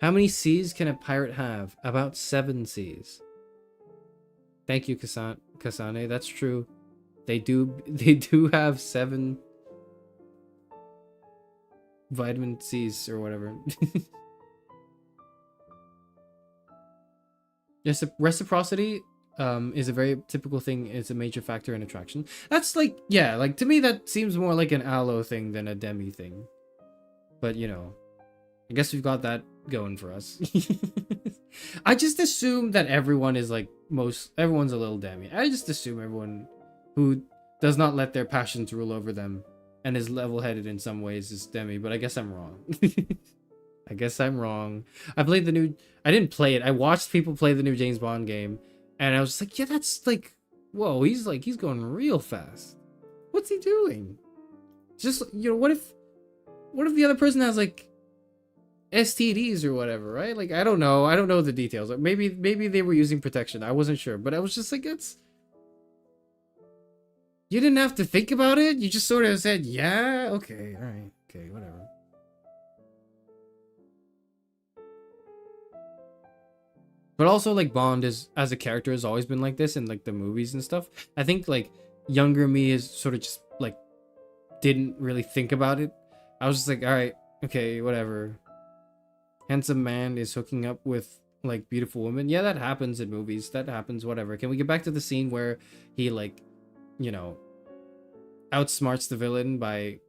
How many C's can a pirate have? About 7 C's. Thank you, Kasane. That's true. They do have 7 vitamin C's or whatever. Yes, reciprocity is a very typical thing. It's a major factor in attraction. That's like, yeah, like to me that seems more like an aloe thing than a Demi thing. But you know, I guess we've got that going for us. I just assume that everyone is like, everyone's a little Demi. I just assume everyone who does not let their passions rule over them and is level-headed in some ways is Demi, but I guess I'm wrong. I guess I'm wrong. I didn't play it. I watched people play the new James Bond game, and I was like, yeah, that's like, whoa, he's going real fast. What's he doing? Just, you know, what if the other person has like STDs or whatever, right? Like, I don't know the details. Maybe they were using protection. I wasn't sure, but I was just like, you didn't have to think about it. You just sort of said, yeah, okay, all right, okay, whatever. But also, like, Bond is, as a character, has always been like this in, like, the movies and stuff. I think, like, younger me is sort of just, like, didn't really think about it. I was just like, alright, okay, whatever. Handsome man is hooking up with, like, beautiful women. Yeah, that happens in movies. That happens, whatever. Can we get back to the scene where he, like, you know, outsmarts the villain by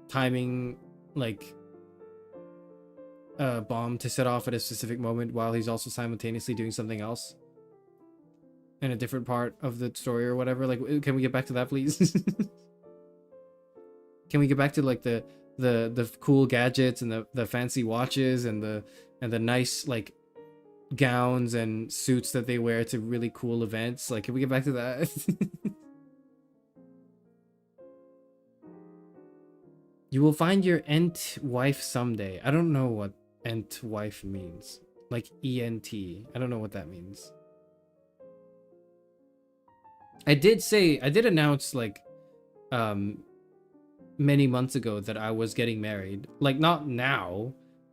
timing, like, a bomb to set off at a specific moment while he's also simultaneously doing something else in a different part of the story or whatever? Like, can we get back to that, please? Can we get back to, like, the cool gadgets and the fancy watches and the nice, like, gowns and suits that they wear to really cool events? Like, can we get back to that? You will find your ent wife someday. I don't know what ent wife means. Like ENT. I don't know what that means. I did announce, like, many months ago that I was getting married. Like, not now,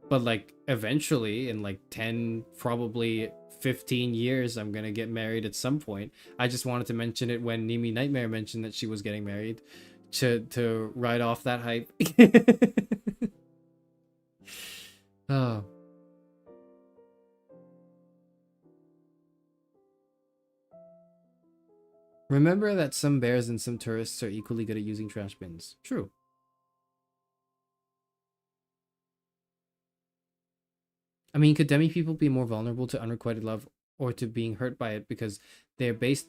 but, like, eventually in, like, 10, probably 15 years, I'm gonna get married at some point. I just wanted to mention it when Nimi Nightmare mentioned that she was getting married to ride off that hype. Oh. Remember that some bears and some tourists are equally good at using trash bins. True. I mean, could demi people be more vulnerable to unrequited love or to being hurt by it because they base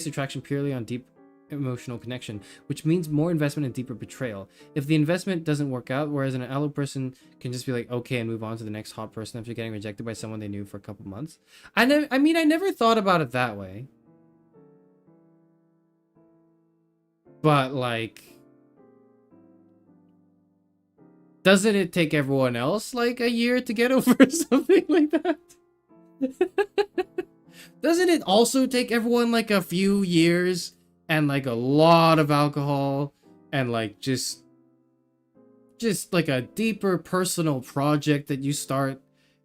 attraction purely on deep emotional connection, which means more investment and deeper betrayal. If the investment doesn't work out, whereas an allo person can just be like, okay, and move on to the next hot person after getting rejected by someone they knew for a couple months. I mean, I never thought about it that way. But, like, doesn't it take everyone else, like, a year to get over something like that? Doesn't it also take everyone, like, a few years and, like, a lot of alcohol and, like, just like a deeper personal project that you start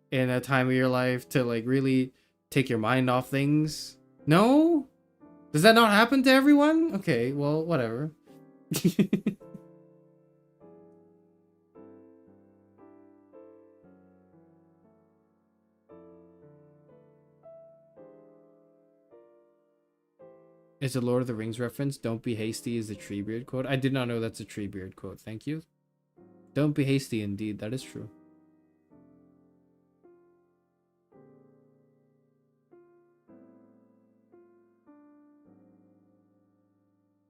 in a time of your life to, like, really take your mind off things? No? Does that not happen to everyone? Okay, well, whatever. It's a Lord of the Rings reference. Don't be hasty is the Treebeard quote. I did not know that's a Treebeard quote. Thank you. Don't be hasty indeed. That is true.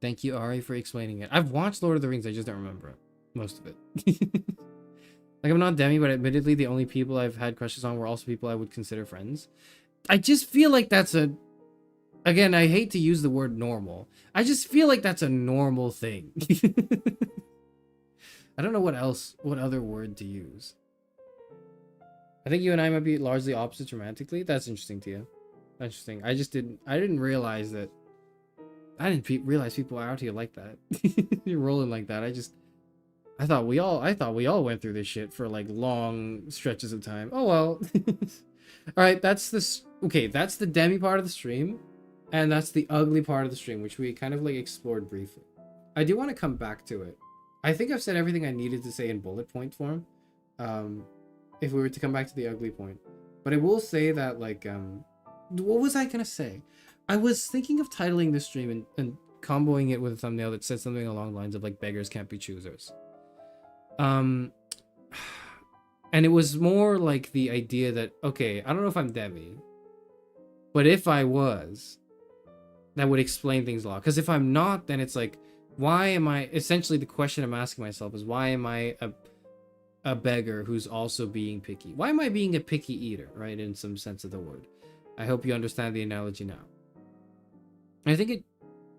Thank you, Ari, for explaining it. I've watched Lord of the Rings. I just don't remember most of it. Like, I'm not Demi, but admittedly, the only people I've had crushes on were also people I would consider friends. I just feel like that's a... Again, I hate to use the word normal. I just feel like that's a normal thing. I don't know what other word to use. I think you and I might be largely opposites romantically. That's interesting to you. Interesting. I didn't realize that. I didn't realize people are out here like that. You're rolling like that. I thought we all went through this shit for, like, long stretches of time. Oh well. All right, that's this. Okay, that's the demi part of the stream, and that's the ugly part of the stream, which we kind of, like, explored briefly. I do want to come back to it. I think I've said everything I needed to say in bullet point form. If we were to come back to the ugly point, but I will say that, like, what was I gonna say? I was thinking of titling this stream and comboing it with a thumbnail that said something along the lines of, like, beggars can't be choosers. And it was more like the idea that, okay, I don't know if I'm Demi, but if I was, that would explain things a lot. Because if I'm not, then it's like, why am I, essentially the question I'm asking myself is, why am I a beggar who's also being picky? Why am I being a picky eater, right, in some sense of the word? I hope you understand the analogy now. I think a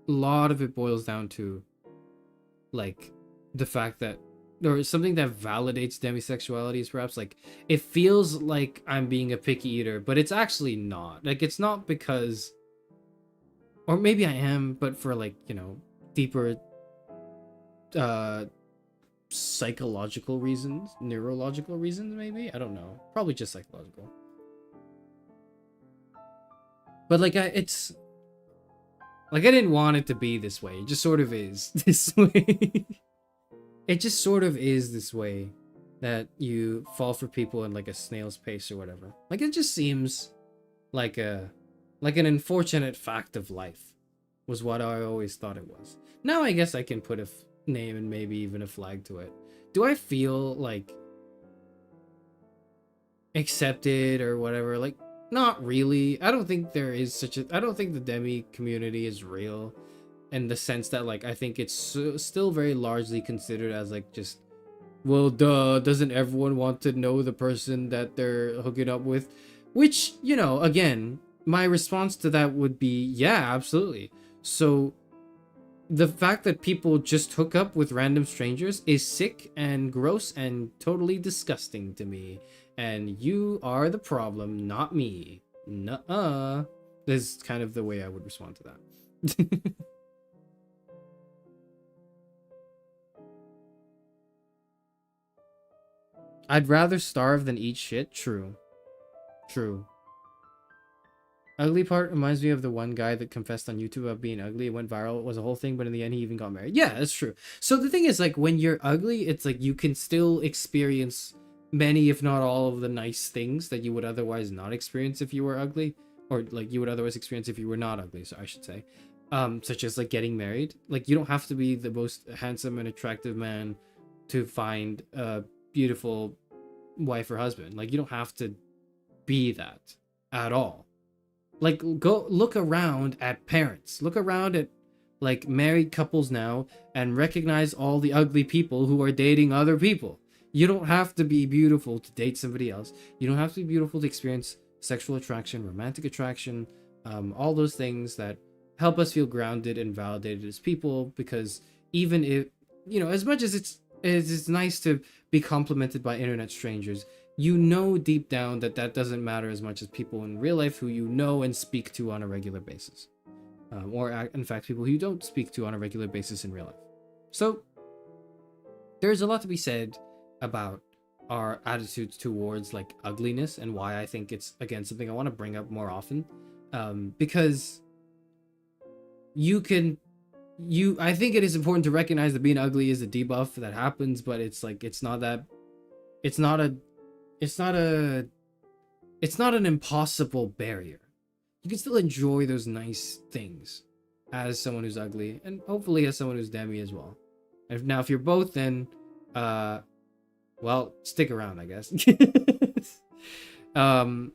lot of it boils down to, like, the fact that, or something that validates demisexuality is perhaps, like, it feels like I'm being a picky eater, but it's actually not. Like, it's not because, or maybe I am, but for, like, you know, deeper psychological reasons, neurological reasons, maybe? I don't know. Probably just psychological. But like it's like I didn't want it to be this way. It just sort of is this way. It just sort of is this way, that you fall for people in like a snail's pace or whatever. Like it just seems like an unfortunate fact of life, was what I always thought it was. Now I guess I can put a name and maybe even a flag to it. Do I feel like accepted or whatever? Like, not really. I don't think there is such a, I don't think the demi community is real, in the sense that like I think it's still very largely considered as like just, well, duh, doesn't everyone want to know the person that they're hooking up with? Which, you know, again, my response to that would be, yeah, absolutely. So the fact that people just hook up with random strangers is sick and gross and totally disgusting to me. And you are the problem, not me. Nuh-uh. This is kind of the way I would respond to that. I'd rather starve than eat shit. True. True. Ugly part reminds me of the one guy that confessed on YouTube about being ugly. It went viral. It was a whole thing, but in the end, he even got married. Yeah, that's true. So the thing is, like, when you're ugly, it's like you can still experience many, if not all, of the nice things that you would otherwise not experience if you were ugly, or like you would otherwise experience if you were not ugly. So I should say, such as like getting married. Like, you don't have to be the most handsome and attractive man to find a beautiful wife or husband. Like, you don't have to be that at all. Like, go look around at parents, look around at like married couples now, and recognize all the ugly people who are dating other people. You don't have to be beautiful to date somebody else. You don't have to be beautiful to experience sexual attraction, romantic attraction, all those things that help us feel grounded and validated as people. Because even if, you know, as much as it's nice to be complimented by internet strangers, you know deep down that that doesn't matter as much as people in real life who you know and speak to on a regular basis. Or in fact, people who you don't speak to on a regular basis in real life. So there's a lot to be said about our attitudes towards like ugliness, and why I think it's, again, something I want to bring up more often. Because I think it is important to recognize that being ugly is a debuff that happens, but it's like, it's not an impossible barrier. You can still enjoy those nice things as someone who's ugly, and hopefully as someone who's demi as well. And now if you're both, then well, stick around, I guess. My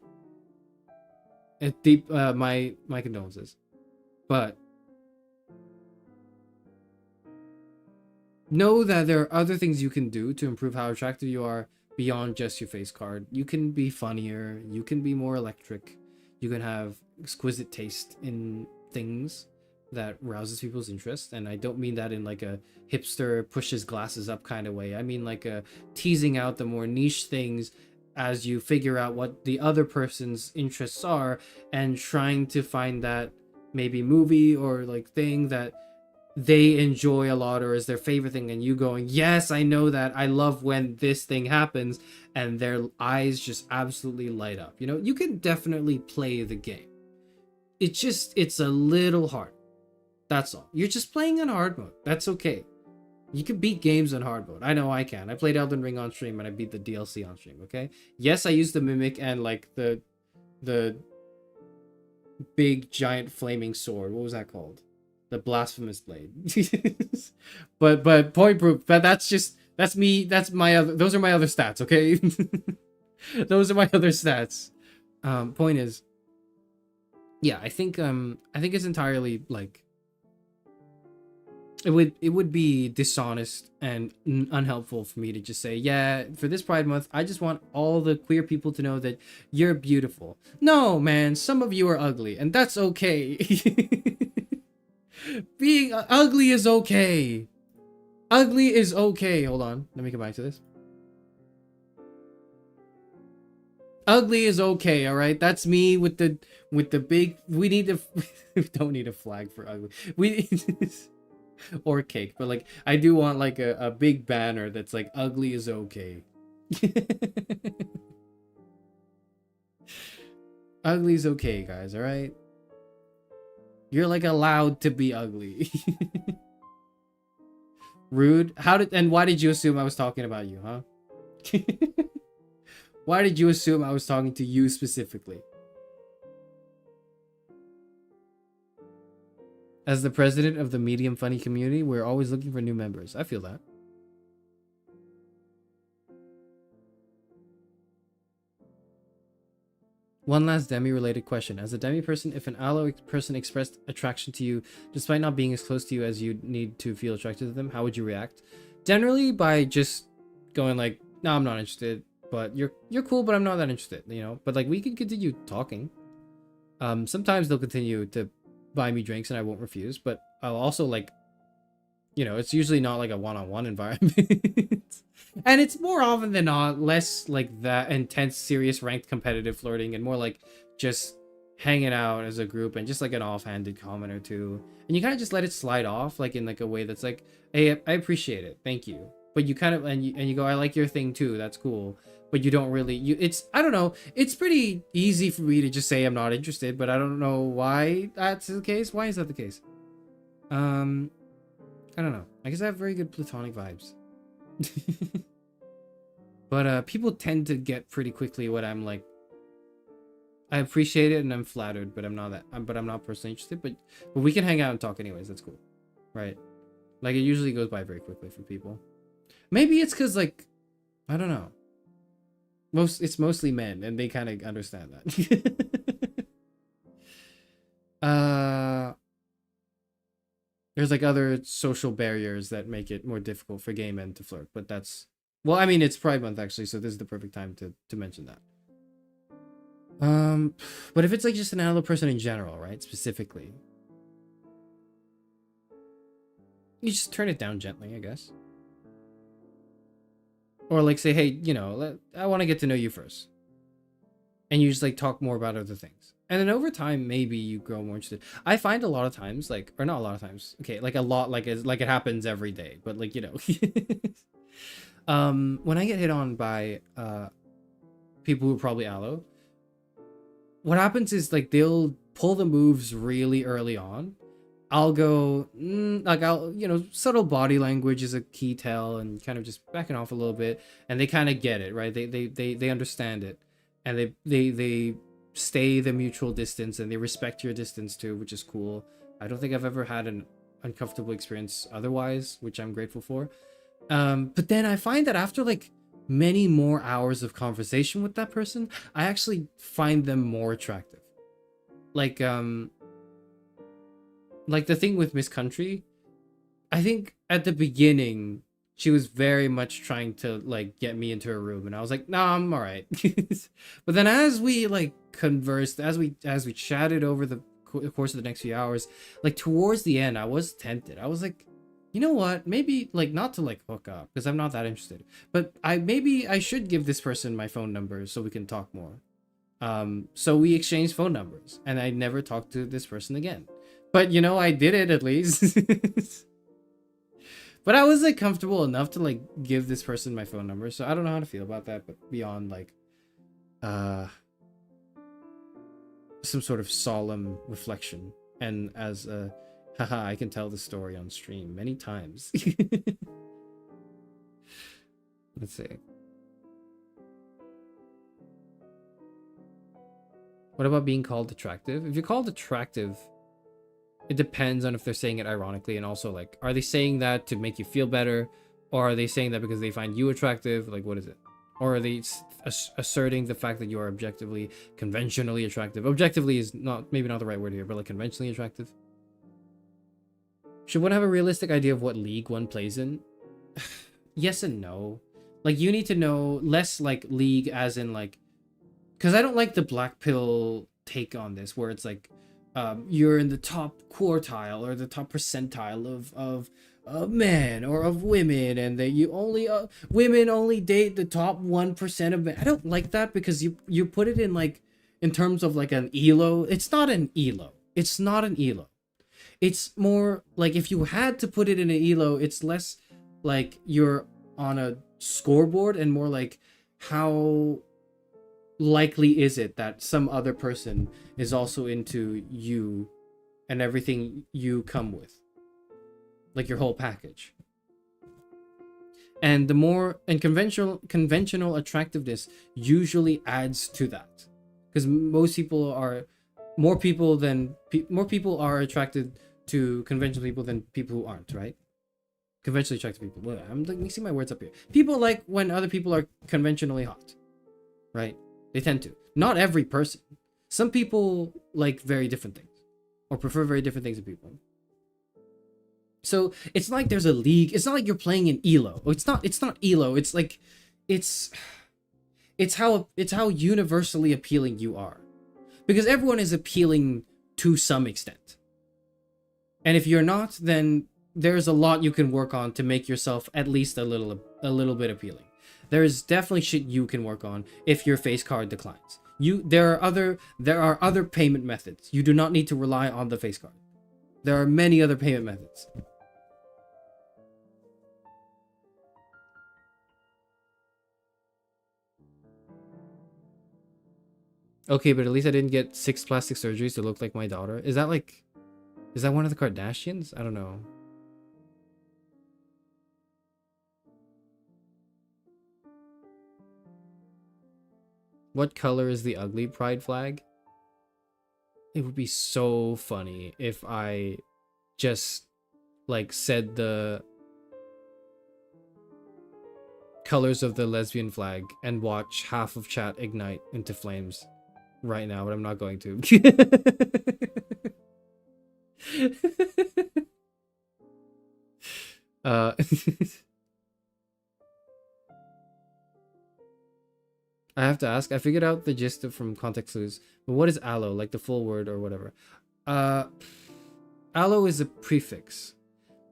condolences. But know that there are other things you can do to improve how attractive you are beyond just your face card. You can be funnier, you can be more electric, you can have exquisite taste in things that rouses people's interest. And I don't mean that in like a hipster pushes glasses up kind of way. I mean like a teasing out the more niche things as you figure out what the other person's interests are, and trying to find that maybe movie or like thing that they enjoy a lot or is their favorite thing, and you going, yes, I know that, I love when this thing happens, and their eyes just absolutely light up. You know, you can definitely play the game. It's a little hard. That's all. You're just playing on hard mode. That's okay. You can beat games on hard mode. I know I can. I played Elden Ring on stream and I beat the DLC on stream, okay? Yes, I used the Mimic and like the big giant flaming sword. What was that called? The Blasphemous Blade. but point proof. But that's me. That's my other. Those are my other stats. Okay. Those are my other stats. Point is, yeah, I think it's entirely like, it would be dishonest and unhelpful for me to just say, yeah, for this Pride Month, I just want all the queer people to know that you're beautiful. No, man, some of you are ugly, and that's okay. Being ugly is okay. Ugly is okay. Hold on, let me come back to this. Ugly is okay, all right? That's me with the big. We need to. We don't need a flag for ugly. We or cake, but like I do want like a big banner that's like ugly is okay. Ugly is okay, guys. All right. You're like allowed to be ugly. Rude. Why did you assume I was talking about you, huh? Why did you assume I was talking to you specifically? As the president of the medium funny community, we're always looking for new members. I feel that. One last Demi-related question. As a Demi person, if an allo person expressed attraction to you, despite not being as close to you as you need to feel attracted to them, how would you react? Generally, by just going like, no, I'm not interested, but you're cool, but I'm not that interested, you know? But like, we can continue talking. Sometimes they'll continue to buy me drinks and I won't refuse, but I'll also like, you know, it's usually not like a one-on-one environment. And it's more often than not less like that intense, serious, ranked competitive flirting and more like just hanging out as a group and just like an offhanded comment or two. And you kind of just let it slide off like in like a way that's like, hey, I appreciate it. Thank you. But you kind of, and you go, I like your thing too. That's cool. But you don't really, I don't know. It's pretty easy for me to just say I'm not interested, but I don't know why that's the case. Why is that the case? I don't know. I guess I have very good platonic vibes. But people tend to get pretty quickly what I'm like. I appreciate it and I'm flattered, but I'm not personally interested. But we can hang out and talk anyways. That's cool, right? Like it usually goes by very quickly for people. Maybe it's because like I don't know. It's mostly men and they kind of understand that. There's like other social barriers that make it more difficult for gay men to flirt, but that's, well, I mean, it's Pride Month actually, so this is the perfect time to mention that. But if it's like just an allo person in general, right, specifically, you just turn it down gently, I guess. Or like say, hey, you know, I want to get to know you first. And you just like talk more about other things. And then over time, maybe you grow more interested. I find a lot of times, like, or not a lot of times, okay, like a lot, like it happens every day, but like, you know, when I get hit on by people who are probably allo, what happens is like they'll pull the moves really early on. I'll go, like I'll, you know, subtle body language is a key tell and kind of just backing off a little bit. And they kind of get it, right? They understand it. And they stay the mutual distance and they respect your distance too, which is cool. I don't think I've ever had an uncomfortable experience otherwise, which I'm grateful for. But then I find that after like many more hours of conversation with that person, I actually find them more attractive. Like the thing with Miss Country, I think at the beginning she was very much trying to like get me into her room, and I was like, nah, I'm all right. But then as we like conversed, as we chatted over the course of the next few hours, like towards the end, I was tempted. I was like, you know what? Maybe like not to like hook up because I'm not that interested, but maybe I should give this person my phone number so we can talk more. So we exchanged phone numbers, and I never talked to this person again. But you know, I did it at least. But I was like comfortable enough to like give this person my phone number. So I don't know how to feel about that, but beyond like some sort of solemn reflection. And as haha, I can tell the story on stream many times. Let's see. What about being called attractive? If you're called attractive, it depends on if they're saying it ironically, and also like, are they saying that to make you feel better, or are they saying that because they find you attractive? Like, what is it? Or are they asserting the fact that you are objectively, conventionally attractive? Objectively is maybe not the right word here, but like conventionally attractive. Should one have a realistic idea of what league one plays in? Yes and no. Like, you need to know less like league as in like, because I don't like the black pill take on this, where it's like, you're in the top quartile or the top percentile of men or of women, and that you only women only date the top 1% of men. I don't like that, because you put it in like in terms of like an elo. It's not an elo. It's not an elo. It's more like, if you had to put it in an elo, it's less like you're on a scoreboard and more like, how likely is it that some other person is also into you and everything you come with, like your whole package. And the more and conventional attractiveness usually adds to that, because more people are attracted to conventional people than people who aren't, right? Conventionally attractive people. Well, I'm like mixing my words up here. People like when other people are conventionally hot, right? They tend to. Not every person. Some people like very different things, or prefer very different things to people. So it's not like there's a league. It's not like you're playing in ELO. It's not ELO. It's like it's how universally appealing you are. Because everyone is appealing to some extent. And if you're not, then there's a lot you can work on to make yourself at least a little bit appealing. There's definitely shit you can work on if your face card declines. There are other payment methods. You do not need to rely on the face card. There are many other payment methods. Okay, but at least I didn't get 6 plastic surgeries to look like my daughter. Is that one of the Kardashians? I don't know. What color is the ugly pride flag? It would be so funny if I just like said the colors of the lesbian flag and watch half of chat ignite into flames right now, but I'm not going to. I have to ask. I figured out the gist from context clues, but what is allo? Like the full word or whatever. Allo is a prefix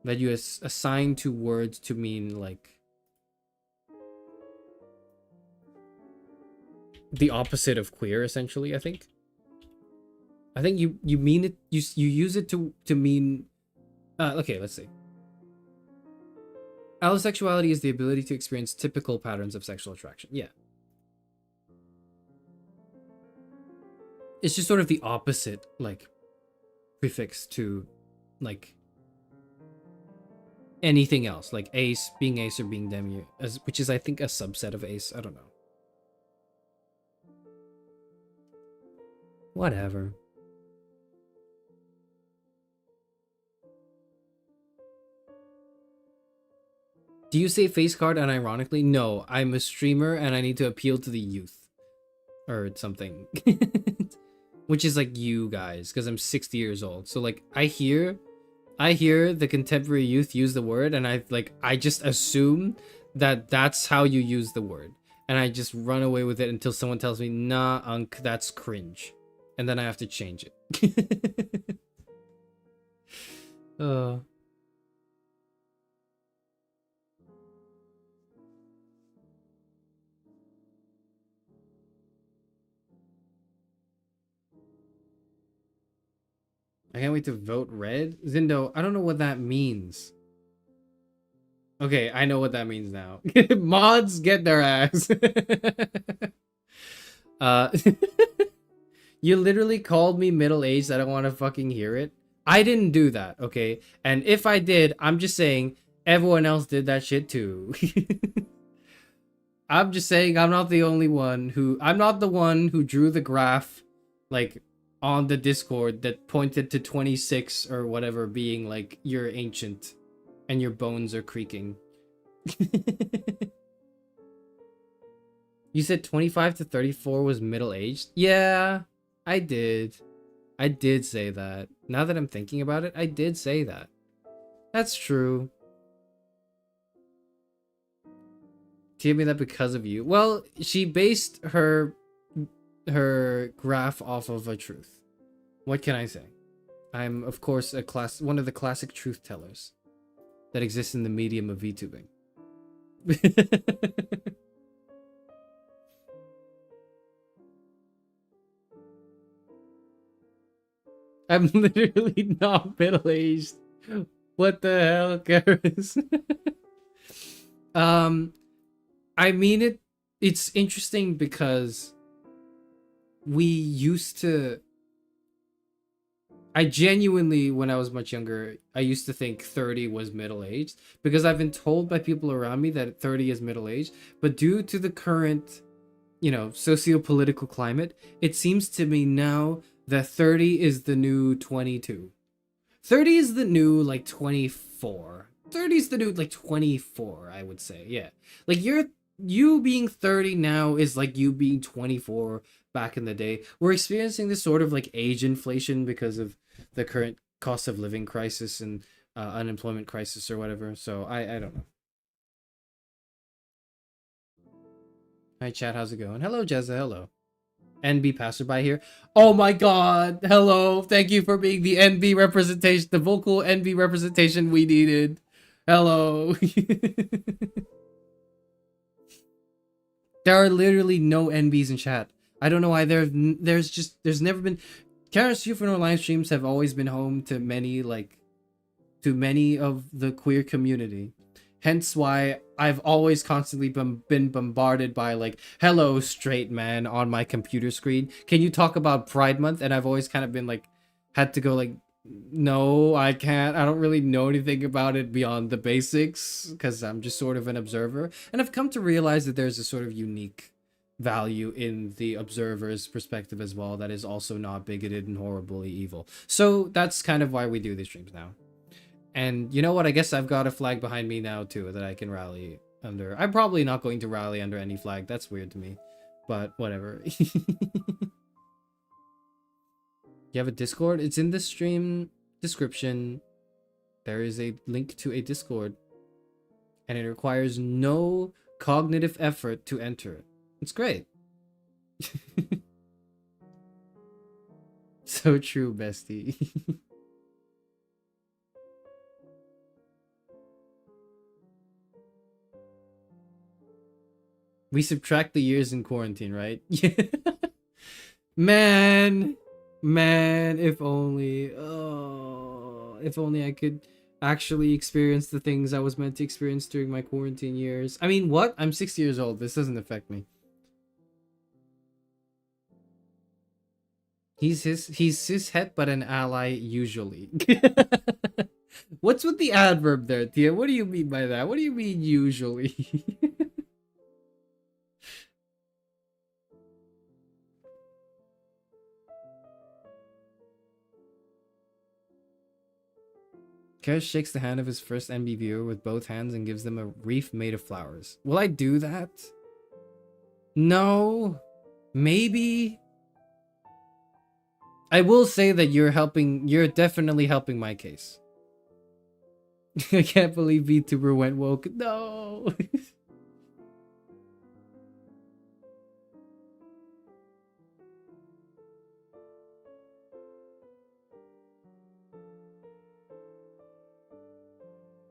that you assign to words to mean like the opposite of queer, essentially. I think you mean it. You use it to mean. Okay, let's see. Allosexuality is the ability to experience typical patterns of sexual attraction. Yeah. It's just sort of the opposite, like, prefix to, like, anything else. Like ace, being ace or being demi, which is, I think, a subset of ace. I don't know. Whatever. Do you say face card unironically? No, I'm a streamer and I need to appeal to the youth. Or something. Which is like you guys, because I'm 60 years old. So like I hear the contemporary youth use the word, and I just assume that that's how you use the word, and I just run away with it until someone tells me, nah, Unc, that's cringe, and then I have to change it. I can't wait to vote red. Zindo, I don't know what that means. Okay, I know what that means now. Mods get their ass. You literally called me middle-aged. I don't want to fucking hear it. I didn't do that, okay? And if I did, I'm just saying everyone else did that shit too. I'm just saying I'm not the only one I'm not the one who drew the graph, like, on the Discord that pointed to 26 or whatever being like you're ancient and your bones are creaking. You said 25 to 34 was middle-aged? Yeah, I did. I did say that. Now that I'm thinking about it, I did say that. That's true. She gave me that because of you. Well, she based her graph off of a truth. What can I say? I'm, of course, one of the classic truth tellers that exists in the medium of VTubing. I'm literally not middle-aged. What the hell, Charis? I mean it's interesting because we used to I genuinely, when I was much younger, I used to think 30 was middle-aged because I've been told by people around me that 30 is middle-aged. But due to the current, socio-political climate, it seems to me now that 30 is the new 22. 30 is the new, like, 24. 30 is the new, like, 24, I would say. Yeah. Like, you being 30 now is like you being 24 back in the day. We're experiencing this sort of, like, age inflation because of the current cost of living crisis and unemployment crisis or whatever. So, I don't know. Hi, chat. How's it going? Hello, Jezza. Hello. NB passerby here. Oh my god. Hello. Thank you for being the NB representation, the vocal NB representation we needed. Hello. There are literally no NBs in chat. I don't know why. There's never been. Charis Euphranor live streams have always been home to many of the queer community. Hence why I've always constantly been bombarded by, like, hello, straight man, on my computer screen. Can you talk about Pride Month? And I've always kind of been, like, had to go, like, no, I can't. I don't really know anything about it beyond the basics because I'm just sort of an observer. And I've come to realize that there's a sort of unique value in the observer's perspective as well that is also not bigoted and horribly evil. So that's kind of why we do these streams now. And you know what? I guess I've got a flag behind me now, too, that I can rally under. I'm probably not going to rally under any flag. That's weird to me. But whatever. You have a Discord? It's in the stream description. There is a link to a Discord. And it requires no cognitive effort to enter it. It's great. So true, bestie. We subtract the years in quarantine, right? Yeah. Man, if only. Oh, if only I could actually experience the things I was meant to experience during my quarantine years. I mean, what? I'm 6 years old. This doesn't affect me. He's cishet, but an ally usually. What's with the adverb there, Tia? What do you mean by that? What do you mean usually? Charis shakes the hand of his first NB viewer with both hands and gives them a wreath made of flowers. Will I do that? No. Maybe. I will say that you're definitely helping my case. I can't believe VTuber went woke. No.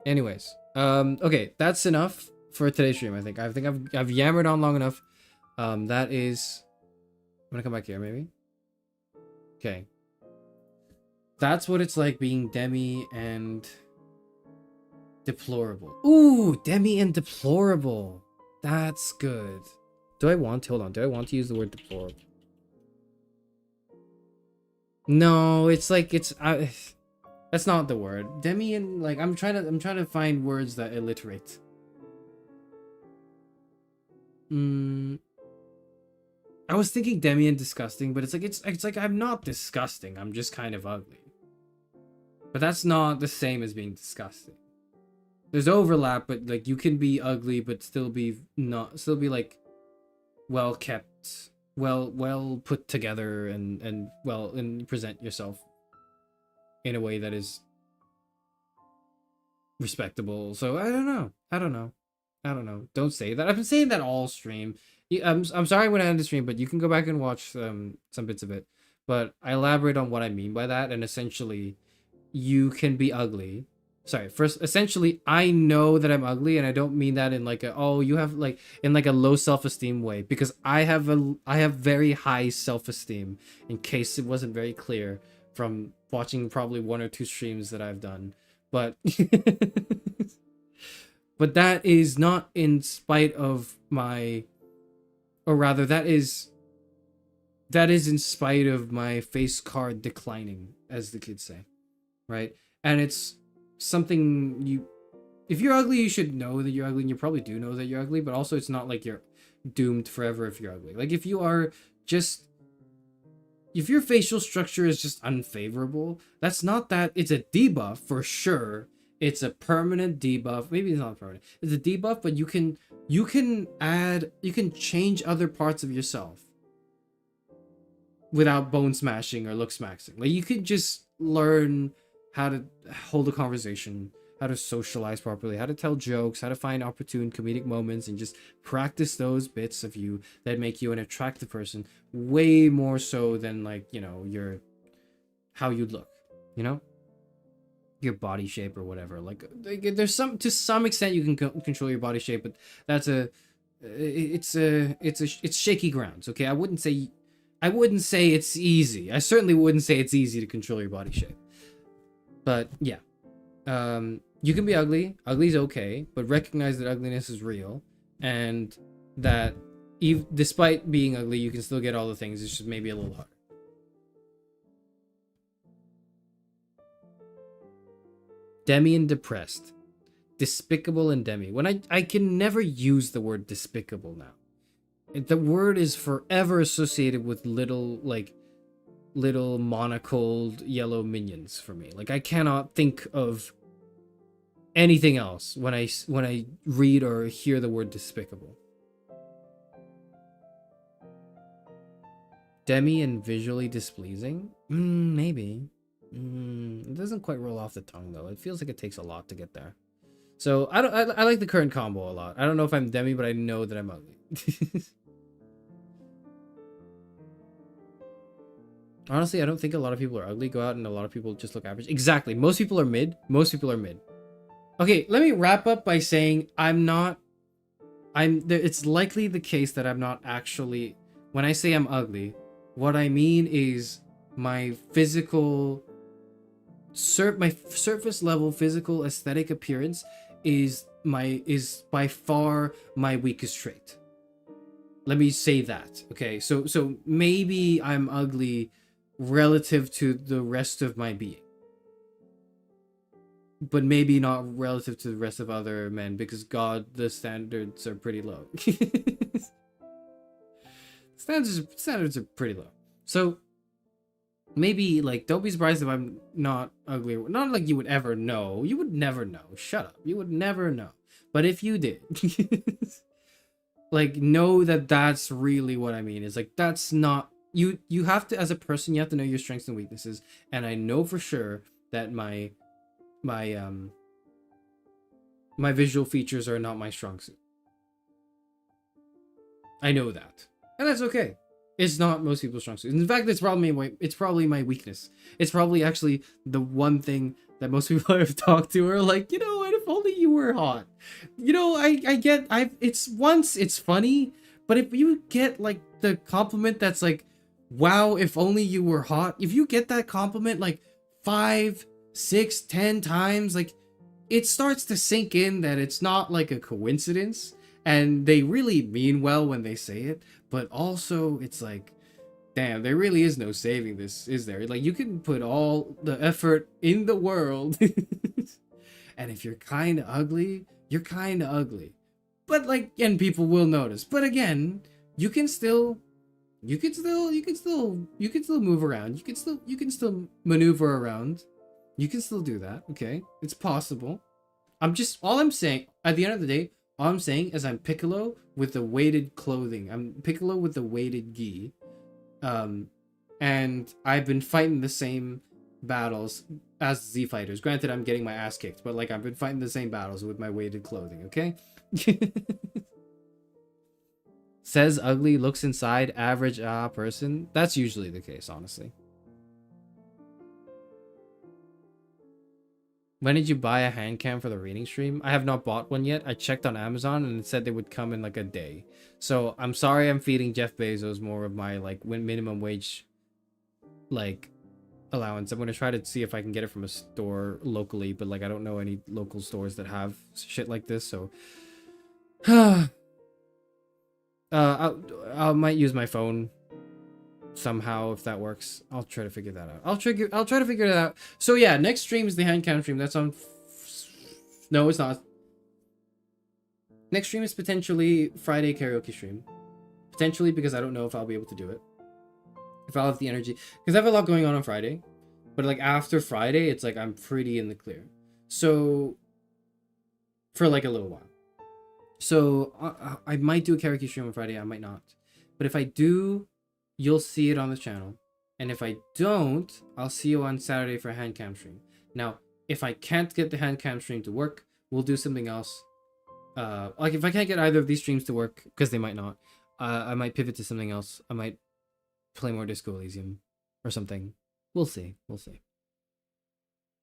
Anyways, okay, that's enough for today's stream. I think I've yammered on long enough. That is, I'm gonna come back here maybe. Okay, that's what it's like being Demi and deplorable. Ooh, Demi and deplorable. That's good. Hold on. Do I want to use the word deplorable? No, it's like that's not the word. Demi and, like, I'm trying to find words that alliterate. I was thinking Demi and disgusting, but it's like I'm not disgusting. I'm just kind of ugly. But that's not the same as being disgusting. There's overlap, but, like, you can be ugly but still be like well kept, well put together and present yourself in a way that is respectable. So I don't know. Don't say that. I've been saying that all stream. I'm sorry when I end the stream, but you can go back and watch some bits of it. But I elaborate on what I mean by that, and essentially, you can be ugly. Sorry, first, essentially, I know that I'm ugly, and I don't mean that in like in like a low self-esteem way, because I have very high self-esteem, in case it wasn't very clear from watching probably 1 or 2 streams that I've done. But but that is not in spite of my, or rather that is in spite of my face card declining as the kids say, right? And it's something if you're ugly, you should know that you're ugly, and you probably do know that you're ugly, but also it's not like you're doomed forever if you're ugly. Like if your facial structure is just unfavorable, that's not that it's a debuff for sure. It's a permanent debuff. Maybe it's not permanent. It's a debuff, but you can change other parts of yourself without bone smashing or look smashing. Like you could just learn how to hold a conversation, how to socialize properly, how to tell jokes, how to find opportune comedic moments, and just practice those bits of you that make you an attractive person way more so than like, you know, how you look, you know, your body shape or whatever. Like there's to some extent you can control your body shape, but that's it's shaky grounds. Okay. I wouldn't say it's easy. I certainly wouldn't say it's easy to control your body shape, but yeah. You can be ugly. Ugly's okay, but recognize that ugliness is real, and that despite being ugly, you can still get all the things. It's just maybe a little harder. Demi and depressed. Despicable and demi. When I can never use the word despicable now. The word is forever associated with little monocled yellow minions for me. Like I cannot think of anything else when I read or hear the word despicable. Demi and visually displeasing? Maybe. It doesn't quite roll off the tongue though. It feels like it takes a lot to get there. So I like the current combo a lot. I don't know if I'm demi, but I know that I'm ugly. Honestly, I don't think a lot of people are ugly. Go out and a lot of people just look average. Exactly. Most people are mid. Okay, let me wrap up by saying it's likely the case that I'm not actually, when I say I'm ugly, what I mean is my surface level physical aesthetic appearance is by far my weakest trait. Let me say that. Okay, so maybe I'm ugly relative to the rest of my being, but maybe not relative to the rest of other men, because the standards are pretty low. standards are pretty low. So maybe like don't be surprised if I'm not ugly. Not like you would ever know. You would never know. Shut up. You would never know. But if you did, like know that that's really what I mean. Is like that's not you have to, as a person, you have to know your strengths and weaknesses. And I know for sure that my visual features are not my strong suit. I know that. And that's okay. It's not most people's strong suit. In fact, it's probably my weakness. It's probably actually the one thing that most people I've talked to are like, you know what, if only you were hot. You know, it's funny, but if you get like the compliment that's like, wow, if only you were hot, if you get that compliment like 5, 6, 10 times, like it starts to sink in that it's not like a coincidence, and they really mean well when they say it, but also it's like, damn, there really is no saving this, is there? Like you can put all the effort in the world and if you're kind of ugly, you're kind of ugly, but like, and people will notice. But again, you can still move around. You can still maneuver around. You can still do that. Okay, it's possible. All I'm saying at the end of the day, all I'm saying is I'm Piccolo with the weighted clothing. I'm Piccolo with the weighted gi. And I've been fighting the same battles as Z fighters. Granted, I'm getting my ass kicked, but like I've been fighting the same battles with my weighted clothing. Okay. Says ugly, looks inside, average person. That's usually the case, honestly. When did you buy a hand cam for the reading stream? I have not bought one yet. I checked on Amazon and it said they would come in like a day. So I'm sorry I'm feeding Jeff Bezos more of my like minimum wage like allowance. I'm going to try to see if I can get it from a store locally, but like I don't know any local stores that have shit like this, so I might use my phone somehow if that works. I'll try to figure that out. I'll try to figure it out. So yeah, next stream is the hand cam stream. That's on. No, it's not. Next stream is potentially Friday karaoke stream. Potentially because I don't know if I'll be able to do it. If I'll have the energy, because I have a lot going on Friday. But like after Friday, it's like I'm pretty in the clear. So for like a little while. So I might do a karaoke stream on Friday. I might not. But if I do, you'll see it on the channel. And if I don't, I'll see you on Saturday for a hand cam stream. Now, if I can't get the hand cam stream to work, we'll do something else. Like if I can't get either of these streams to work, because they might not, I might pivot to something else. I might play more Disco Elysium or something. We'll see. We'll see.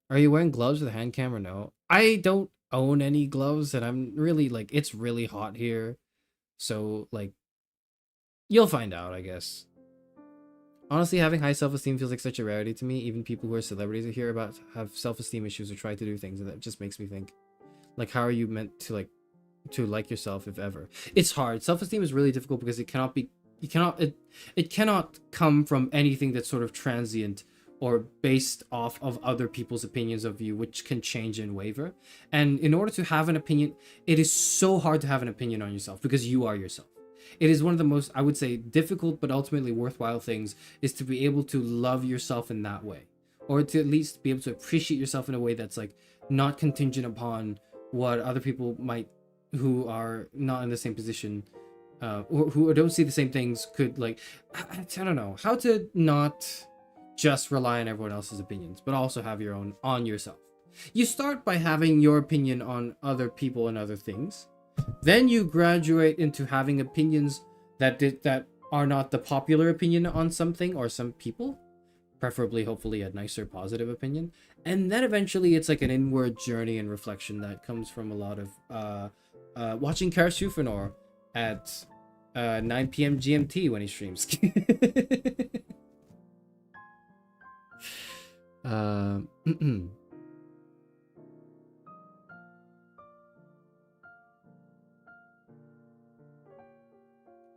Are you wearing gloves with a hand cam or no? I don't own any gloves, and I'm really like, it's really hot here. So like, you'll find out, I guess. Honestly, having high self-esteem feels like such a rarity to me. Even people who are celebrities I hear about have self-esteem issues or try to do things, and that just makes me think, like, how are you meant to like yourself if ever? It's hard. Self-esteem is really difficult because it cannot come from anything that's sort of transient or based off of other people's opinions of you, which can change and waver. And in order to have an opinion, it is so hard to have an opinion on yourself because you are yourself. It is one of the most, I would say, difficult but ultimately worthwhile things is to be able to love yourself in that way, or to at least be able to appreciate yourself in a way that's like not contingent upon what other people might, who are not in the same position, or who don't see the same things, could like, I don't know how to not just rely on everyone else's opinions, but also have your own on yourself. You start by having your opinion on other people and other things. Then you graduate into having opinions that are not the popular opinion on something or some people, preferably, hopefully, a nicer, positive opinion. And then eventually it's like an inward journey and reflection that comes from a lot of watching Charis Euphranor at 9 p.m. GMT when he streams.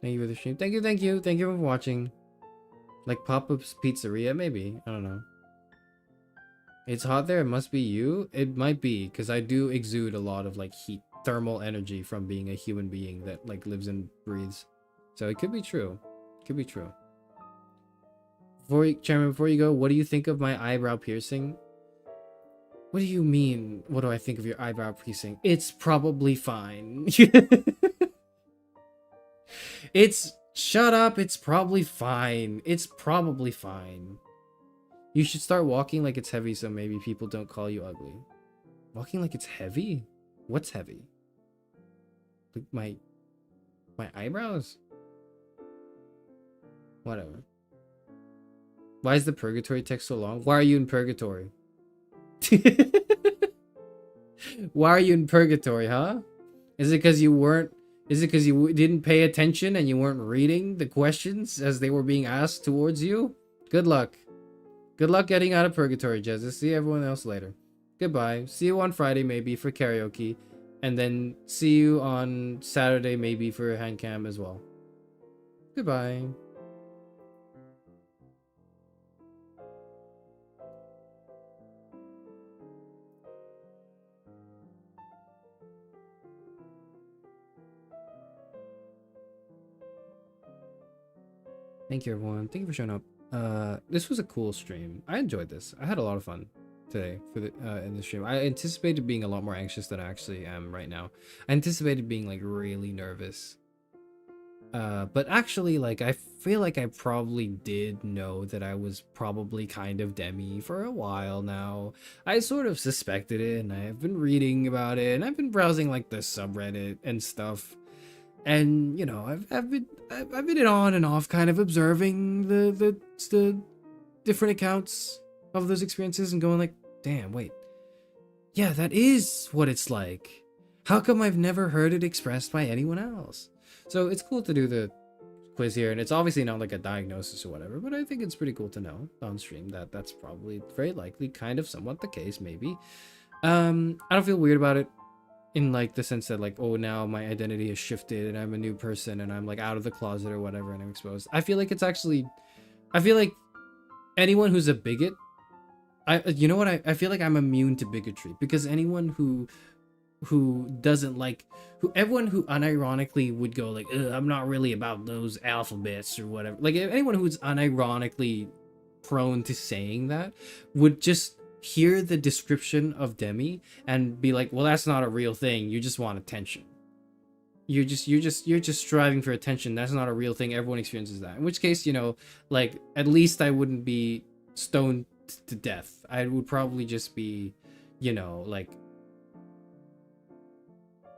Thank you for the stream. Thank you for watching. Like Pop-Up's Pizzeria, maybe. I don't know. It's hot there. It must be you. It might be, because I do exude a lot of like heat, thermal energy from being a human being that like lives and breathes. So it could be true. Could be true. Chairman, before you go, what do you think of my eyebrow piercing? What do you mean? What do I think of your eyebrow piercing? It's probably fine. Shut up. It's probably fine. It's probably fine. You should start walking like it's heavy so maybe people don't call you ugly. Walking like it's heavy? What's heavy? Like my eyebrows? Whatever. Why is the purgatory text so long? Why are you in purgatory? Why are you in purgatory, huh? Is it because you didn't pay attention and you weren't reading the questions as they were being asked towards you? Good luck. Good luck getting out of purgatory, Jesus. See everyone else later. Goodbye. See you on Friday maybe for karaoke. And then see you on Saturday maybe for a hand cam as well. Goodbye. Thank you, everyone. Thank you for showing up. This was a cool stream. I enjoyed this. I had a lot of fun today for the in the stream. I anticipated being a lot more anxious than I actually am right now. I anticipated being like really nervous. But actually, like, I feel like I probably did know that I was probably kind of Demi for a while now. I sort of suspected it, and I've been reading about it, and I've been browsing like the subreddit and stuff. And you know, I've been on and off kind of observing the different accounts of those experiences and going like, damn, wait, yeah, that is what it's like. How come I've never heard it expressed by anyone else? So it's cool to do the quiz here, and it's obviously not like a diagnosis or whatever, but I think it's pretty cool to know on stream that that's probably very likely kind of somewhat the case, maybe. I don't feel weird about it. In like the sense that like, oh, now my identity has shifted and I'm a new person and I'm like out of the closet or whatever and I'm exposed. I feel like it's actually I feel like anyone who's a bigot, you know what, I feel like I'm immune to bigotry, because anyone who doesn't like, everyone who unironically would go like, "Ugh, I'm not really about those alphabets or whatever," like anyone who's unironically prone to saying that would just hear the description of Demi and be like, well, that's not a real thing, you just want attention. You're just striving for attention. That's not a real thing. Everyone experiences that. In which case, you know, like, at least I wouldn't be stoned to death. I would probably just be, you know, like,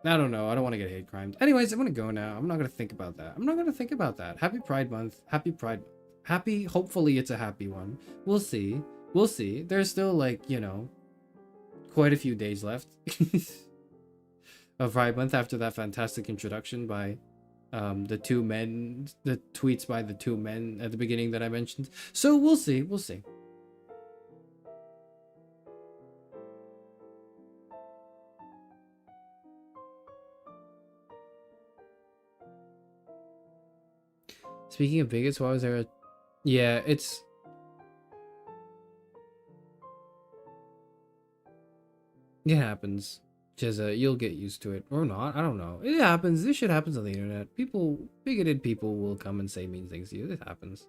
I don't know. I don't want to get hate crimed. Anyways, I'm gonna go now. I'm not gonna think about that. I'm not gonna think about that. Happy Pride Month. Happy Pride. Happy. Hopefully, it's a happy one. We'll see. We'll see. There's still, like, you know, quite a few days left of Pride Month after that fantastic introduction by the two men, the tweets by the two men at the beginning that I mentioned. So we'll see. We'll see. Speaking of bigots, why was there a... Yeah, it's... It happens. Jezza, you'll get used to it. Or not, I don't know. It happens. This shit happens on the internet. Bigoted people will come and say mean things to you. This happens.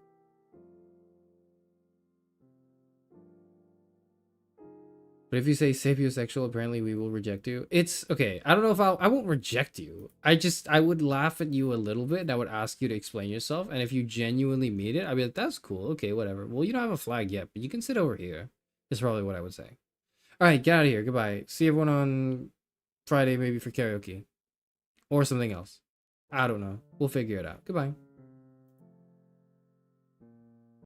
But if you say sapiosexual, apparently we will reject you. It's okay. I don't know if I won't reject you. I would laugh at you a little bit and I would ask you to explain yourself. And if you genuinely mean it, I'd be like, that's cool. Okay, whatever. Well, you don't have a flag yet, but you can sit over here. Is probably what I would say. All right, get out of here. Goodbye. See everyone on Friday, maybe for karaoke or something else. I don't know. We'll figure it out. Goodbye.